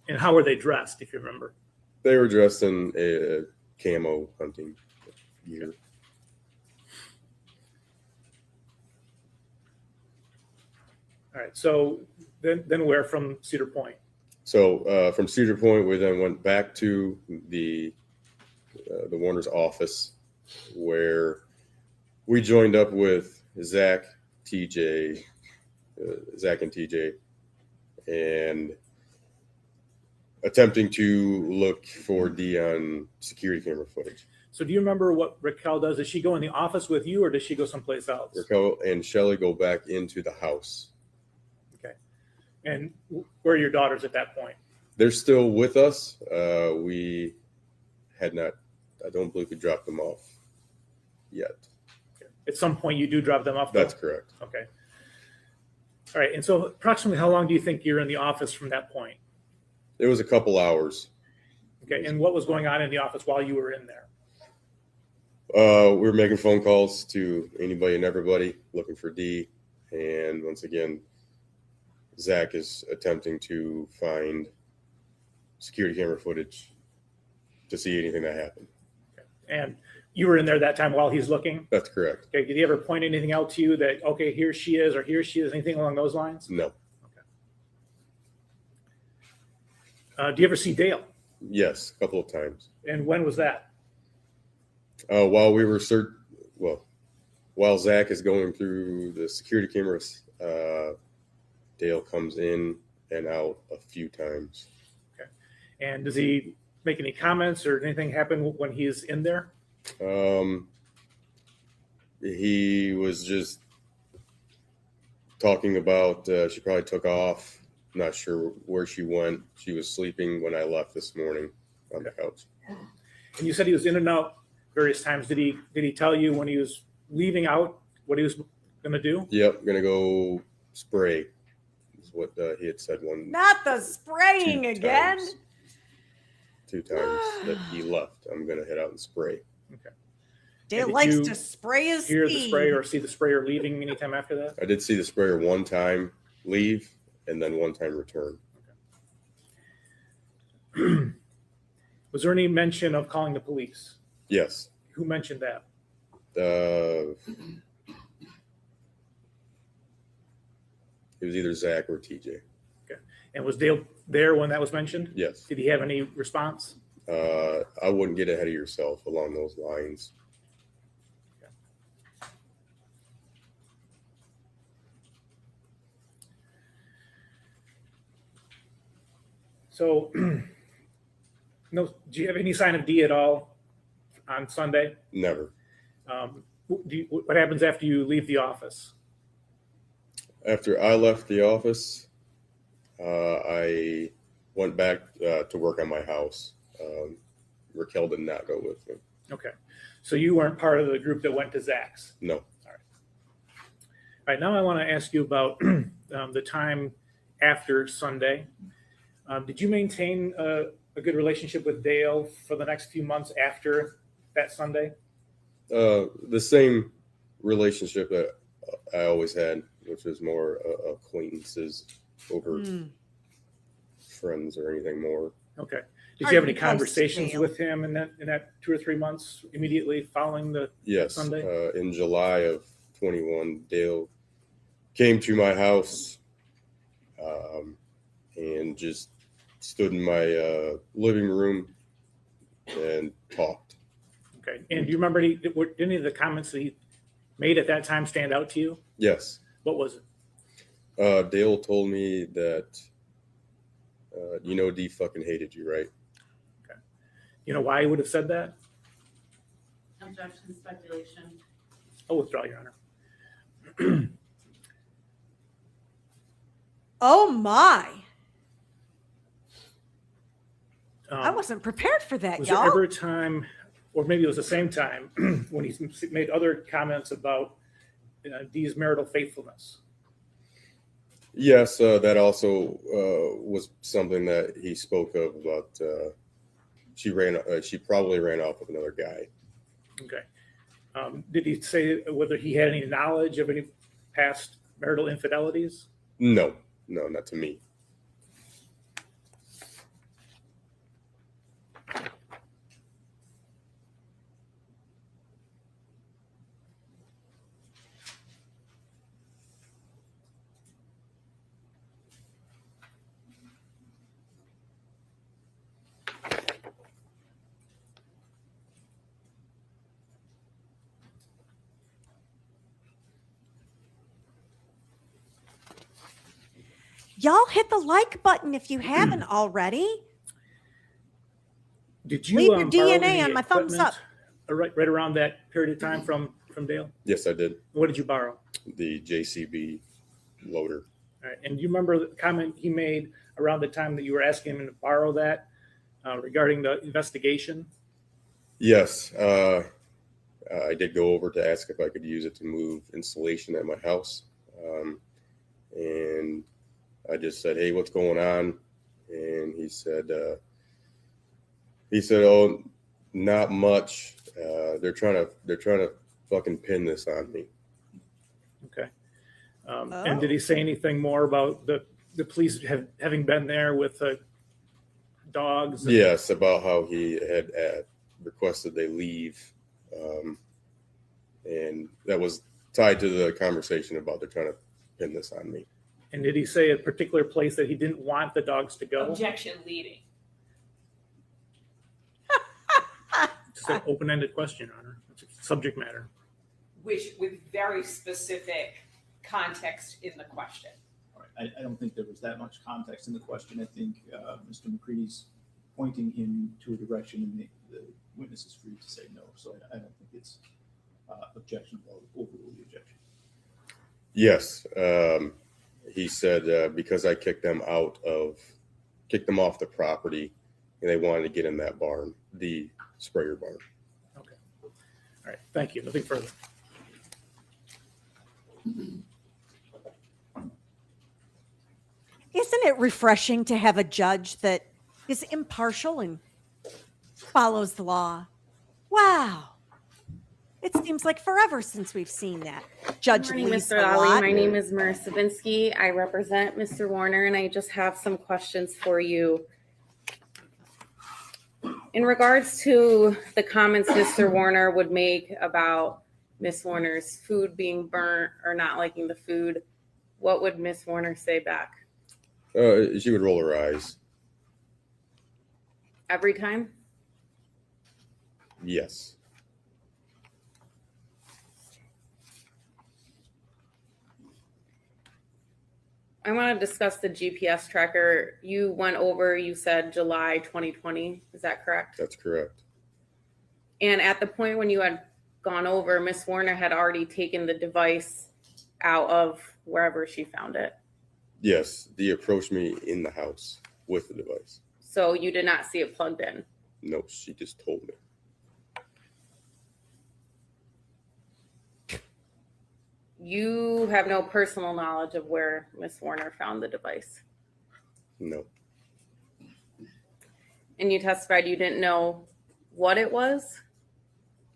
And how were they dressed, if you remember? They were dressed in a camo hunting gear. All right. So then where from Cedar Point? So from Cedar Point, we then went back to the Warner's office, where we joined up with Zach and TJ, and attempting to look for Dee on security camera footage. So do you remember what Raquel does? Does she go in the office with you, or does she go someplace else? Raquel and Shelly go back into the house. Okay. And where are your daughters at that point? They're still with us. We had not, I don't believe we dropped them off yet. Okay. At some point you do drop them off? That's correct. Okay. All right. And so approximately how long do you think you're in the office from that point? It was a couple hours. Okay. And what was going on in the office while you were in there? We were making phone calls to anybody and everybody looking for Dee. And once again, Zach is attempting to find security camera footage to see anything that happened. Okay. And you were in there that time while he's looking? That's correct. Okay. Did he ever point anything out to you that, okay, here she is, or here she is, anything along those lines? No. Do you ever see Dale? Yes, a couple of times. And when was that? While we were while Zach is going through the security cameras, Dale comes in and out a few times. Okay. And does he make any comments or anything happen when he's in there? He was just talking about she probably took off. Not sure where she went. She was sleeping when I left this morning on the couch. And you said he was in and out various times. Did he tell you when he was leaving out what he was going to do? Yep, gonna go spray. Is what he had said Not the spraying again. Two times that he left. I'm gonna head out and spray. Okay. Dale did likes you to spray his Hear the speed. spray or see the sprayer leaving anytime after that? I did see the sprayer one time leave and then one time return. Was there any mention of calling the police? Yes. Who mentioned that? It was either Zach or TJ. And was Dale there when that was mentioned? Yes. Did he have any response? I wouldn't get ahead of yourself along those lines. So, no. Do you have any sign of Dee at all on Sunday? Never. What happens after you leave the office? After I left the office, I went back to work on my house. Raquel did not go with me. Okay. So you weren't part of the group that went to Zach's? No. All right. Now I want to ask you about the time after Sunday. Did you maintain a good relationship with Dale for the next few months after that Sunday? The same relationship that I always had, which was more acquaintances over friends or anything more. Okay. Did you have any Hard to post conversations Dale. with him in that 2 or 3 months immediately following the Yes. Sunday? In July of 21, Dale came to my house and just stood in my living room and talked. Okay. And do you remember any of the comments that he made at that time stand out to you? Yes. What was it? Dale told me that, Dee fucking hated you, right? You know why he would have said that? Objection, speculation. I'll withdraw, Your Honor. Oh my. I Um, wasn't prepared for that, was there y'all. ever a time, or maybe it was the same time, when he made other comments about Dee's marital faithfulness? Yes, that also was something that he spoke of about. She probably ran off with another guy. Okay. Did he say whether he had any knowledge of any past marital infidelities? No, not to me. Y'all hit the like button if you haven't already. Did you Leave your borrow DNA any on my thumbs equipment, up. right around that period of time from Dale? Yes, I did. What did you borrow? The JCB loader. All right. And do you remember the comment he made around the time that you were asking him to borrow that regarding the investigation? Yes, I did go over to ask if I could use it to move insulation at my house. And I just said, "Hey, what's going on?" And he said, "Oh, not much. They're trying to fucking pin this on me." Okay. And did he say anything more about the police having been there with dogs? Yes, about how he had requested they leave, and that was tied to the conversation about they're trying to pin this on me. And did he say a particular place that he didn't want the dogs to go? Objection leading. It's an open-ended question, Your Honor. It's a subject matter. Which with very specific context in the question. All right. I don't think there was that much context in the question. I think Mr. McCready's pointing him to a direction, and the witness is free to say no. So I don't think it's objectionable, overly objection. Yes, he said because I kicked them off the property, and they wanted to get in that barn, the sprayer barn. Okay. All right. Thank you. Nothing further. Isn't it refreshing to have a judge that is impartial and follows the law? Wow. It seems like forever since we've seen that. Judge Good morning, Lisa Mr. Lally. Lott. My name is Marissa Savinsky. I represent Mr. Warner, and I just have some questions for you. In regards to the comments Mr. Warner would make about Miss Warner's food being burnt or not liking the food, what would Miss Warner say back? She would roll her eyes. Every time? Yes. I want to discuss the GPS tracker. You went over, you said July 2020. Is that correct? That's correct. And at the point when you had gone over, Miss Warner had already taken the device out of wherever she found it. Yes, Dee approached me in the house with the device. So you did not see it plugged in. No, she just told me. You have no personal knowledge of where Miss Warner found the device. No. And you testified you didn't know what it was?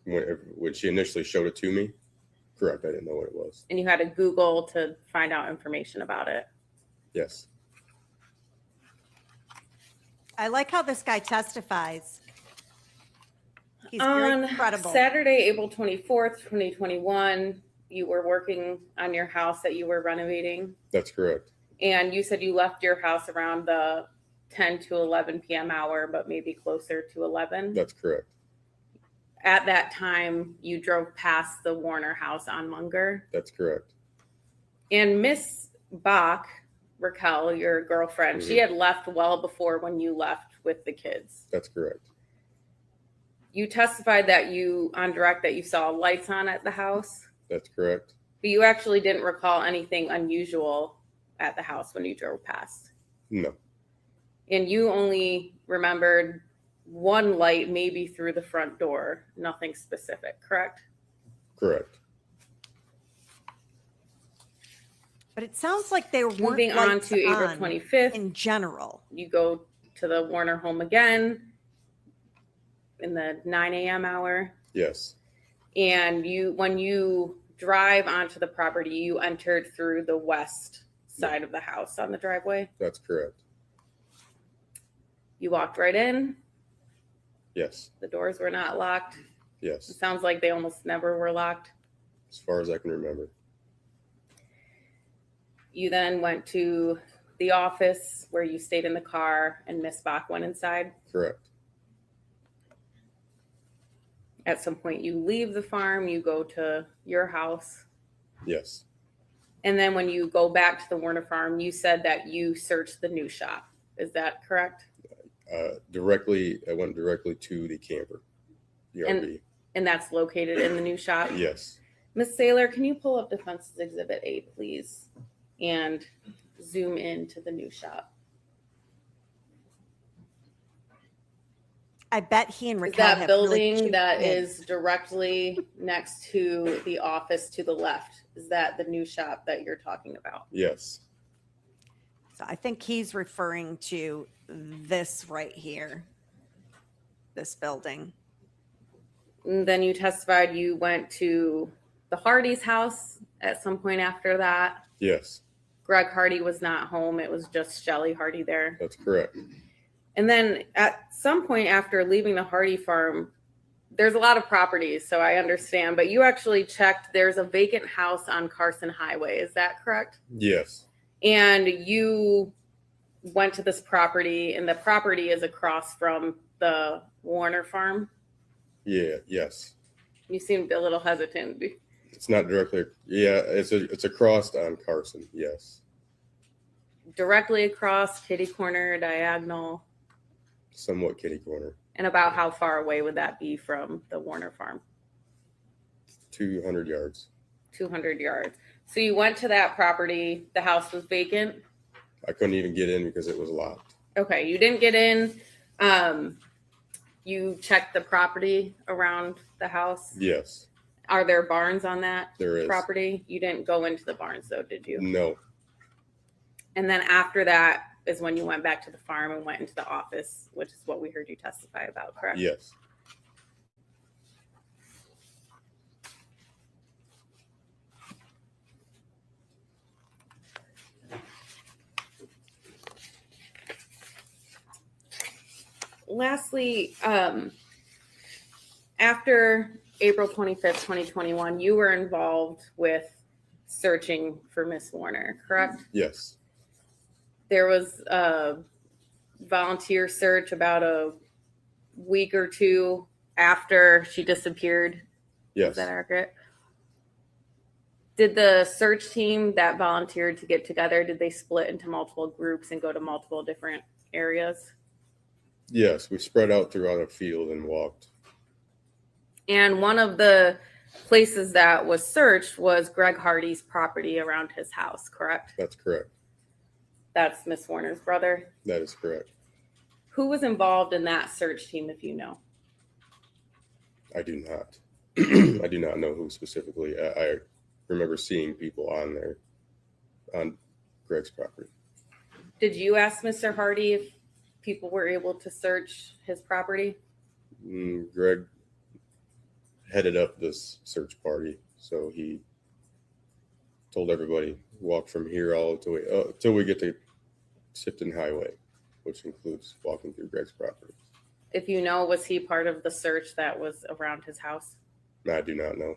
When she initially showed it to me, correct, I didn't know what it was. And you had to Google to find out information about it. Yes. I like how this guy testifies. He's very On credible. Saturday, April 24th, 2021, you were working on your house that you were renovating. That's correct. And you said you left your house around the 10 to 11 p.m. hour, but maybe closer to 11. That's correct. At that time, you drove past the Warner house on Munger. That's correct. And Miss Bach, Raquel, your girlfriend, she had left well before when you left with the kids. That's correct. You testified that on direct that you saw lights on at the house. That's correct. But you actually didn't recall anything unusual at the house when you drove past. No. And you only remembered one light maybe through the front door, nothing specific, correct? Correct. But it sounds like they weren't Moving on lights to April on 25th, in general. you go to the Warner home again in the 9 a.m. hour. Yes. And when you drive onto the property, you entered through the west side of the house on the driveway. That's correct. You walked right in. Yes. The doors were not locked. It Yes. sounds like they almost never were locked. As far as I can remember. You then went to the office where you stayed in the car and Miss Bach went inside. Correct. At some point, you leave the farm, you go to your house. Yes. And then when you go back to the Warner farm, you said that you searched the new shop. Is that correct? I went directly to the camper, the RV. And that's located in the new shop? Yes. Miss Saylor, can you pull up Defense's Exhibit 8, please? And zoom in to the new shop. I bet he and Is Raquel that have really building cute that kids. is directly next to the office to the left? Is that the new shop that you're talking about? Yes. So I think he's referring to this right here, this building. And then you testified you went to the Hardy's house at some point after that. Yes. Greg Hardy was not home. It was just Shelly Hardy there. That's correct. And then at some point after leaving the Hardy farm, there's a lot of properties, so I understand, but you actually checked there's a vacant house on Carson Highway. Is that correct? Yes. And you went to this property, and the property is across from the Warner farm. Yeah. Yes. You seemed a little hesitant. It's not directly. Yeah. It's across on Carson. Yes. Directly across, kitty corner, diagonal. Somewhat kitty corner. And about how far away would that be from the Warner farm? 200 yards. 200 yards. So you went to that property. The house was vacant. I couldn't even get in because it was locked. Okay, you didn't get in. You checked the property around the house. Yes. Are there barns on that There is. property? You didn't go into the barns though, did you? No. And then after that is when you went back to the farm and went into the office, which is what we heard you testify about, correct? Yes. Lastly, after April 25th, 2021, you were involved with searching for Miss Warner, correct? Yes. There was a volunteer search about a week or two after she disappeared. Yes. Is that accurate? Did the search team that volunteered to get together, did they split into multiple groups and go to multiple different areas? Yes. We spread out throughout a field and walked. And one of the places that was searched was Greg Hardy's property around his house, correct? That's correct. That's Miss Warner's brother. That is correct. Who was involved in that search team, if you know? I do not. I do not know who specifically. I remember seeing people on there, on Greg's property. Did you ask Mr. Hardy if people were able to search his property? Greg headed up this search party, so he told everybody walk from here all the way till we get to Sifton Highway, which includes walking through Greg's property. If you know, was he part of the search that was around his house? I do not know.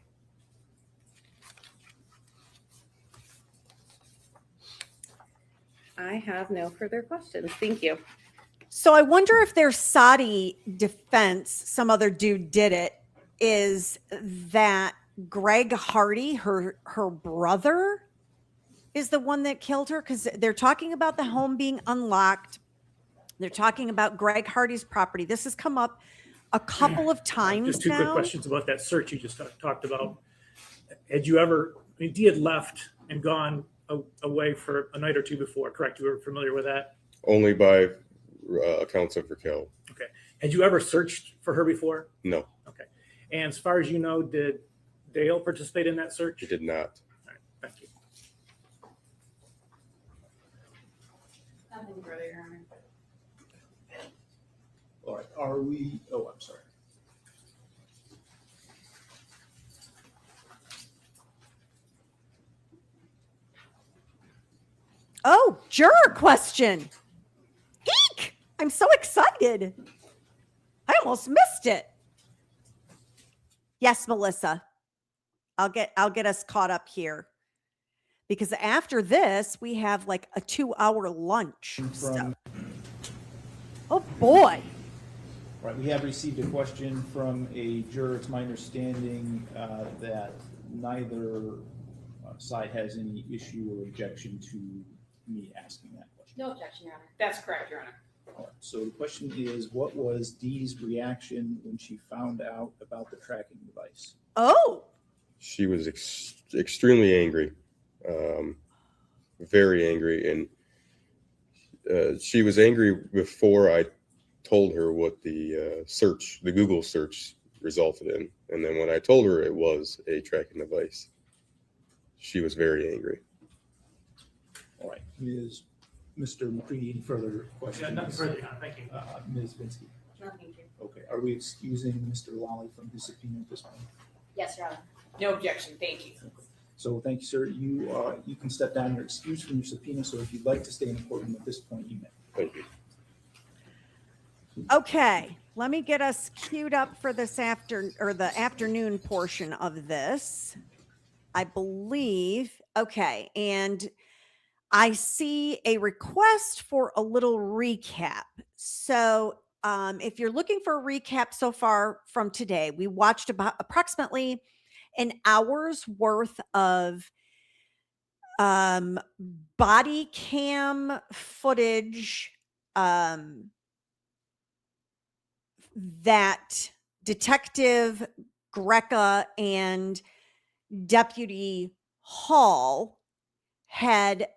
I have no further questions. Thank you. So I wonder if their Saudi defense, some other dude did it, is that Greg Hardy, her brother, is the one that killed her, because they're talking about the home being unlocked. They're talking about Greg Hardy's property. This has come up a couple of times Just two quick now. questions about that search you just talked about. Had you ever, I mean, Dee had left and gone away for a night or two before, correct? You were familiar with that? Only by accounts of Raquel. Okay. Had you ever searched for her before? No, Okay. And as far as you know, did Dale participate in that search? he did not. All right. Thank you. Nothing further, Your Honor. All right, are we, oh, I'm sorry. Oh, juror question. Eek! I'm so excited. I almost missed it. Yes, Melissa. I'll get us caught up here. Because after this, we have like a 2-hour lunch. From, oh boy. right, we have received a question from a juror. It's my understanding that neither side has any issue or objection to me asking that question. No objection, Your Honor. That's correct, Your Honor. All right, so the question is, what was Dee's reaction when she found out about the tracking device? Oh. She was extremely angry, very angry, and she was angry before I told her what the Google search resulted in, and then when I told her it was a tracking device, she was very angry. All right, Mr. McCready, any further questions? Yeah, nothing further, Your Honor. Thank you. Ms. Vinsky. No, thank you. Okay, are we excusing Mr. Lally from his subpoena at this point? Yes, Your Honor. No objection. Thank you. So thank you, sir. You can step down. You're excused from your subpoena. So if you'd like to stay in the courtroom at this point, you may. Thank you. Okay, let me get us queued up for this the afternoon portion of this. I believe. Okay, and I see a request for a little recap. So if you're looking for a recap so far from today, we watched about approximately an hour's worth of body cam footage that Detective Greca and Deputy Hall had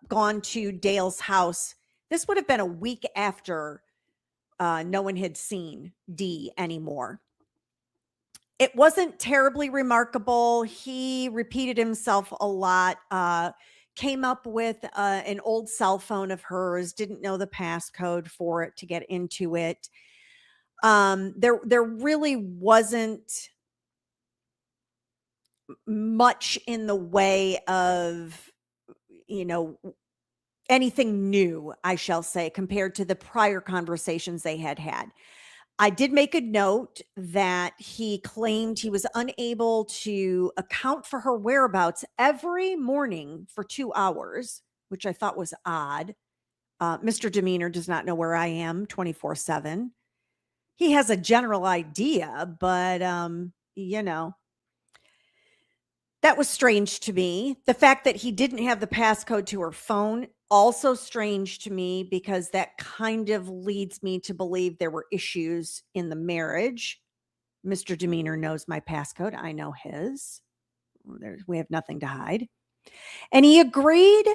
gone to Dale's house. This would have been a week after no one had seen Dee anymore. It wasn't terribly remarkable. He repeated himself a lot, came up with an old cell phone of hers, didn't know the passcode for it to get into it. There really wasn't much in the way of, anything new, I shall say, compared to the prior conversations they had had. I did make a note that he claimed he was unable to account for her whereabouts every morning for 2 hours, which I thought was odd. Mr. Demeanor does not know where I am 24/7. He has a general idea, but, that was strange to me. The fact that he didn't have the passcode to her phone, also strange to me, because that kind of leads me to believe there were issues in the marriage. Mr. Demeanor knows my passcode. I know his. We have nothing to hide. And he agreed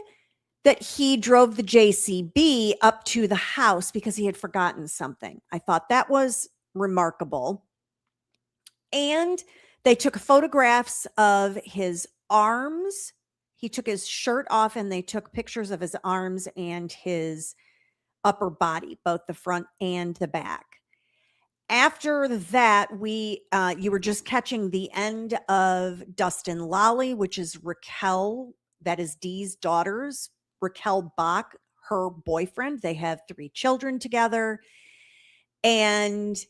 that he drove the JCB up to the house because he had forgotten something. I thought that was remarkable. And they took photographs of his arms. He took his shirt off and they took pictures of his arms and his upper body, both the front and the back. After that, you were just catching the end of Dustin Lally, which is Raquel, that is Dee's daughter's, Raquel Bach, her boyfriend. They have 3 children together. And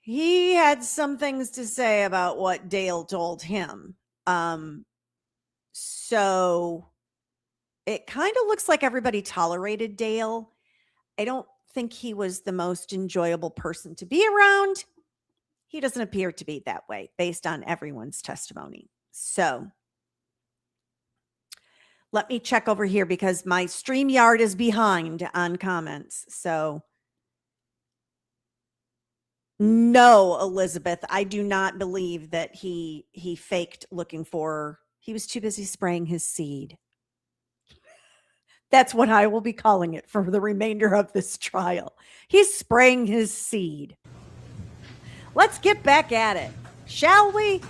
he had some things to say about what Dale told him. So it kind of looks like everybody tolerated Dale. I don't think he was the most enjoyable person to be around. He doesn't appear to be that way based on everyone's testimony. So let me check over here because my StreamYard is behind on comments. So no, Elizabeth, I do not believe that he faked looking for. He was too busy spraying his seed. That's what I will be calling it for the remainder of this trial. He's spraying his seed. Let's get back at it, shall we?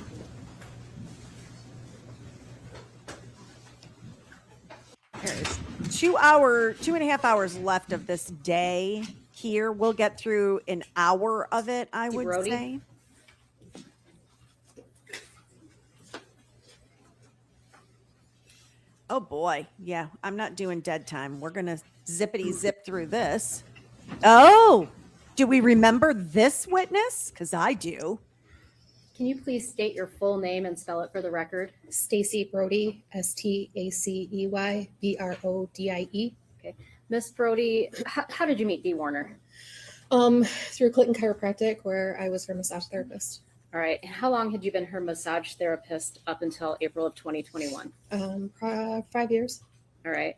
There's 2.5 hours left of this day here. We'll get through an hour of it, I would Brody? say. Oh boy. Yeah, I'm not doing dead time. We're going to zippity zip through this. Oh, do we remember this witness? Because I do. Can you please state your full name and spell it for the record? Stacy Brody, Stacey Brodie. Miss Brody, how did you meet Dee Warner? Through Clinton Chiropractic, where I was her massage therapist. All right. And how long had you been her massage therapist up until April of 2021? 5 years. All right.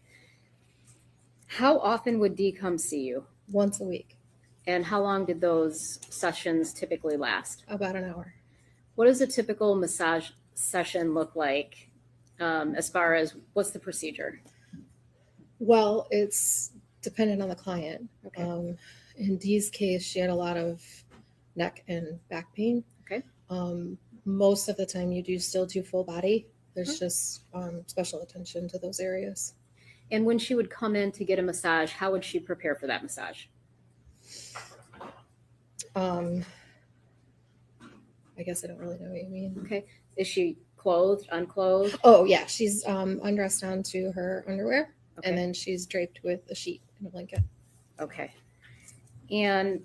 How often would Dee come see you? Once a week. And how long did those sessions typically last? About an hour. What does a typical massage session look like as far as what's the procedure? Well, it's dependent on the client. Okay. In Dee's case, she had a lot of neck and back pain. Okay. Most of the time, you do still do full body. There's just special attention to those areas. And when she would come in to get a massage, how would she prepare for that massage? I guess I don't really know what you mean. Okay. Is she clothed, unclothed? Oh, yeah. She's undressed onto her underwear, Okay. and then she's draped with a sheet and a blanket. Okay. And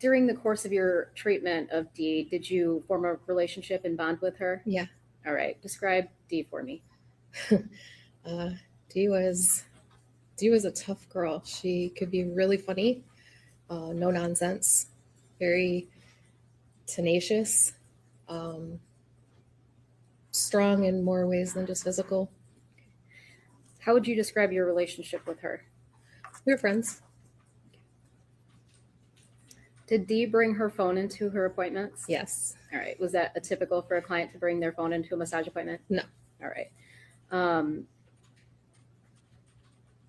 during the course of your treatment of Dee, did you form a relationship and bond with her? Yeah. All right. Describe Dee for me. Dee was a tough girl. She could be really funny, no nonsense, very tenacious, strong in more ways than just physical. How would you describe your relationship with her? We were friends. Did Dee bring her phone into her appointments? Yes. All right. Was that a typical for a client to bring their phone into a massage appointment? No. All right.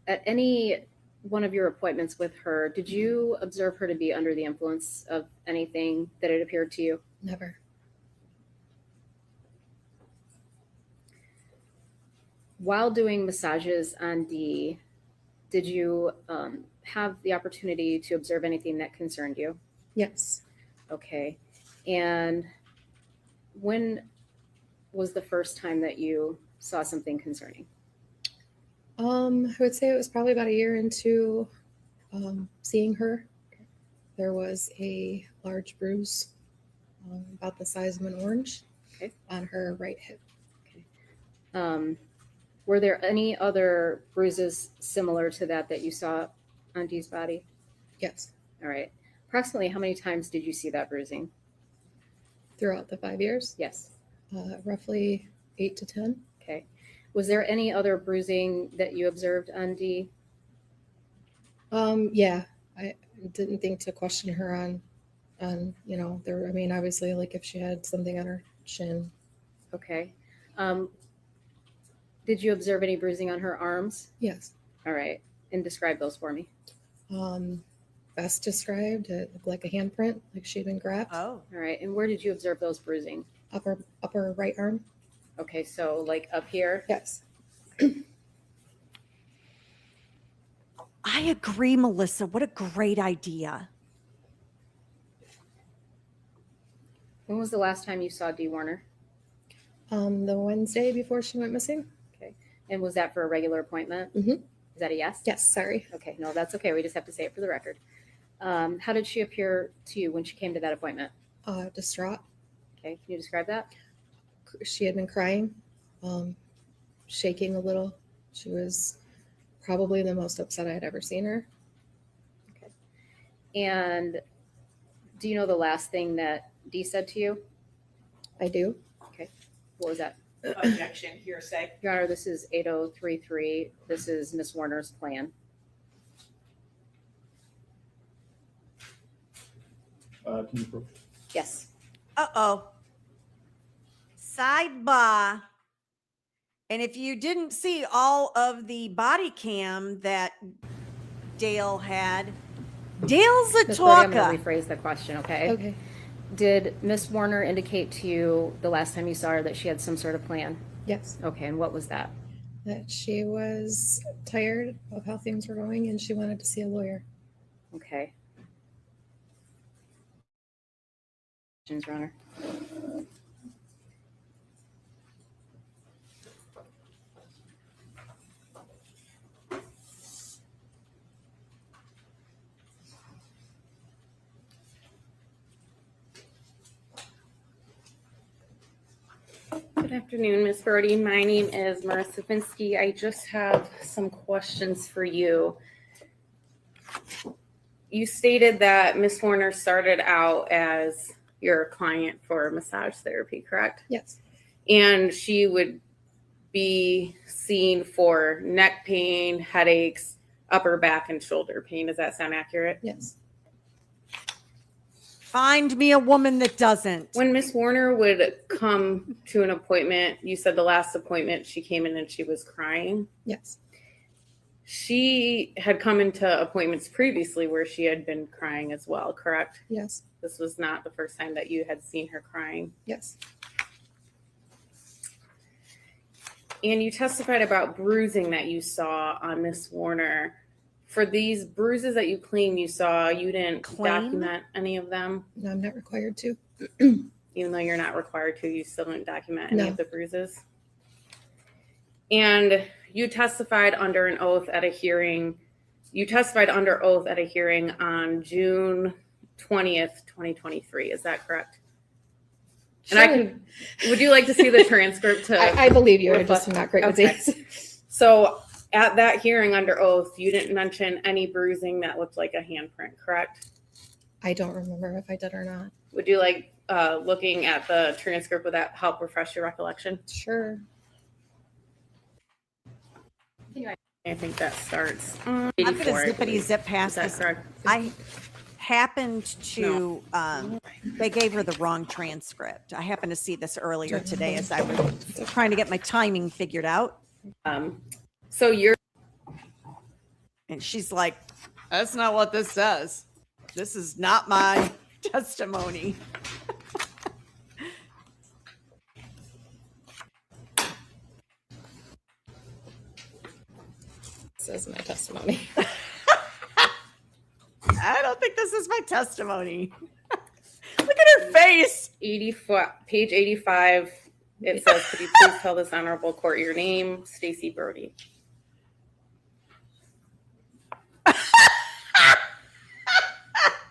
At any one of your appointments with her, did you observe her to be under the influence of anything that it appeared to you? Never. While doing massages on Dee, did you have the opportunity to observe anything that concerned you? Yes. Okay. And when was the first time that you saw something concerning? I would say it was probably about a year into seeing her. There was a large bruise about the size of an orange on her right hip. Were there any other bruises similar to that you saw on Dee's body? Yes. All right. Approximately how many times did you see that bruising? Throughout the 5 years? Yes. Roughly 8 to 10. Okay. Was there any other bruising that you observed on Dee? Yeah. I didn't think to question her on obviously like if she had something on her chin. Okay. Did you observe any bruising on her arms? Yes. All right. And describe those for me. Best described, it looked like a handprint, like she'd been grabbed. Oh. All right. And where did you observe those bruising? Upper right arm. Okay. So like up here? Yes. I agree, Melissa. What a great idea. When was the last time you saw Dee Warner? The Wednesday before she went missing. Okay. And was that for a regular appointment? Mm-hmm. Is that a yes? Yes, sorry. Okay. No, that's okay. We just have to say it for the record. How did she appear to you when she came to that appointment? Distraught. Okay. Can you describe that? She had been crying. shaking a little. She was probably the most upset I had ever seen her. And do you know the last thing that Dee said to you? I do. Okay. What was that? Objection, hearsay. Your Honor, this is 8033. This is Ms. Warner's plan. Can you Yes. Uh-oh. Sidebar. And if you didn't see all of the body cam that Dale had, Dale's a Ms. Brody, I'm talker. going to rephrase the question, okay? Okay. Did Ms. Warner indicate to you the last time you saw her that she had some sort of plan? Yes. Okay, and what was that? That she was tired of how things were going and she wanted to see a lawyer. Okay. Questions, Your Honor? Good afternoon, Ms. Brody. My name is Marissa Finsky. I just have some questions for you. You stated that Ms. Warner started out as your client for massage therapy, correct? Yes. And she would be seen for neck pain, headaches, upper back, and shoulder pain. Does that sound accurate? Yes. Find me a woman that doesn't. When Miss Warner would come to an appointment, you said the last appointment she came in and she was crying. Yes. She had come into appointments previously where she had been crying as well, correct? Yes. This was not the first time that you had seen her crying. Yes. And you testified about bruising that you saw on Miss Warner. For these bruises that you claim you saw, you didn't document any of them? No, I'm not required to. Even though you're not required to, you still didn't document any No. of the bruises? And you testified under an oath at a hearing. You testified under oath at a hearing on June 20th, 2023. Is that correct? Sure. And I can, would you like to see the transcript to? I believe you. I reflect- just am not great with Okay. dates. So at that hearing under oath, you didn't mention any bruising that looked like a handprint, correct? I don't remember if I did or not. Would you like looking at the transcript, would that help refresh your recollection? Sure. I think that starts on I'm 84, going I to zippity believe. zip past Is that this. correct? I happened to, they gave her the wrong transcript. I happened to see this earlier today as I was trying to get my timing figured out. So you're, And she's like, that's not what this says. This is not my testimony. This is my testimony. I don't think this is my testimony. Look at her face. 84, page 85. It says, could you please tell this honorable court your name? Stacy Brody.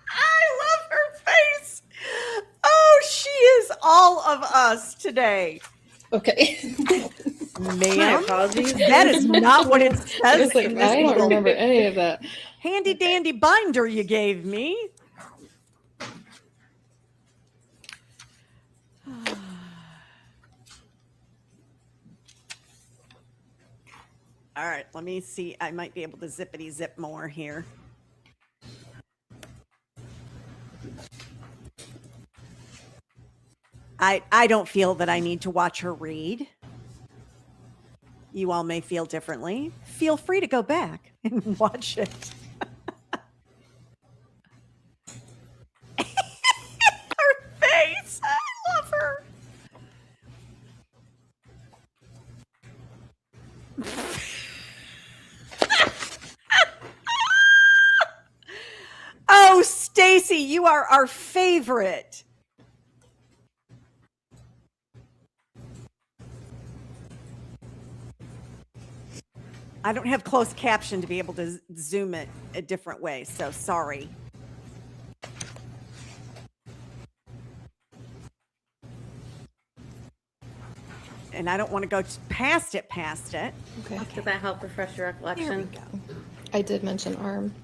I love her face. Oh, she is all of us today. Okay. My Ma'am, apologies. that is not what it says in this I don't little remember any of that. handy dandy binder you gave me. All right, let me see. I might be able to zippity zip more here. I don't feel that I need to watch her read. You all may feel differently. Feel free to go back and watch it. Her face. I love her. Oh, Stacy, you are our favorite. I don't have closed caption to be able to zoom it a different way, so sorry. and I don't want to go past it. Okay. Does that help refresh your Here we recollection? go. I did mention arm.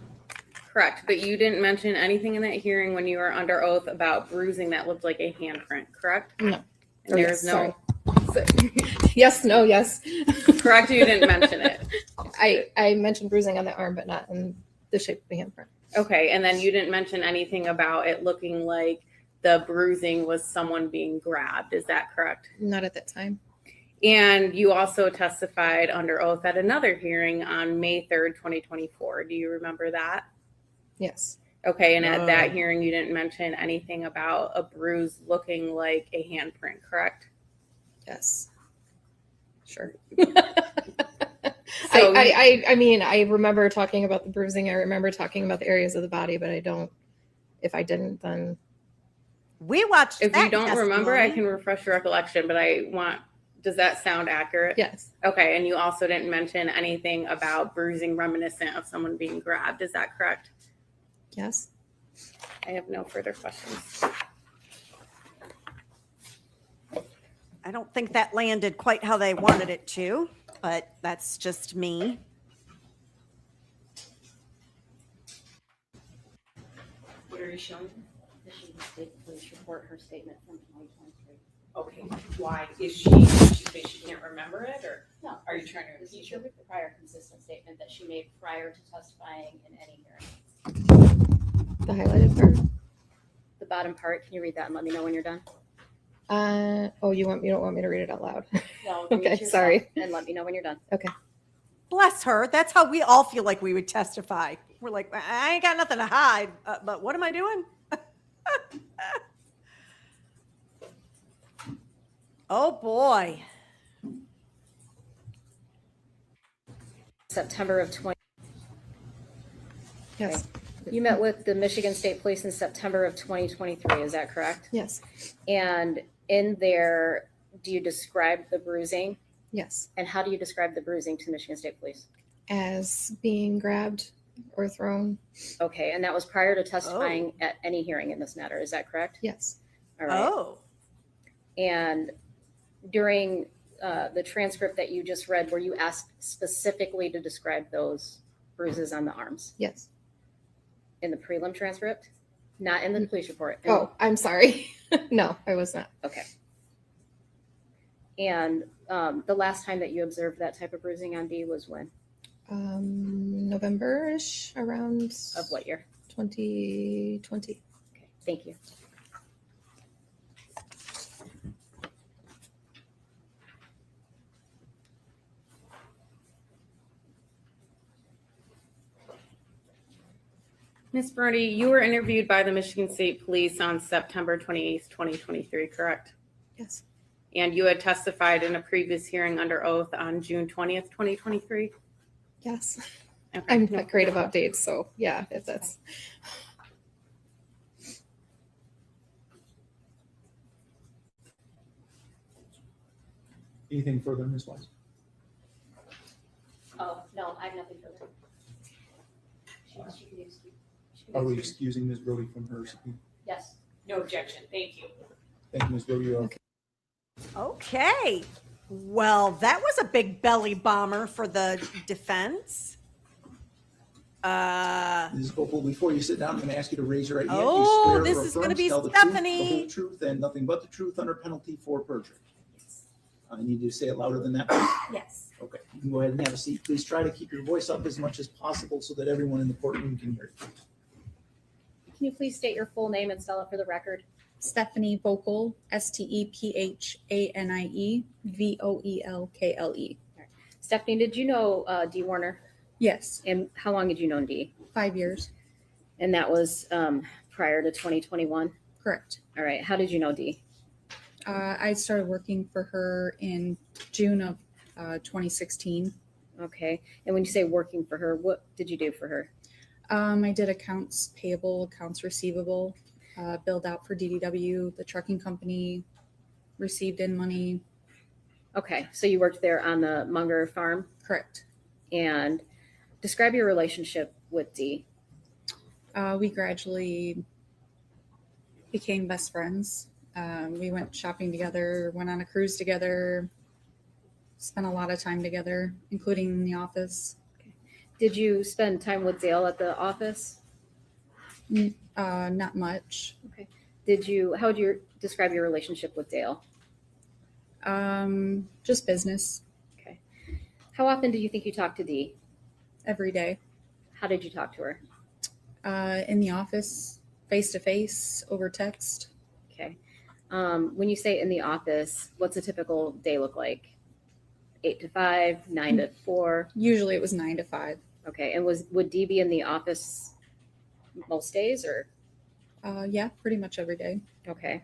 Correct, but you didn't mention anything in that hearing when you were under oath about bruising that looked like a handprint, correct? No. And Oh, there yes, is no, Yes, no, yes. correct, you didn't mention it. I mentioned bruising on the arm, but not in the shape of the handprint. Okay, and then you didn't mention anything about it looking like the bruising was someone being grabbed, is that correct? Not at that time. And you also testified under oath at another hearing on May 3rd, 2024. Do you remember that? Yes. Okay, and at that hearing, you didn't mention anything about a bruise looking like a handprint, correct? Yes. Sure. So I mean, I remember talking about the bruising. I remember talking about the areas of the body, but I don't, if I didn't, then. We watched. If that you don't remember, I testimony. can refresh your recollection, but does that sound accurate? Yes. Okay, and you also didn't mention anything about bruising reminiscent of someone being grabbed, is that correct? Yes. I have no further questions. I don't think that landed quite how they wanted it to, but that's just me. What are you showing? Michigan State Police report, her statement from 2023. Okay, why is she say she can't remember it, or No. are you trying to This impeach is her? the prior consistent statement that she made prior to testifying in any hearing. The highlighted part. The bottom part, can you read that and let me know when you're done? Oh, you don't want me to read it out loud? No, read Okay, it yourself sorry. And let me know when you're done. Okay. Bless her. That's how we all feel like we would testify. We're like, I ain't got nothing to hide, but what am I doing? Oh boy. September of 20. Yes. You met with the Michigan State Police in September of 2023, is that correct? Yes. And in there, do you describe the bruising? Yes. And how do you describe the bruising to Michigan State Police? As being grabbed or thrown. Okay, and that was prior to testifying at any hearing in this matter, is that correct? Yes. All right. Oh. And during the transcript that you just read, were you asked specifically to describe those bruises on the arms? Yes. In the prelim transcript? Not in the police report? Oh, I'm sorry. No, I was not. Okay. And the last time that you observed that type of bruising on Dee was when? November-ish, around. Of what year? 2020. Okay, thank you. Ms. Brody, you were interviewed by the Michigan State Police on September 28th, 2023, correct? Yes. And you had testified in a previous hearing under oath on June 20th, 2023? Yes. Okay. I'm not great about dates, so yeah, if that's. Anything further, Ms. Wise? Oh, no, I have nothing further. She can excuse. Are we excusing Ms. Brody from her? Yes. No objection, thank you. Thank you, Ms. Brody. You're Okay. Okay. Well, that was a big belly bomber for the defense. Ms. Vogel, before you sit down, I'm going to ask you to raise your right hand. Do you Oh, swear or this is affirm gonna be tell the truth, the Stephanie. whole truth, and nothing but the truth under penalty for perjury? I need you to say it louder than that. Yes. Okay, you can go ahead and have a seat. Please try to keep your voice up as much as possible so that everyone in the courtroom can hear you. Can you please state your full name and spell it for the record? Stephanie Voelkel, Stephanie Voelkle. Stephanie, did you know Dee Warner? Yes, And how long had you known Dee? 5 years. And that was prior to 2021? Correct. All right. How did you know Dee? I started working for her in June of 2016. Okay. And when you say working for her, what did you do for her? I did accounts payable, accounts receivable, billed out for DDW, the trucking company, received in money. Okay. So you worked there on the Munger farm? Correct. And describe your relationship with Dee. We gradually became best friends. We went shopping together, went on a cruise together, spent a lot of time together, including in the office. Did you spend time with Dale at the office? Not much. Okay. How would you describe your relationship with Dale? Just business. Okay. How often do you think you talked to Dee? Every day. How did you talk to her? In the office, face to face, over text. Okay. When you say in the office, what's a typical day look like? 8 to 5, 9 to 4? Usually it was 9 to 5. Okay. And would Dee be in the office most days or? Yeah, pretty much every day. Okay.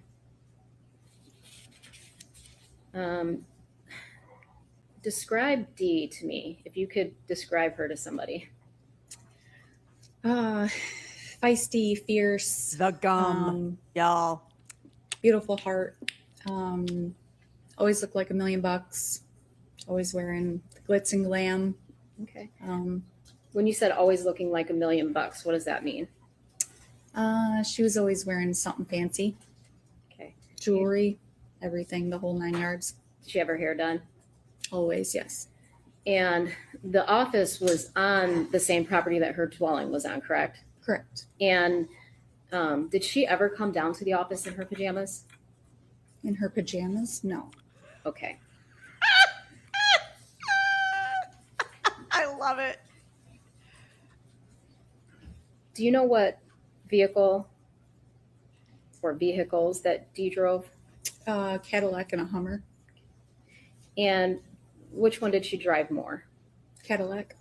Describe Dee to me, if you could describe her to somebody. Feisty, fierce. The gum, y'all. Beautiful heart. Always looked like $1,000,000. Always wearing glitz and glam. Okay. When you said always looking like $1,000,000, what does that mean? She was always wearing something fancy. Okay. Jewelry, everything, the whole 9 yards. Did she have her hair done? Always, yes. And the office was on the same property that her dwelling was on, correct? Correct. And did she ever come down to the office in her pajamas? In her pajamas? No. Okay. I love it. Do you know what vehicle or vehicles that Dee drove? Cadillac and a Hummer. And which one did she drive more? Cadillac.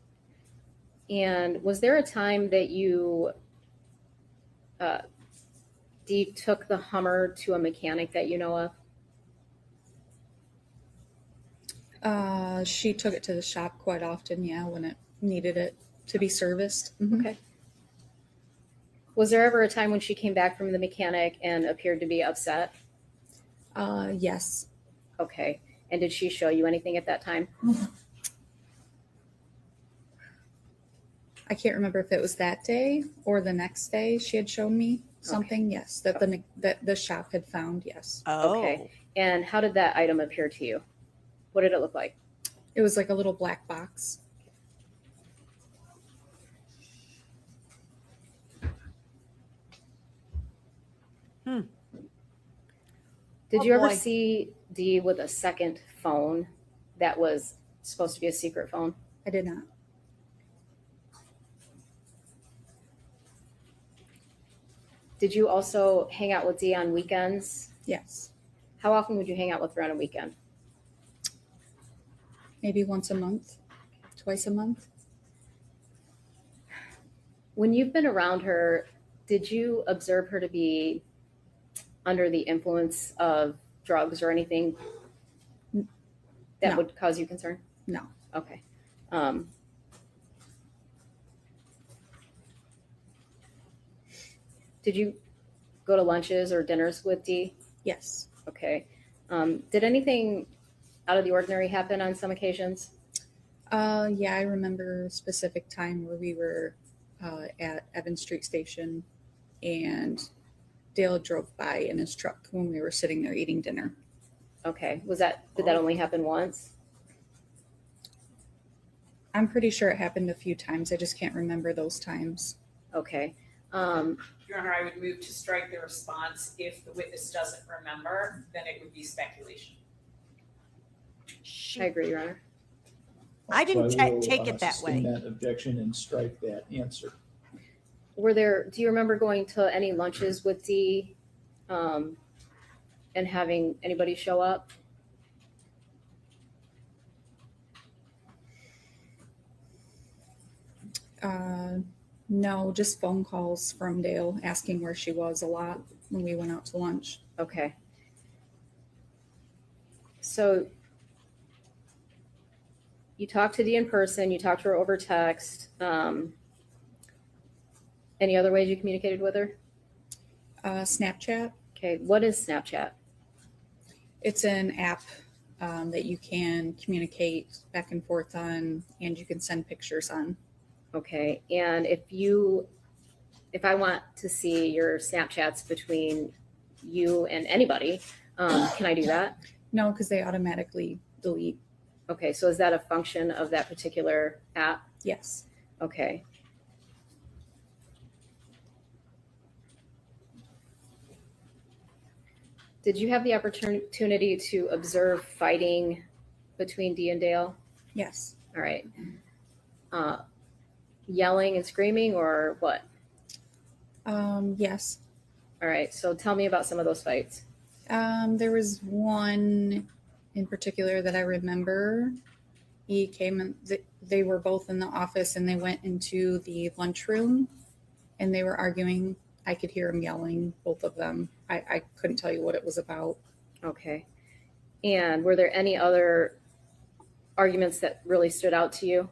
And was there a time that you, Dee took the Hummer to a mechanic that you know of? She took it to the shop quite often, yeah, when it needed it to be serviced. Mm-hmm. Okay. Was there ever a time when she came back from the mechanic and appeared to be upset? Yes. Okay. And did she show you anything at that time? I can't remember if it was that day or the next day she had shown me something. Okay. Yes, that the shop had found. Yes. Oh. Okay. And how did that item appear to you? What did it look like? It was like a little black box. Did you ever see Dee with a second phone that was supposed to be a secret phone? I did not. Did you also hang out with Dee on weekends? Yes. How often would you hang out with her on a weekend? Maybe once a month, twice a month. When you've been around her, did you observe her to be under the influence of drugs or anything that would cause you concern? No. Okay. Did you go to lunches or dinners with Dee? Yes. Okay. Did anything out of the ordinary happen on some occasions? Yeah, I remember a specific time where we were at Evans Street Station and Dale drove by in his truck when we were sitting there eating dinner. Okay. Did that only happen once? I'm pretty sure it happened a few times. I just can't remember those times. Okay. Your Honor, I would move to strike the response. If the witness doesn't remember, then it would be speculation. I agree, Your Honor. I didn't So I will, take it that sustain way. that objection and strike that answer. Do you remember going to any lunches with Dee and having anybody show up? No, just phone calls from Dale asking where she was a lot when we went out to lunch. Okay. So you talked to Dee in person, you talked to her over text. Any other ways you communicated with her? Snapchat. Okay. What is Snapchat? It's an app that you can communicate back and forth on, and you can send pictures on. Okay. And if I want to see your Snapchats between you and anybody, can I do that? No, because they automatically delete. Okay, so is that a function of that particular app? Yes. Okay. Did you have the opportunity to observe fighting between Dee and Dale? Yes. All right. Yelling and screaming or what? Yes. All right. So tell me about some of those fights. There was one in particular that I remember. He came and they were both in the office and they went into the lunchroom and they were arguing. I could hear them yelling, both of them. I couldn't tell you what it was about. Okay. And were there any other arguments that really stood out to you?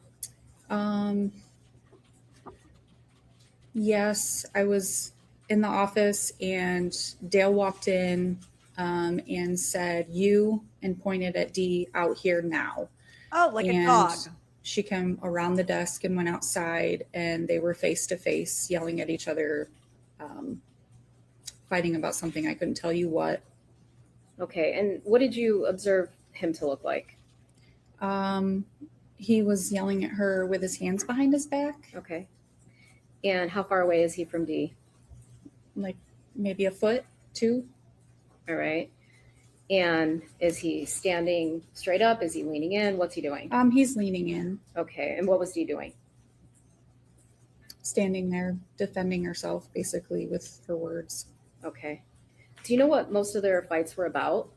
Yes, I was in the office and Dale walked in and said, "You," and pointed at Dee, "out here now." Oh, like and a dog. She came around the desk and went outside, and they were face to face, yelling at each other, fighting about something. I couldn't tell you what. Okay. And what did you observe him to look like? He was yelling at her with his hands behind his back. Okay. And how far away is he from Dee? Like maybe a foot, 2. All right. And is he standing straight up? Is he leaning in? What's he doing? He's leaning in. Okay. And what was Dee doing? Standing there, defending herself, basically, with her words. Okay. Do you know what most of their fights were about?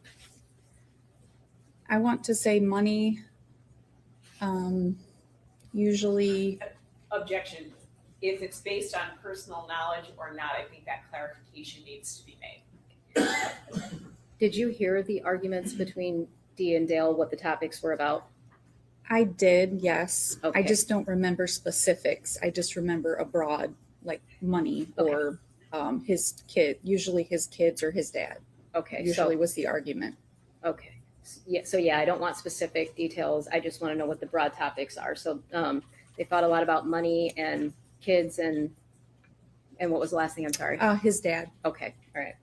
I want to say money. Usually. Objection. If it's based on personal knowledge or not, I think that clarification needs to be made. Did you hear the arguments between Dee and Dale, what the topics were about? I did, yes. Okay. I just don't remember specifics. I just remember a broad, like money or his kid, usually his kids or his dad. Okay. Usually was the argument. Okay. Yeah. So yeah, I don't want specific details. I just want to know what the broad topics are. So they fought a lot about money and kids and what was the last thing? I'm sorry. His dad. Okay. All right.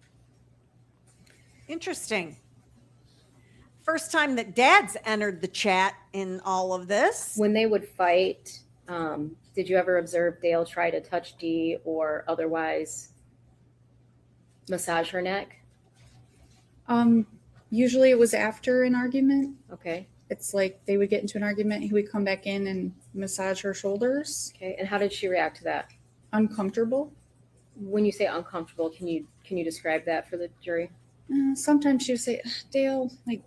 Interesting. First time that dads entered the chat in all of this. When they would fight, did you ever observe Dale try to touch Dee or otherwise massage her neck? Usually it was after an argument. Okay. It's like they would get into an argument, he would come back in and massage her shoulders. Okay. And how did she react to that? Uncomfortable. When you say uncomfortable, can you describe that for the jury? Sometimes she would say, "Dale, like,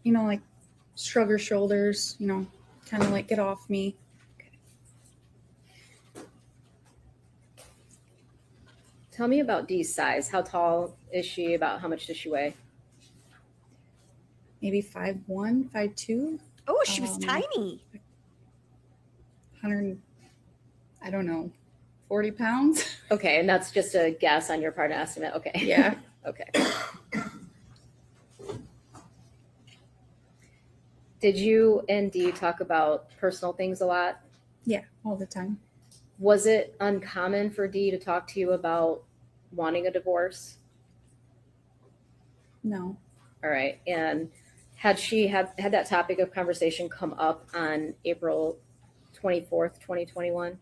like shrug her shoulders, kind of like get off me." Okay. Tell me about Dee's size. How tall is she? About how much does she weigh? Maybe 5'1", 5'2". Oh, she was tiny. 100, I don't know, 40 pounds. Okay, and that's just a guess on your part, an estimate. Okay. Yeah. Okay. Did you and Dee talk about personal things a lot? Yeah, all the time. Was it uncommon for Dee to talk to you about wanting a divorce? No. All right. And had she had that topic of conversation come up on April 24th, 2021?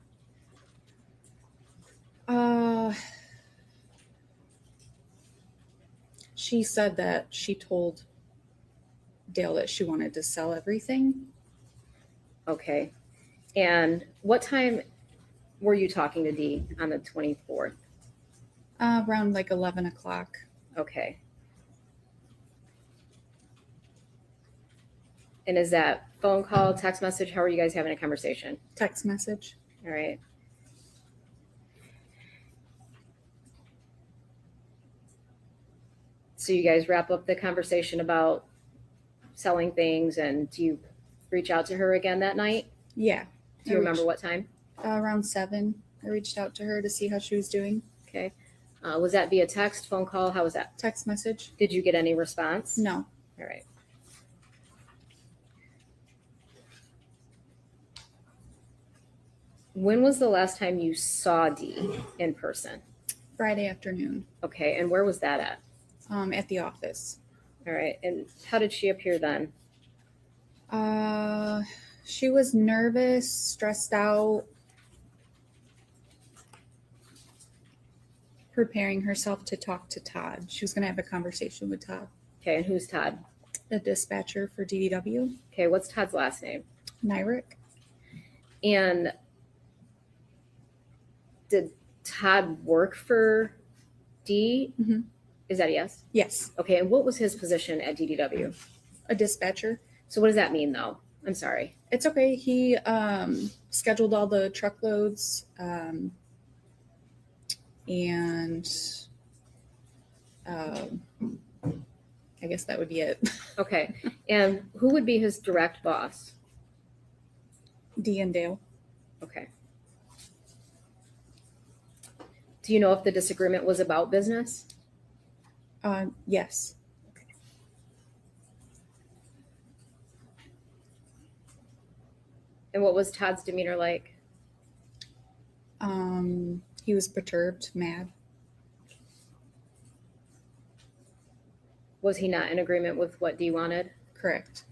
She said that she told Dale that she wanted to sell everything. Okay. And what time were you talking to Dee on the 24th? Around like 11 o'clock. Okay. And is that phone call, text message? How are you guys having a conversation? Text message. All right. So you guys wrap up the conversation about selling things, and do you reach out to her again that night? Yeah. Do you remember what time? Around 7. I reached out to her to see how she was doing. Okay. Was that via text, phone call? How was that? Text message. Did you get any response? No. All right. When was the last time you saw Dee in person? Friday afternoon. Okay. And where was that at? At the office. All right. And how did she appear then? She was nervous, stressed out, preparing herself to talk to Todd. She was going to have a conversation with Todd, Okay, and who's Todd? the dispatcher for DDW, Okay, what's Todd's last name? Nyrick. And did Todd work for Dee? Mhm. Is that a yes? Yes, Okay, and what was his position at DDW? a dispatcher. So what does that mean though? I'm sorry. It's okay. He scheduled all the truckloads, and I guess that would be it. Okay, and who would be his direct boss? Dee and Dale. Okay. Do you know if the disagreement was about business? Yes. And what was Todd's demeanor like? He was perturbed, mad. Was he not in agreement with what Dee wanted? Correct.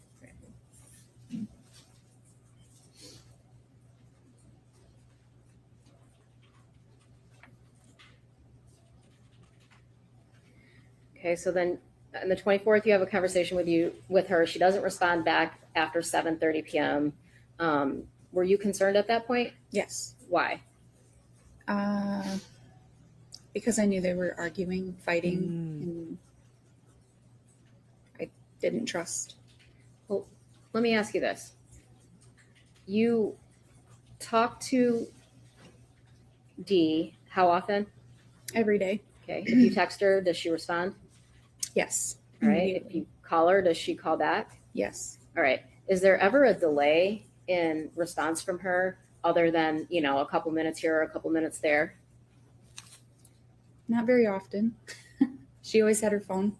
Okay, so then on the 24th, you have a conversation with her. She doesn't respond back after 7:30 p.m. Were you concerned at that point? Yes. Why? Because I knew they were arguing, fighting, and I didn't trust. Well, let me ask you this. You talk to Dee how often? Every day. Okay. If you text her, does she respond? Yes. All right. If you call her, does she call back? Yes. All right. Is there ever a delay in response from her other than, a couple minutes here or a couple minutes there? Not very often. She always had her phone.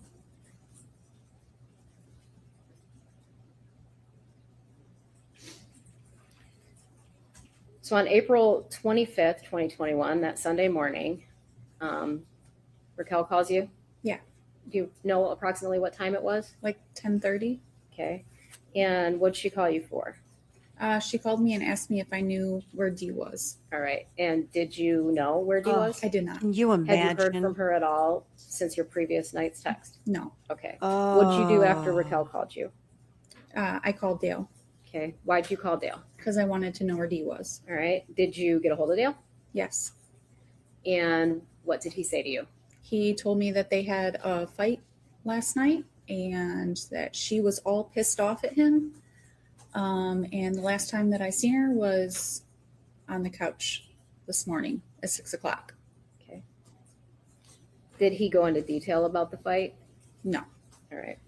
So on April 25th, 2021, that Sunday morning, Raquel calls you? Yeah. Do you know approximately what time it was? Like 10:30. Okay. And what'd she call you for? She called me and asked me if I knew where Dee was. All right. And did you know where Dee was? I did not. Can you Have you heard imagine? from her at all since your previous night's text? No. Okay. What'd you do after Oh. Raquel called you? I called Dale Okay. Why'd you call Dale? because I wanted to know where Dee was. All right. Did you get a hold of Dale? Yes. And what did he say to you? He told me that they had a fight last night and that she was all pissed off at him. And the last time that I seen her was on the couch this morning at 6:00. Okay. Did he go into detail about the fight? No. All right.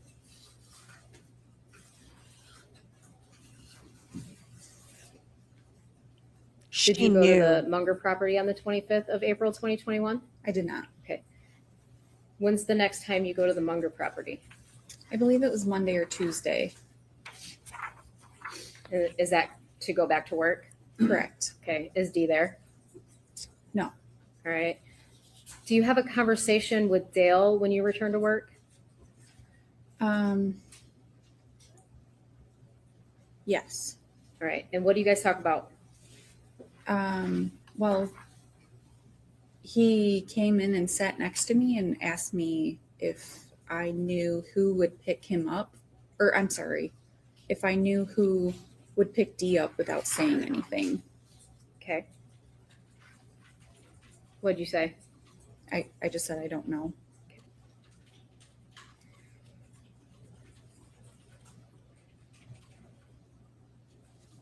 Did you go to the Munger property on the 25th of April, 2021? I did not. Okay. When's the next time you go to the Munger property? I believe it was Monday or Tuesday. Is that to go back to work? Correct. Okay. Is Dee there? No. All right. Do you have a conversation with Dale when you return to work? Yes. All right. And what do you guys talk about? Well, he came in and sat next to me and asked me if I knew who would pick him up, or I'm sorry, if I knew who would pick Dee up without saying anything. Okay. What'd you say? I just said I don't know.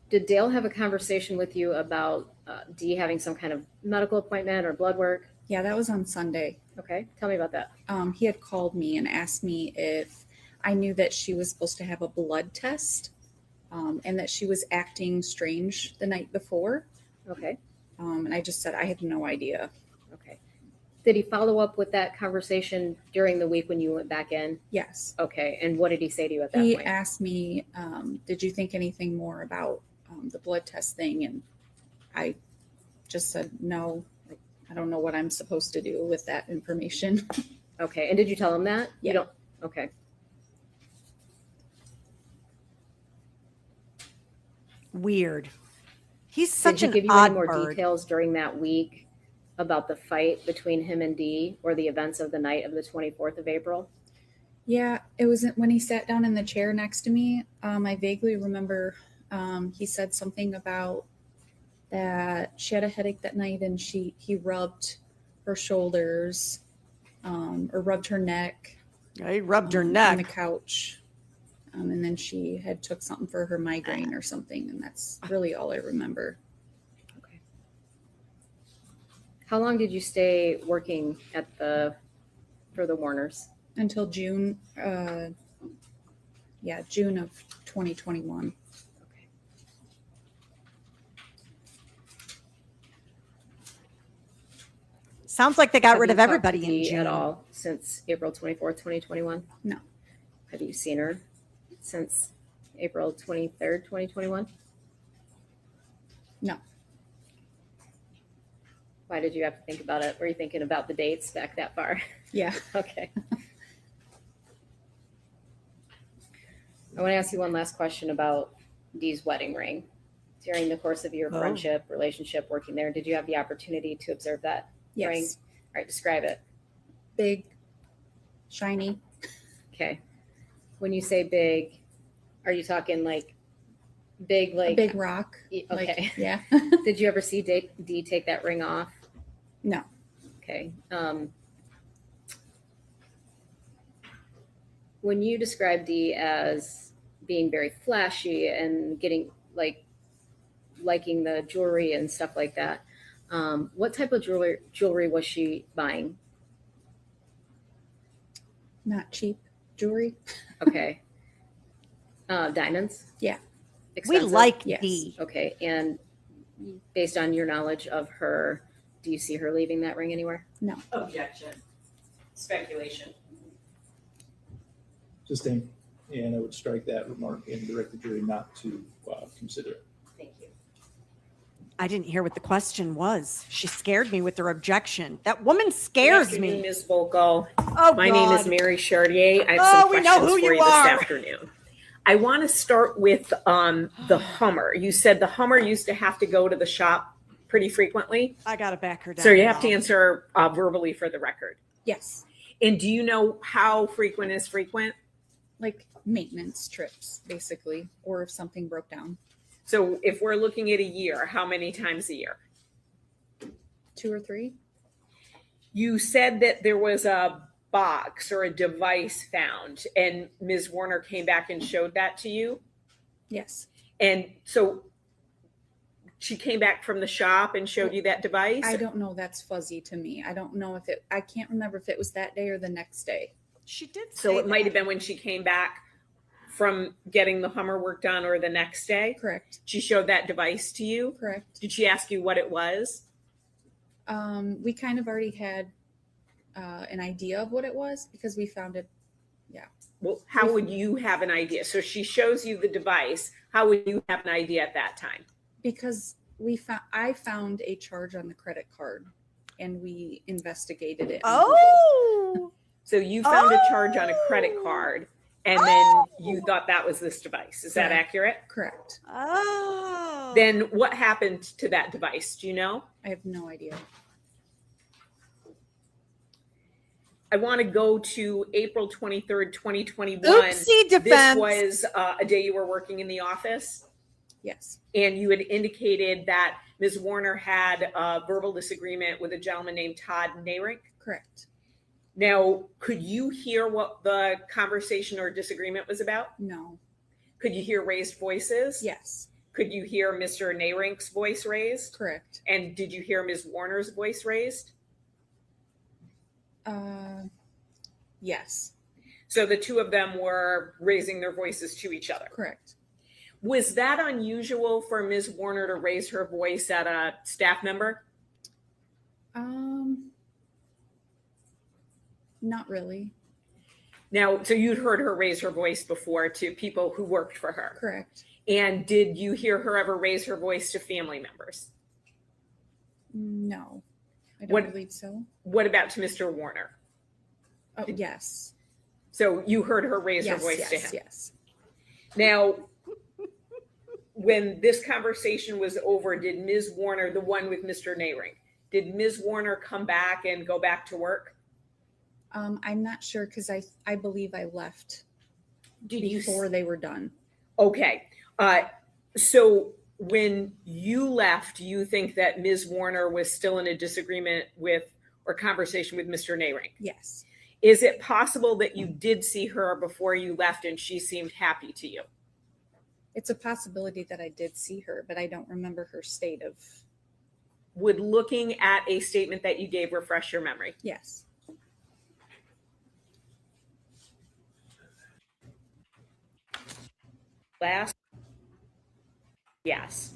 Did Dale have a conversation with you about Dee having some kind of medical appointment or blood work? Yeah, that was on Sunday. Okay. Tell me about that. He had called me and asked me if I knew that she was supposed to have a blood test, and that she was acting strange the night before. Okay. And I just said I had no idea. Okay. Did he follow up with that conversation during the week when you went back in? Yes. Okay. And what did he say to you at that He point? asked me, did you think anything more about the blood test thing? And I just said, no, I don't know what I'm supposed to do with that information. Okay. And did you tell him that? Yeah. You don't. Okay. Weird. He's Did such he an give you any odd more bird. details during that week about the fight between him and Dee or the events of the night of the 24th of April? Yeah, it was when he sat down in the chair next to me. I vaguely remember he said something about that she had a headache that night and he rubbed her shoulders or rubbed her neck. Yeah, he rubbed her on neck. the couch. And then she had took something for her migraine or something, and that's really all I remember. Okay. How long did you stay working for the Warners? Until June, June of 2021. Okay. Sounds like they got Have rid you of talked to everybody in Dee June. at all since April 24th, 2021? No. Have you seen her since April 23rd, 2021? No. Why did you have to think about it? Were you thinking about the dates back that far? Yeah. Okay. I want to ask you one last question about Dee's wedding ring. During the course of your Oh. friendship, relationship, working there, did you have the opportunity to observe that Yes. ring? All right, describe it. Big, shiny. Okay. When you say big, are you talking like big, A like big rock. Okay. Like, yeah. Did you ever see Dee take that ring off? No. Okay. When you describe Dee as being very flashy and getting liking the jewelry and stuff like that, what type of jewelry was she buying? Not cheap jewelry. Okay. Diamonds? Yeah. We Expensive? like Yes. Dee. Okay. And based on your knowledge of her, do you see her leaving that ring anywhere? No. Objection. Speculation. Sustained. And I would strike that remark and direct the jury not to consider it. Thank you. I didn't hear what the question was. She scared me with her objection. That woman scares Good afternoon, me. Ms. Volko. Oh, My name is God. Mary Chartier. I have Oh, some we know questions who for you you this are. afternoon. I want to start with the Hummer. You said the Hummer used to have to go to the shop pretty frequently. I got to back her down. So you have to now. answer verbally for the record. Yes. And do you know how frequent is frequent? Like maintenance trips, basically, or if something broke down. So if we're looking at a year, how many times a year? 2 or 3. You said that there was a box or a device found, and Ms. Warner came back and showed that to you. Yes. And so she came back from the shop and showed you that device? I don't know. That's fuzzy to me. I don't know if I can't remember if it was that day or the next day. She did say So it might that. have been when she came back from getting the Hummer work done or the next day. Correct. She showed that device to you. Correct. Did she ask you what it was? We kind of already had an idea of what it was because we found it. Yeah. Well, how would you have an idea? So she shows you the device. How would you have an idea at that time? Because I found a charge on the credit card and we investigated it. on Google. Oh. So you found a charge on a credit card and then you thought that was this device. Is that Correct. accurate? Correct. Oh. Then what happened to that device? Do you know? I have no idea. I want to go to April 23rd, 2021. Oopsie defense. This was a day you were working in the office, Yes. and you had indicated that Ms. Warner had a verbal disagreement with a gentleman named Todd Nayrink. Correct. Now, could you hear what the conversation or disagreement was about? No. Could you hear raised voices? Yes. Could you hear Mr. Nayrink's voice raised? Correct. And did you hear Ms. Warner's voice raised? Yes. So the two of them were raising their voices to each other. Correct. Was that unusual for Ms. Warner to raise her voice at a staff member? Not really. Now, so you'd heard her raise her voice before to people who worked for her. Correct. And did you hear her ever raise her voice to family members? No. I don't What- believe so. What about to Mr. Warner? Oh, yes. So you heard her raise her Yes, voice yes, to him. yes. Now, when this conversation was over, did Ms. Warner, the one with Mr. Nayrink, did Ms. Warner come back and go back to work? I'm not sure because I believe I left Did you before they were done. Okay. So when you left, you think that Ms. Warner was still in a disagreement with or conversation with Mr. Nayrink? Yes. Is it possible that you did see her before you left and she seemed happy to you? It's a possibility that I did see her, but I don't remember her state of. Would looking at a statement that you gave refresh your memory? Yes. Last? Yes.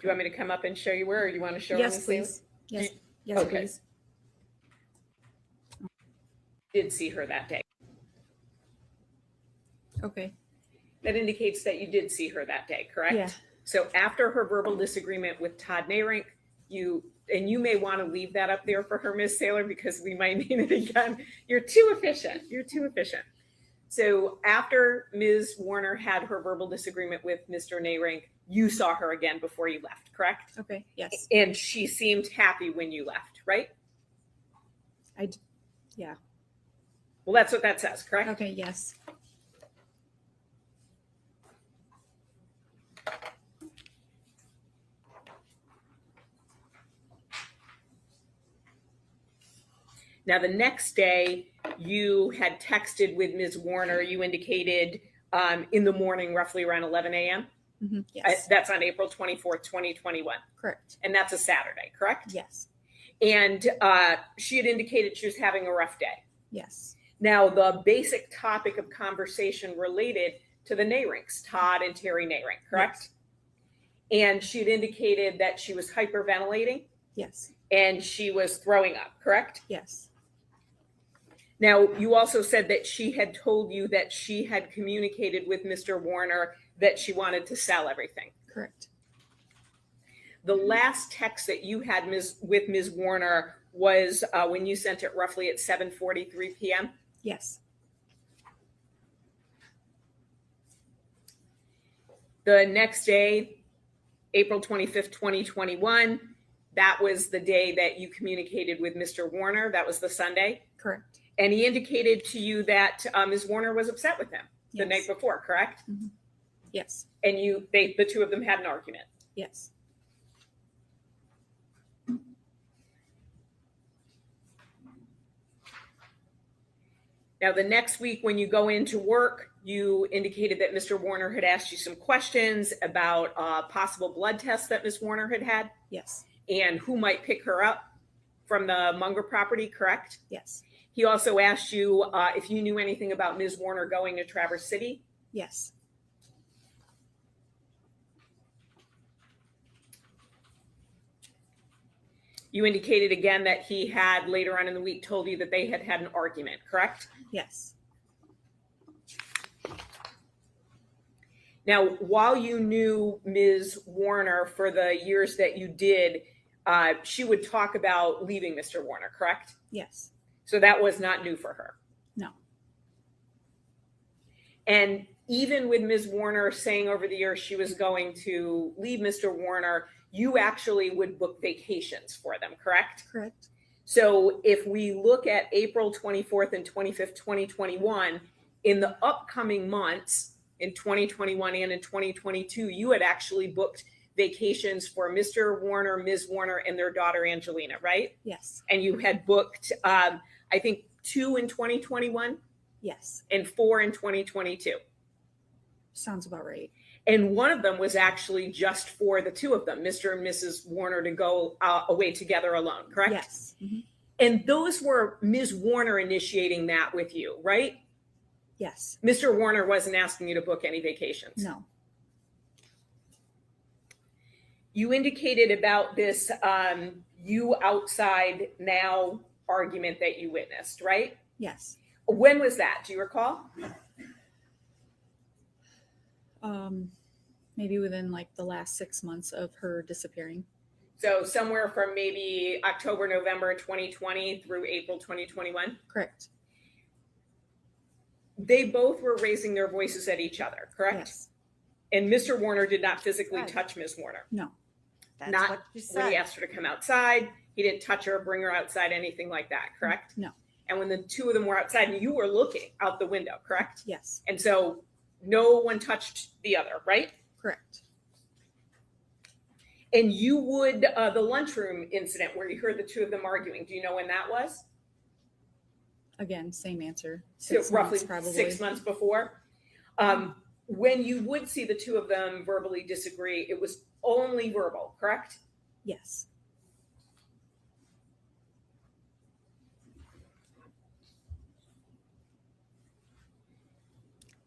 Do you want me to come up and show you where, or do you want to show her? Yes, please. Yes. Yes, Okay. please. Did see her that day. Okay. That indicates that you did see her that day, correct? Yeah. So after her verbal disagreement with Todd Nayrink, you may want to leave that up there for her, Ms. Saylor, because we might need it again. You're too efficient. You're too efficient. So after Ms. Warner had her verbal disagreement with Mr. Nayrink, you saw her again before you left, correct? Okay. Yes. And she seemed happy when you left, right? Yeah. Well, that's what that says, correct? Okay. Yes. Now, the next day, you had texted with Ms. Warner. You indicated in the morning, roughly around 11 a.m. Mm-hmm. Yes. That's on April 24th, 2021. Correct. And that's a Saturday, correct? Yes. And she had indicated she was having a rough day. Yes. Now, the basic topic of conversation related to the Nayrinks, Todd and Terry Nayrink, correct? Yes. And she had indicated that she was hyperventilating. Yes. And she was throwing up, correct? Yes. Now, you also said that she had told you that she had communicated with Mr. Warner that she wanted to sell everything. Correct. The last text that you had with Ms. Warner was when you sent it roughly at 7:43 p.m.? Yes. The next day, April 25th, 2021, that was the day that you communicated with Mr. Warner. That was the Sunday? Correct. And he indicated to you that Ms. Warner was upset with him the night before, correct? Mm-hmm. Yes. And the two of them had an argument. Yes. Now, the next week when you go into work, you indicated that Mr. Warner had asked you some questions about possible blood tests that Ms. Warner had had. Yes. And who might pick her up from the Munger property, correct? Yes. He also asked you if you knew anything about Ms. Warner going to Traverse City. Yes. You indicated again that he had later on in the week told you that they had had an argument, correct? Yes. Now, while you knew Ms. Warner for the years that you did, she would talk about leaving Mr. Warner, correct? Yes. So that was not new for her. No. And even with Ms. Warner saying over the years she was going to leave Mr. Warner, you actually would book vacations for them, correct? Correct. So if we look at April 24th and 25th, 2021, in the upcoming months, in 2021 and in 2022, you had actually booked vacations for Mr. Warner, Ms. Warner, and their daughter, Angelina, right? Yes. And you had booked, I think, 2 in 2021 Yes. and 4 in 2022. Sounds about right. And one of them was actually just for the two of them, Mr. and Mrs. Warner, to go away together alone, correct? Yes. Mm-hmm. And those were Ms. Warner initiating that with you, right? Yes. Mr. Warner wasn't asking you to book any vacations. No. You indicated about this you outside now argument that you witnessed, right? Yes. When was that? Do you recall? Maybe within like the last 6 months of her disappearing. So somewhere from maybe October, November 2020 through April 2021? Correct. they both were raising their voices at each other, correct? Yes. And Mr. Warner did not physically Right. touch Ms. Warner. No. That's Not what she when he said. asked her to come outside. He didn't touch her, bring her outside, anything like that, correct? No. And when the two of them were outside and you were looking out the window, correct? Yes. And so no one touched the other, right? Correct. And you would, the lunchroom incident where you heard the two of them arguing, do you know when that was? Again, same answer. So 6 roughly months, probably. 6 months before. When you would see the two of them verbally disagree, it was only verbal, correct? Yes.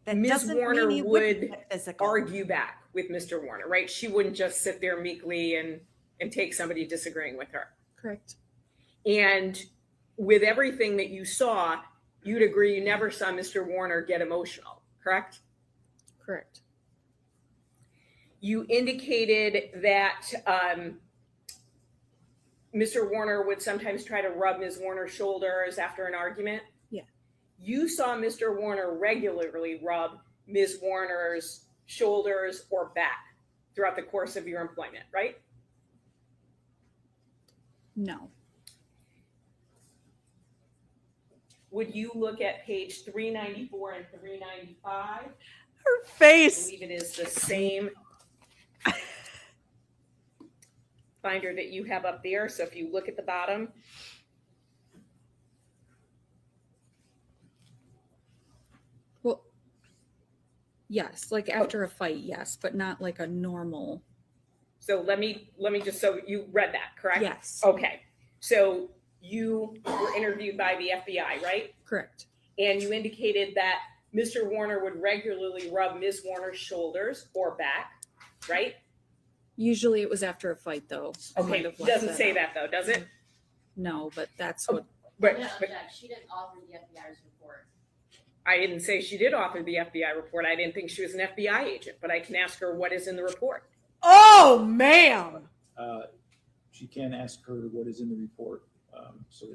That Ms. doesn't Warner mean he would wouldn't get physical. argue back with Mr. Warner, right? She wouldn't just sit there meekly and take somebody disagreeing with her. Correct. And with everything that you saw, you'd agree you never saw Mr. Warner get emotional, correct? Correct. You indicated that Mr. Warner would sometimes try to rub Ms. Warner's shoulders after an argument. Yeah. You saw Mr. Warner regularly rub Ms. Warner's shoulders or back throughout the course of your employment, right? No. Would you look at page 394 and 395? Her I face. believe it is the same binder that you have up there. So if you look at the bottom, Well, yes, like after a fight, yes, but not like a normal. so let me just, so you read that, correct? Yes. Okay. So you were interviewed by the FBI, right? Correct. And you indicated that Mr. Warner would regularly rub Ms. Warner's shoulders or back, right? Usually it was after a fight, though. I Okay, might have left doesn't say out. that though, does it? No, but that's what. But, Yeah, but she didn't offer the FBI's report. I didn't say she did offer the FBI report. I didn't think she was an FBI agent, but I can ask her what is in the report. Oh, ma'am. She can ask her what is in the report. So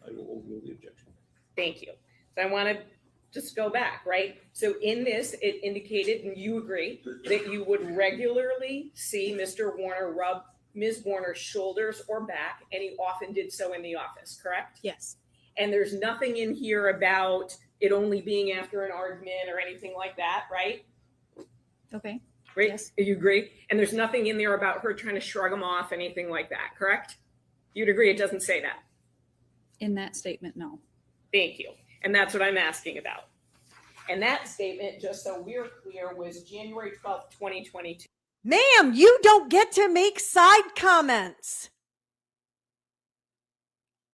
I will overrule the objection. Thank you. So I want to just go back, right? So in this, it indicated, and you agree, that you would regularly see Mr. Warner rub Ms. Warner's shoulders or back, and he often did so in the office, correct? Yes. And there's nothing in here about it only being after an argument or anything like that, right? Okay. Right? Yes. You agree? And there's nothing in there about her trying to shrug him off, anything like that, correct? You'd agree it doesn't say that. In that statement, no. Thank you. And that's what I'm asking about. And that statement, just so we're clear, was January 12th, 2022. Ma'am, you don't get to make side comments.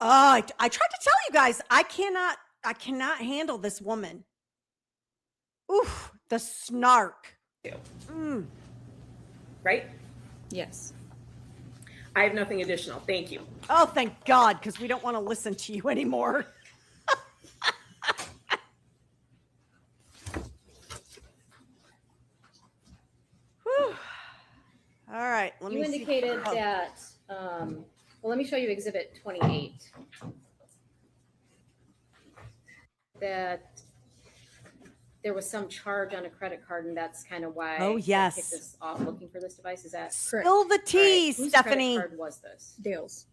I tried to tell you guys, I cannot handle this woman. Oof, the snark. Mm. Right? Yes. I have nothing additional. Thank you. Oh, thank God, because we don't want to listen to you anymore. Whew. All right. Let You me see. indicated Oh. that, well, let me show you exhibit 28. That there was some charge on a credit card, and that's kind of why Oh, I yes. kicked us off looking for this device. Is that Correct. Spill the tea, all right, whose Stephanie. credit card was this? Dale's.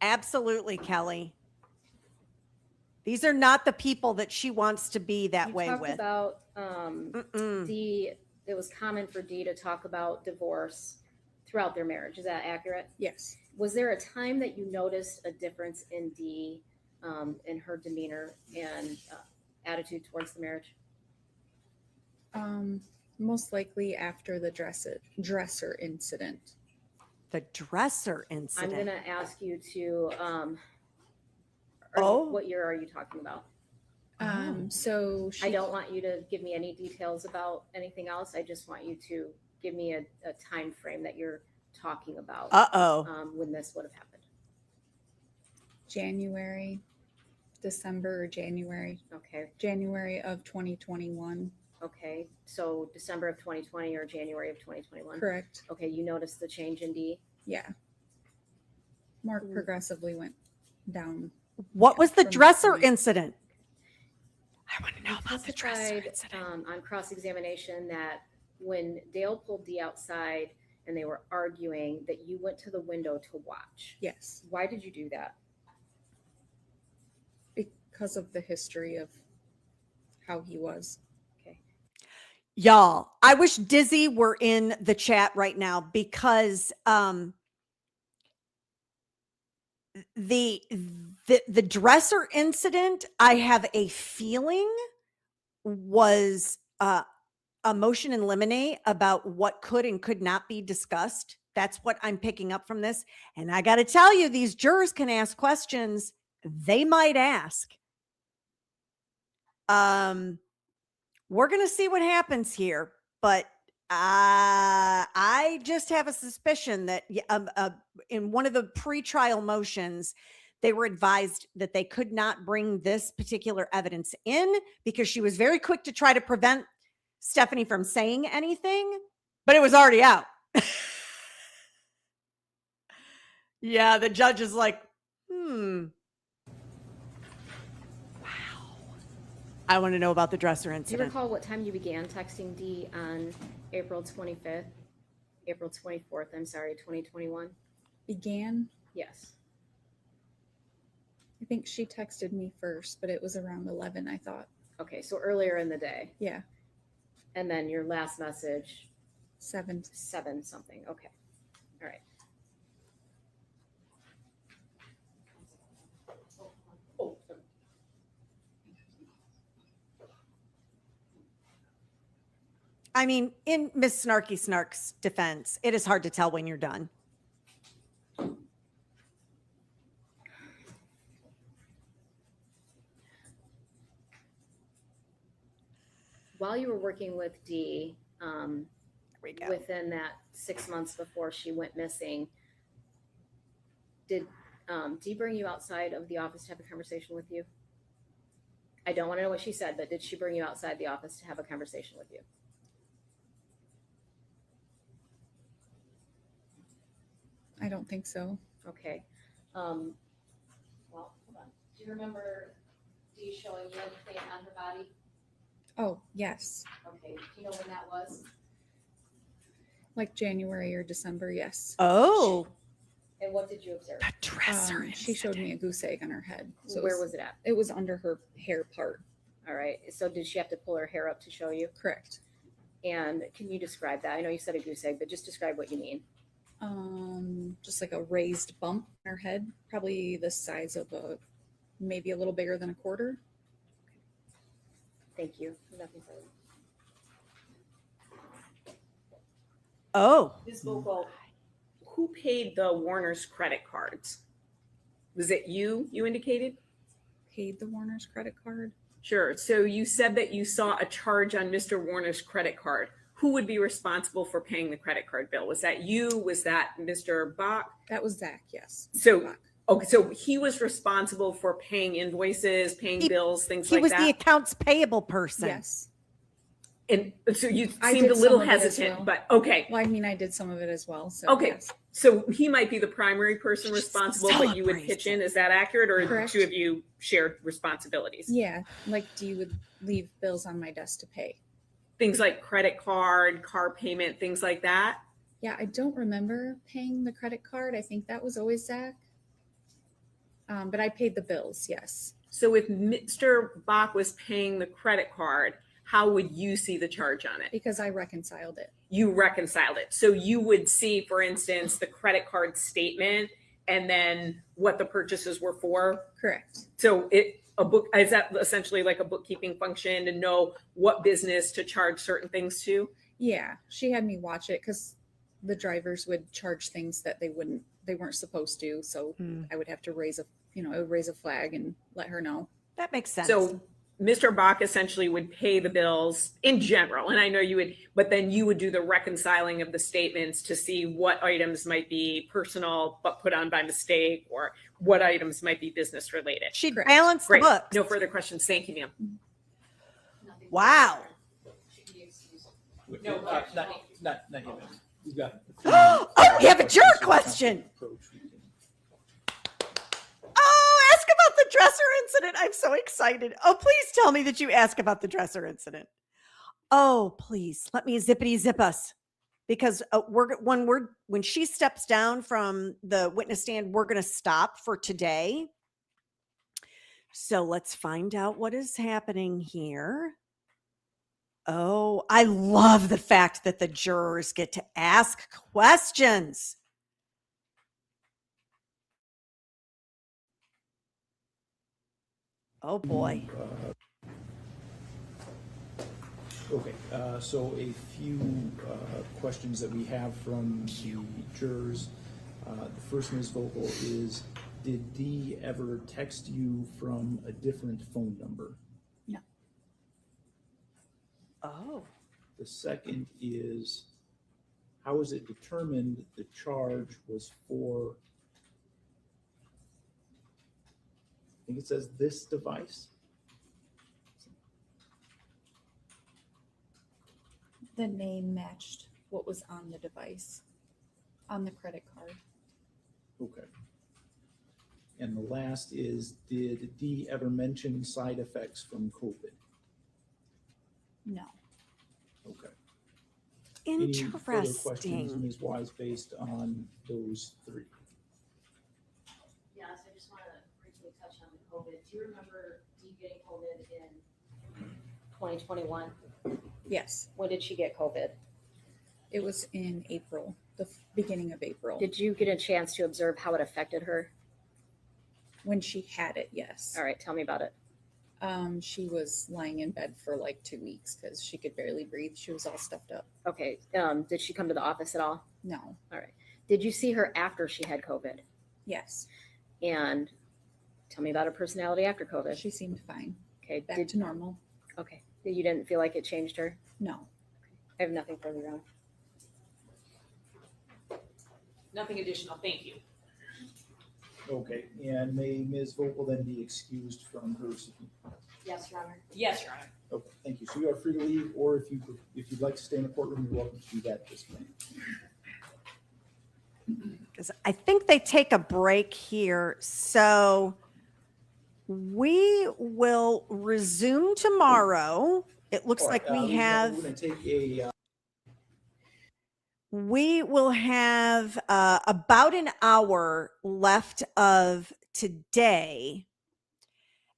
Absolutely, Kelly. These are not the people that she wants to be that You way talked with. about Mm-mm. Dee. It was common for Dee to talk about divorce throughout their marriage. Is that accurate? Yes. Was there a time that you noticed a difference in Dee, in her demeanor and attitude towards the marriage? Most likely after the dresser incident. The dresser incident. I'm going to ask you to. Oh. What year are you talking about? So she, I don't want you to give me any details about anything else. I just want you to give me a time frame that you're talking about. When this would have happened. January, December or January. Okay. January of 2021. Okay. So December of 2020 or January of 2021. Correct. Okay. You noticed the change in Dee? Yeah. Mark progressively went down. What was the From dresser point. incident? I want to know You about the dresser testified incident. on cross-examination that when Dale pulled Dee outside and they were arguing, that you went to the window to watch. Yes, Why did you do that? because of the history of how he was. Y'all, I wish Dizzy were in the chat right now because the dresser incident, I have a feeling was a motion in limine about what could and could not be discussed. That's what I'm picking up from this. And I got to tell you, these jurors can ask questions they might ask. We're going to see what happens here, but I just have a suspicion that in one of the pretrial motions, they were advised that they could not bring this particular evidence in because she was very quick to try to prevent Stephanie from saying anything, but it was already out. Yeah, the judge is like, I want to know about the dresser Do you incident. recall what time you began texting Dee on April 24th, 2021? Began, Yes. I think she texted me first, but it was around 11, I thought. Okay, so earlier in the day. Yeah, And then your last message, 7. 7 something. Okay. All right. I mean, in Miss Snarky Snark's defense, it is hard to tell when you're done. While you were working with Dee, we go. within that 6 months before she went missing, did Dee bring you outside of the office to have a conversation with you? I don't want to know what she said, but did she bring you outside the office to have a conversation with you? I don't think so. Okay. Well, hold on. Do you remember Dee showing you anything on her body? Oh, yes. Okay. Do you know when that was? Like January or December, yes. Oh, And what did you observe? the dresser. She showed me a goose egg on her head. So Where was it at? It was under her hair part. All right. So did she have to pull her hair up to show you? Correct. And can you describe that? I know you said a goose egg, but just describe what you mean. Just like a raised bump on her head, probably the size of maybe a little bigger than a quarter. Thank you. Nothing further. Oh, Ms. Vogel, who paid the Warner's credit cards? Was it you indicated? Paid the Warner's credit card. Sure. So you said that you saw a charge on Mr. Warner's credit card. Who would be responsible for paying the credit card bill? Was that you? Was that Mr. Bach? That was Zach, yes. So, Bach. okay, so he was responsible for paying invoices, paying bills, things he like was that? the accounts payable person. Yes. And so you I seemed did a little some of it as hesitant, well. but okay. Well, I mean, I did some of it as well. So Okay. yes. So he might be the primary person responsible, but you would pitch in. Is that accurate? Or Correct. the two of you shared responsibilities? Yeah, like Dee would leave bills on my desk to pay. Things like credit card, car payment, things like that. Yeah, I don't remember paying the credit card. I think that was always Zach. But I paid the bills, yes. So if Mr. Bach was paying the credit card, how would you see the charge on it? Because I reconciled it. You reconciled it. So you would see, for instance, the credit card statement and then what the purchases were for. Correct. So a book, is that essentially like a bookkeeping function to know what business to charge certain things to? Yeah, she had me watch it because the drivers would charge things that they weren't supposed to. So I would have to raise a flag and let her know. That makes sense. So Mr. Bach essentially would pay the bills in general. And I know you would, but then you would do the reconciling of the statements to see what items might be personal, but put on by mistake, or what items might be business related. She'd balance the Great. books. No further questions. Thank you, ma'am. Wow. No, not yet. We've got. Oh, we have a juror question. dresser incident. I'm so excited. Oh, please tell me that you ask about the dresser incident. Oh, please let me zippity zip us, because when she steps down from the witness stand, we're going to stop for today. So let's find out what is happening here. Oh, I love the fact that the jurors get to ask questions. Oh boy. Okay, so a few questions that we have from the jurors. The first, Ms. Vogel, is did Dee ever text you from a different phone number? No. Oh. The second is, how was it determined the charge was for, I think it says this device? The name matched what was on the device, on the credit card. Okay. And the last is, did Dee ever mention side effects from COVID? No. Okay. Any further questions, Interesting. Ms. Wise, based on those three? Yes, I just want to briefly touch on the COVID. Do you remember Dee getting COVID in 2021? Yes, When did she get COVID? it was in April, the beginning of April. Did you get a chance to observe how it affected her? When she had it, yes. All right, tell me about it. She was lying in bed for like 2 weeks because she could barely breathe. She was all stuffed up. Okay, did she come to the office at all? No. All right. Did you see her after she had COVID? Yes. And tell me about her personality after COVID. She seemed fine. Okay, Back to normal. Okay, you didn't feel like it changed her? No. I have nothing further on. Nothing additional. Thank you. Okay, and may Ms. Vogel then be excused from her seat? Yes, Your Honor. Yes, Your Honor. Okay, thank you. So you are free to leave, or if you'd like to stay in the courtroom, you're welcome to do that at this point. Because I think they take a break here. So we will resume tomorrow. It looks All like right, we have. We're going to take a. We will have about an hour left of today.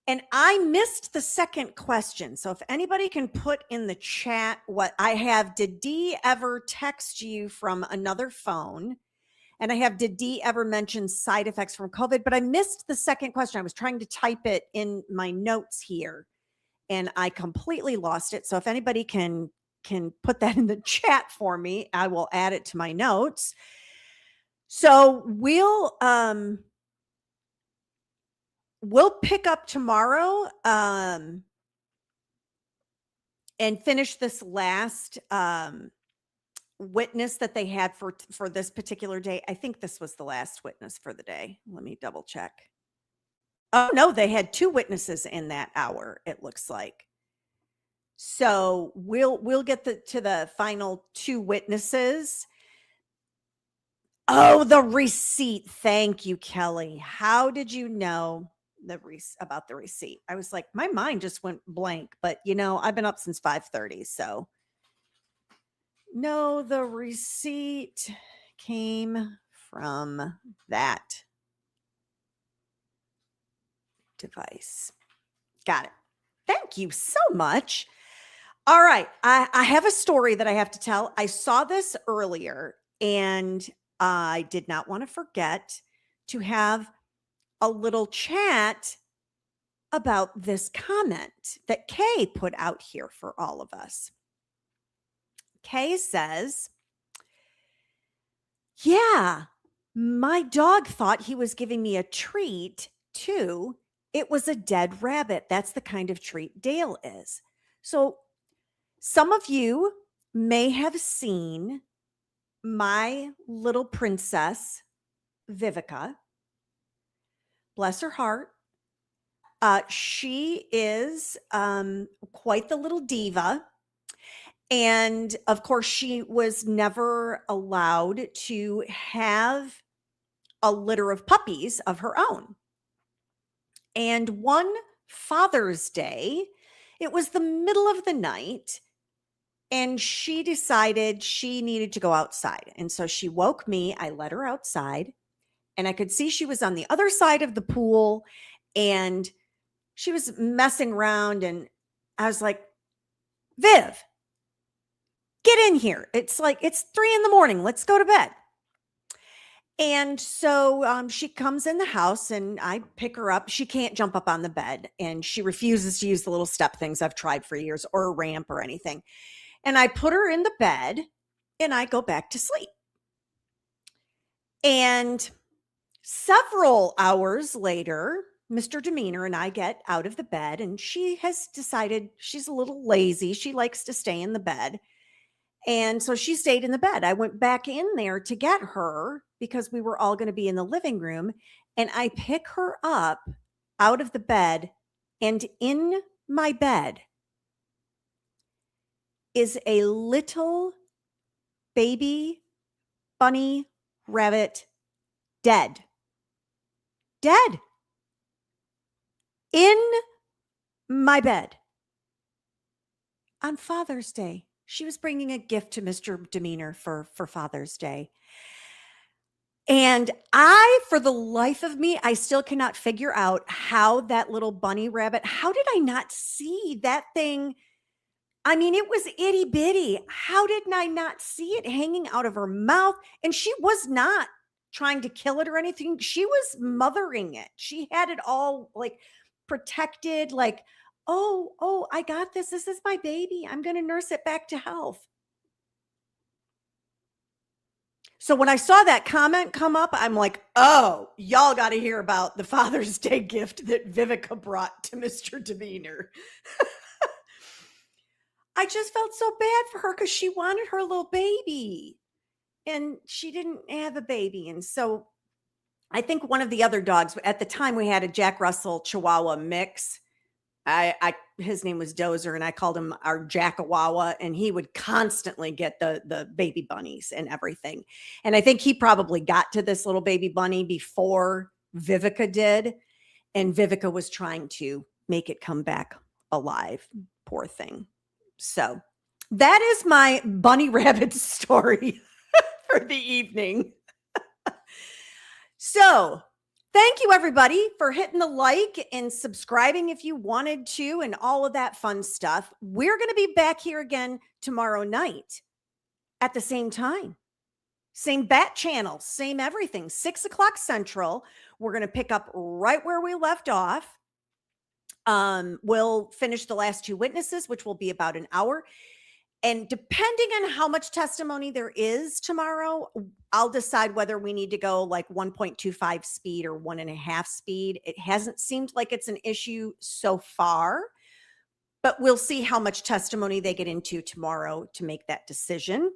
And I missed the second question. So if anybody can put in the chat what I have, did Dee ever text you from another phone? And I have, did Dee ever mention side effects from COVID? But I missed the second question. I was trying to type it in my notes here and I completely lost it. So if anybody can put that in the chat for me, I will add it to my notes. So we'll pick up tomorrow and finish this last witness that they had for this particular day. I think this was the last witness for the day. Let me double check. Oh no, they had 2 witnesses in that hour, it looks like. So we'll get to the final 2 witnesses. Oh, the receipt. Thank you, Kelly. How did you know about the receipt? I was like, my mind just went blank, but I've been up since 5:30, so. No, the receipt came from that device. Got it. Thank you so much. All right. I have a story that I have to tell. I saw this earlier and I did not want to forget to have a little chat about this comment that Kay put out here for all of us. Kay says, yeah, my dog thought he was giving me a treat too. It was a dead rabbit. That's the kind of treat Dale is. So some of you may have seen my little princess, Vivica. Bless her heart. She is quite the little diva. And of course, she was never allowed to have a litter of puppies of her own. And one Father's Day, it was the middle of the night, and she decided she needed to go outside. And so she woke me. I let her outside, and I could see she was on the other side of the pool, and she was messing around. And I was like, Viv, get in here. It's 3 a.m. Let's go to bed. And so she comes in the house, and I pick her up. She can't jump up on the bed, and she refuses to use the little step things I've tried for years, or a ramp or anything. And I put her in the bed, and I go back to sleep. And several hours later, Mr. Demeanor and I get out of the bed, and she has decided she's a little lazy. She likes to stay in the bed. And so she stayed in the bed. I went back in there to get her because we were all going to be in the living room. And I pick her up out of the bed, and in my bed is a little baby bunny rabbit, dead in my bed on Father's Day. She was bringing a gift to Mr. Demeanor for Father's Day. And I, for the life of me, I still cannot figure out how that little bunny rabbit, how did I not see that thing? I mean, it was itty bitty. How did I not see it hanging out of her mouth? And she was not trying to kill it or anything. She was mothering it. She had it all like protected, like, oh, I got this. This is my baby. I'm going to nurse it back to health. So when I saw that comment come up, I'm like, oh, y'all got to hear about the Father's Day gift that Vivica brought to Mr. Demeanor. I just felt so bad for her because she wanted her little baby, and she didn't have a baby. And so I think one of the other dogs, at the time we had a Jack Russell Chihuahua mix. His name was Dozer, and I called him our Jackawawa, and he would constantly get the baby bunnies and everything. And I think he probably got to this little baby bunny before Vivica did. And Vivica was trying to make it come back alive. Poor thing. So that is my bunny rabbit story for the evening. So thank you, everybody, for hitting the like and subscribing if you wanted to, and all of that fun stuff. We're going to be back here again tomorrow night at the same time. Same bat channel, same everything, 6 o'clock Central. We're going to pick up right where we left off. We'll finish the last 2 witnesses, which will be about an hour. And depending on how much testimony there is tomorrow, I'll decide whether we need to go like 1.25 speed or 1.5 speed. It hasn't seemed like it's an issue so far, but we'll see how much testimony they get into tomorrow to make that decision.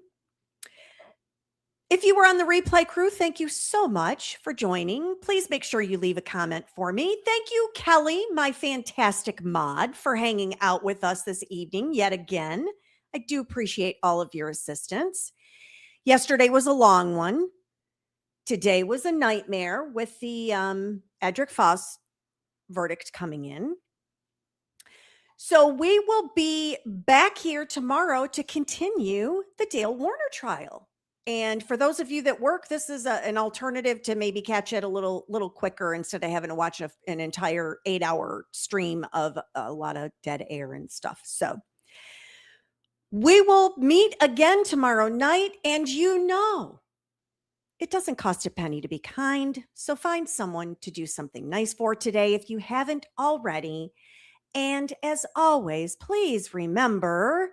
If you were on the replay crew, thank you so much for joining. Please make sure you leave a comment for me. Thank you, Kelly, my fantastic mod, for hanging out with us this evening yet again. I do appreciate all of your assistance. Yesterday was a long one. Today was a nightmare with the Edric Foss verdict coming in. So we will be back here tomorrow to continue the Dale Warner trial. And for those of you that work, this is an alternative to maybe catch it a little quicker instead of having to watch an entire 8-hour stream of a lot of dead air and stuff. So we will meet again tomorrow night. And you know, it doesn't cost a penny to be kind. So find someone to do something nice for today if you haven't already. And as always, please remember,